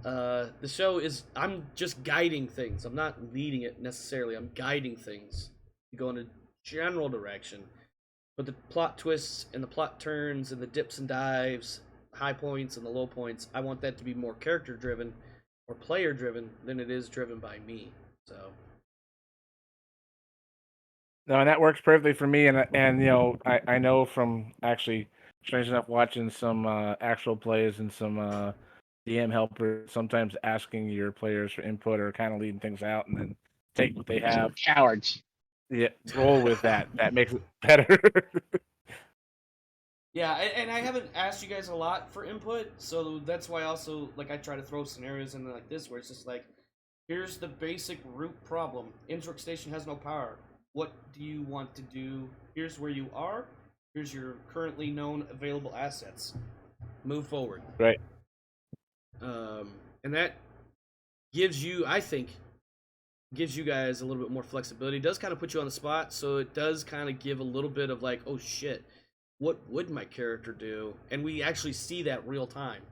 Speaker 1: The show is. I'm just guiding things. I'm not leading it necessarily. I'm guiding things to go in a general direction. But the plot twists and the plot turns and the dips and dives, high points and the low points, I want that to be more character driven or player driven than it is driven by me. So.
Speaker 2: No, and that works perfectly for me. And I know from actually, strange enough, watching some actual plays and some DM helpers, sometimes asking your players for input or kind of leading things out, and then take what they have.
Speaker 4: Cowards.
Speaker 2: Yeah, roll with that. That makes it better.
Speaker 1: Yeah, and I haven't asked you guys a lot for input, so that's why also, like, I try to throw scenarios in like this, where it's just like, here's the basic root problem. Innsbruck Station has no power. What do you want to do? Here's where you are. Here's your currently known available assets. Move forward.
Speaker 2: Right.
Speaker 1: And that gives you, I think, gives you guys a little bit more flexibility. It does kind of put you on the spot, so it does kind of give a little bit of like, oh shit, what would my character do? And we actually see that real time,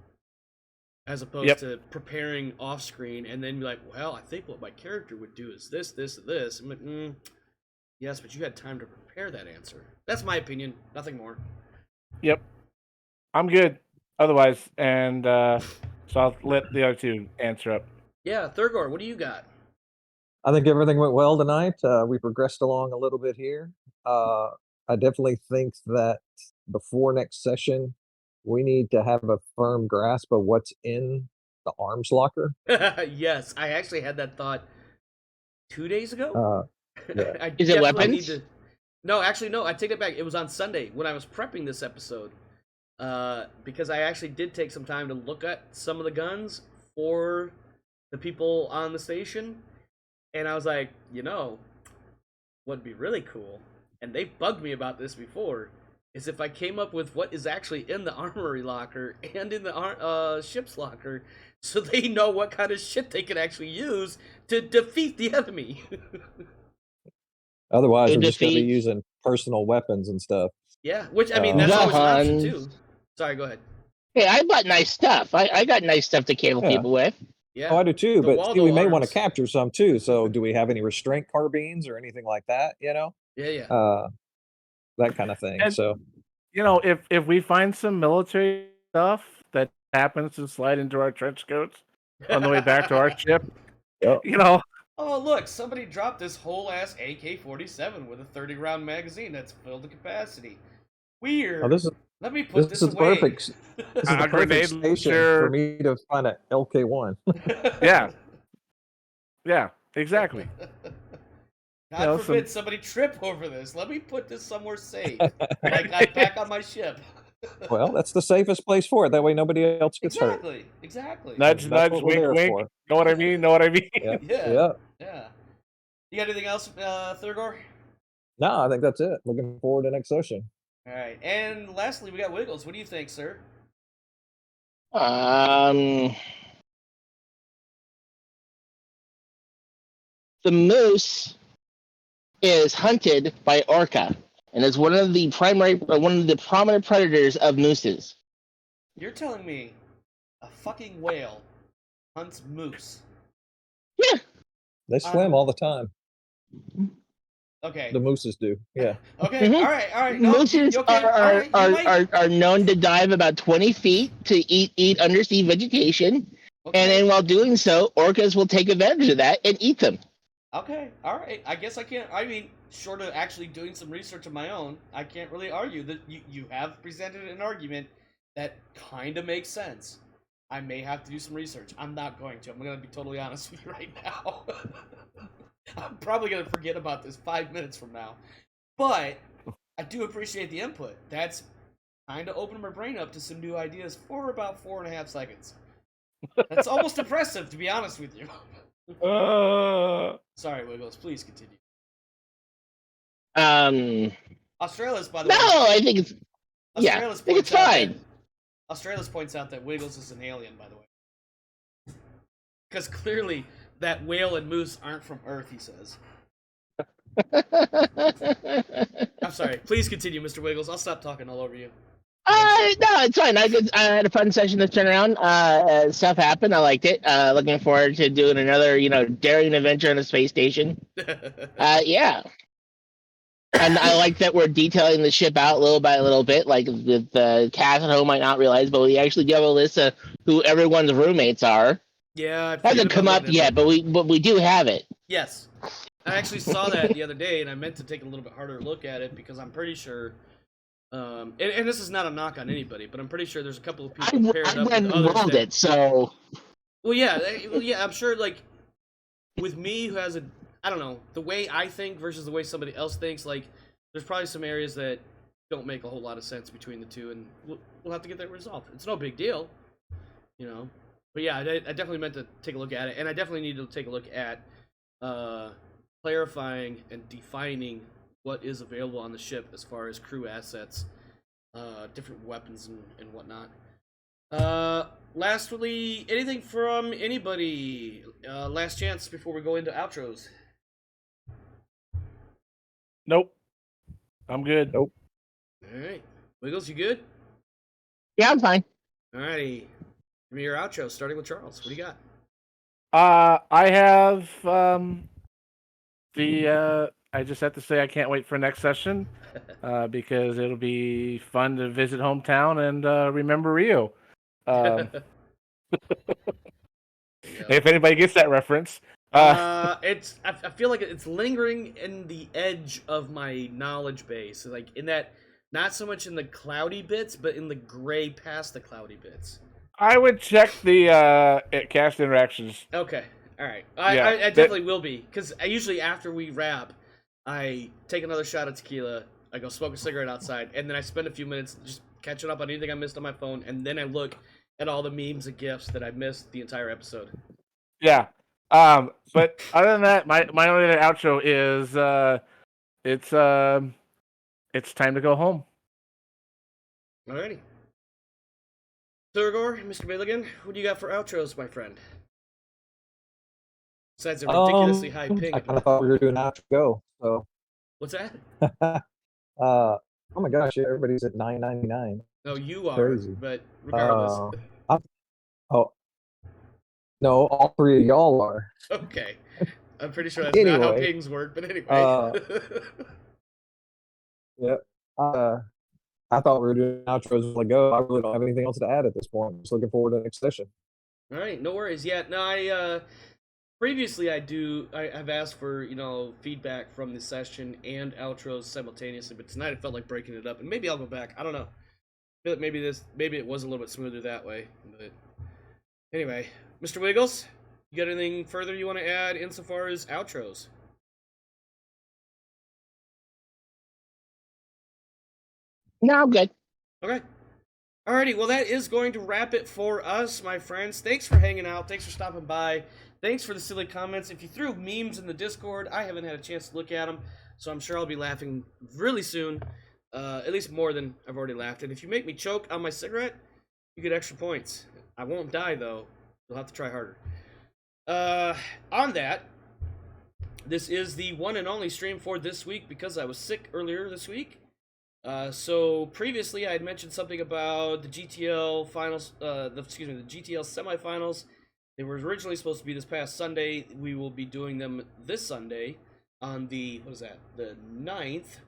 Speaker 1: as opposed to preparing off screen and then be like, well, I think what my character would do is this, this, and this. I'm like, yes, but you had time to prepare that answer. That's my opinion, nothing more.
Speaker 2: Yep, I'm good. Otherwise, and so I'll let the other two answer up.
Speaker 1: Yeah, Thurgor, what do you got?
Speaker 3: I think everything went well tonight. We progressed along a little bit here. I definitely think that before next session, we need to have a firm grasp of what's in the arms locker.
Speaker 1: Yes, I actually had that thought 2 days ago.
Speaker 3: Yeah.
Speaker 4: Is it weapons?
Speaker 1: No, actually, no. I take it back. It was on Sunday when I was prepping this episode, because I actually did take some time to look at some of the guns for the people on the station, and I was like, what'd be really cool, and they bugged me about this before, is if I came up with what is actually in the armory locker and in the ship's locker, so they know what kind of shit they can actually use to defeat the enemy.
Speaker 3: Otherwise, we're just going to be using personal weapons and stuff.
Speaker 1: Yeah, which, I mean, that's always an option, too. Sorry, go ahead.
Speaker 4: Hey, I bought nice stuff. I got nice stuff to kill people with.
Speaker 1: Yeah.
Speaker 3: Oh, I do too, but
Speaker 1: Waldo
Speaker 3: we may want to
Speaker 1: arms.
Speaker 3: capture some too. So do we have any restraint carbines or anything like that,
Speaker 1: Yeah.
Speaker 3: That kind of thing.
Speaker 2: And-
Speaker 3: So
Speaker 2: If we find some military stuff that happens to slide into our trench coats on the way back to our ship,
Speaker 3: Yep.
Speaker 1: Oh, look, somebody dropped this whole ass AK-47 with a 30-round magazine that's filled to capacity. Weird.
Speaker 3: Oh, this is
Speaker 1: Let me put
Speaker 3: this
Speaker 1: this
Speaker 3: is
Speaker 1: away.
Speaker 3: perfect. This is
Speaker 2: A
Speaker 3: the perfect
Speaker 2: grenade
Speaker 3: station
Speaker 2: launcher.
Speaker 3: for me to find an LK1.
Speaker 2: yeah, exactly.
Speaker 1: God forbid somebody trip over this. Let me put this somewhere safe. I got back on my ship.
Speaker 3: Well, that's the safest place for it. That way nobody else gets hurt.
Speaker 1: Exactly.
Speaker 2: Nudge,
Speaker 3: That's
Speaker 2: nudge,
Speaker 3: what we're
Speaker 2: wink,
Speaker 3: there
Speaker 2: wink.
Speaker 3: for.
Speaker 2: Know what I mean? Know what I mean?
Speaker 3: Yeah.
Speaker 1: Yeah.
Speaker 3: Yeah.
Speaker 1: You got anything else, Thurgor?
Speaker 3: No, I think that's it. Looking forward to next session.
Speaker 1: All right. And lastly, we got Wiggles. What do you think, sir?
Speaker 4: The moose is hunted by orca, and is one of the prominent predators of mooses.
Speaker 1: You're telling me a fucking whale hunts moose?
Speaker 4: Yeah.
Speaker 3: They swim all the time.
Speaker 1: Okay.
Speaker 3: The mooses do. Yeah.
Speaker 1: Okay.
Speaker 4: Mhm.
Speaker 1: All right. No,
Speaker 4: Mooses
Speaker 1: okay. All right, you might-
Speaker 4: are known to dive about 20 feet to eat undersea vegetation,
Speaker 1: Okay.
Speaker 4: and then while doing so, orcas will take advantage of that and eat them.
Speaker 1: Okay, all right. I guess I can't. I mean, short of actually doing some research of my own, I can't really argue that you have presented an argument that kind of makes sense. I may have to do some research. I'm not going to. I'm going to be totally honest with you right now. I'm probably going to forget about this 5 minutes from now. But I do appreciate the input. That's kind of opened my brain up to some new ideas for about 4.5 seconds. That's almost impressive, to be honest with you. Sorry, Wiggles. Please continue.
Speaker 4: No,
Speaker 1: Australis, by the way.
Speaker 4: I think it's yeah. I
Speaker 1: Australis
Speaker 4: think it's
Speaker 1: points out
Speaker 4: fine.
Speaker 1: that Australis points out that Wiggles is an alien, by the way. Because clearly that whale and moose aren't from Earth, he says. I'm sorry. Please continue, Mr. Wiggles. I'll stop talking all over you.
Speaker 4: No, it's fine. I had a fun session this turn around. Stuff happened. I liked it. Looking forward to doing another, daring adventure on a space station. Yeah. And I like that we're detailing the ship out little by little bit. Like the cast at home might not realize, but we actually do have a list of who everyone's roommates are.
Speaker 1: Yeah,
Speaker 4: It hasn't come up yet, but we do have it.
Speaker 1: Yes, I actually saw that the other day, and I meant to take a little bit harder look at it because I'm pretty sure. And this is not a knock on anybody, but I'm pretty sure there's a couple of people paired
Speaker 4: I
Speaker 1: up
Speaker 4: went
Speaker 1: with
Speaker 4: and
Speaker 1: others.
Speaker 4: rolled it, so.
Speaker 1: Well, yeah, I'm sure. Like with me, who has I don't know, the way I think versus the way somebody else thinks. Like, there's probably some areas that don't make a whole lot of sense between the two, and we'll have to get that resolved. It's no big deal, But yeah, I definitely meant to take a look at it, and I definitely need to take a look at clarifying and defining what is available on the ship as far as crew assets, different weapons and whatnot. Lastly, anything from anybody? Last chance before we go into outros.
Speaker 2: Nope. I'm good.
Speaker 3: Nope.
Speaker 1: All right, Wiggles, you good?
Speaker 4: Yeah, I'm fine.
Speaker 1: Alrighty, give me your outro, starting with Charles. What do you got?
Speaker 2: I have I just have to say I can't wait for next session because it'll be fun to visit hometown and remember Rio. If anybody gets that reference.
Speaker 1: I feel like it's lingering in the edge of my knowledge base, like in that, not so much in the cloudy bits, but in the gray past the cloudy bits.
Speaker 2: I would check the cast interactions.
Speaker 1: Okay, all right.
Speaker 2: Yeah,
Speaker 1: I definitely will be, because I usually after we wrap, I take another shot of tequila, I go smoke a cigarette outside, and then I spend a few minutes just catching up on anything I missed on my phone, and then I look at all the memes and gifs that I missed the entire episode.
Speaker 2: Yeah. But other than that, my only other outro is it's time to go home.
Speaker 1: Alrighty. Thurgor, Mr. Milligan, what do you got for outros, my friend? Besides a ridiculously high ping.
Speaker 3: I kind of thought we were doing outro go. So.
Speaker 1: What's that?
Speaker 3: Oh my gosh! Yeah, everybody's at $9.99.
Speaker 1: No, you are.
Speaker 3: Crazy.
Speaker 1: But regardless.
Speaker 3: No, all three of y'all are.
Speaker 1: Okay. I'm pretty sure that's not how pings work, but anyway.
Speaker 3: Yeah. I thought we were doing outros to go. I really don't have anything else to add at this point. I'm just looking forward to the next session.
Speaker 1: All right, no worries. Yeah, no, previously I've asked for, feedback from the session and outros simultaneously, but tonight I felt like breaking it up, and maybe I'll go back. I don't know. I feel like maybe it was a little bit smoother that way. But anyway, Mr. Wiggles, you got anything further you want to add insofar as outros?
Speaker 4: No, I'm good.
Speaker 1: Okay. Alrighty, well that is going to wrap it for us, my friends. Thanks for hanging out. Thanks for stopping by. Thanks for the silly comments. If you threw memes in the Discord, I haven't had a chance to look at them, so I'm sure I'll be laughing really soon. At least more than I've already laughed. And if you make me choke on my cigarette, you get extra points. I won't die, though. You'll have to try harder. On that, this is the one and only stream for this week because I was sick earlier this week. So previously I had mentioned something about the GTL finals, the GTL semifinals. They were originally supposed to be this past Sunday. We will be doing them this Sunday on the 9th.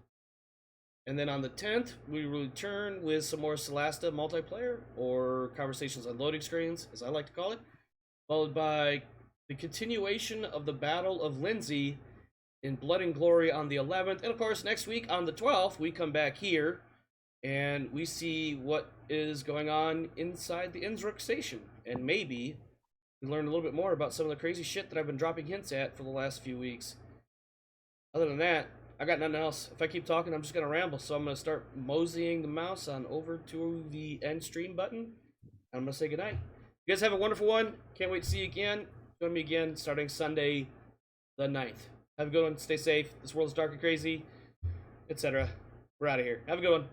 Speaker 1: And then on the 10th, we will return with some more Solasta multiplayer, or Conversations on Loading Screens, as I like to call it, followed by the continuation of the Battle of Lindsay in Blood and Glory on the 11th. And of course, next week on the 12th, we come back here and we see what is going on inside the Innsbruck station. And maybe we learn a little bit more about some of the crazy shit that I've been dropping hints at for the last few weeks. Other than that, I got nothing else. If I keep talking, I'm just going to ramble. So I'm going to start moseying the mouse on over to the end stream button. And I'm going to say goodnight. You guys have a wonderful one. Can't wait to see you again. Join me again starting Sunday the 9th. Have a good one. Stay safe. This world is dark and crazy, etc. We're out of here. Have a good one.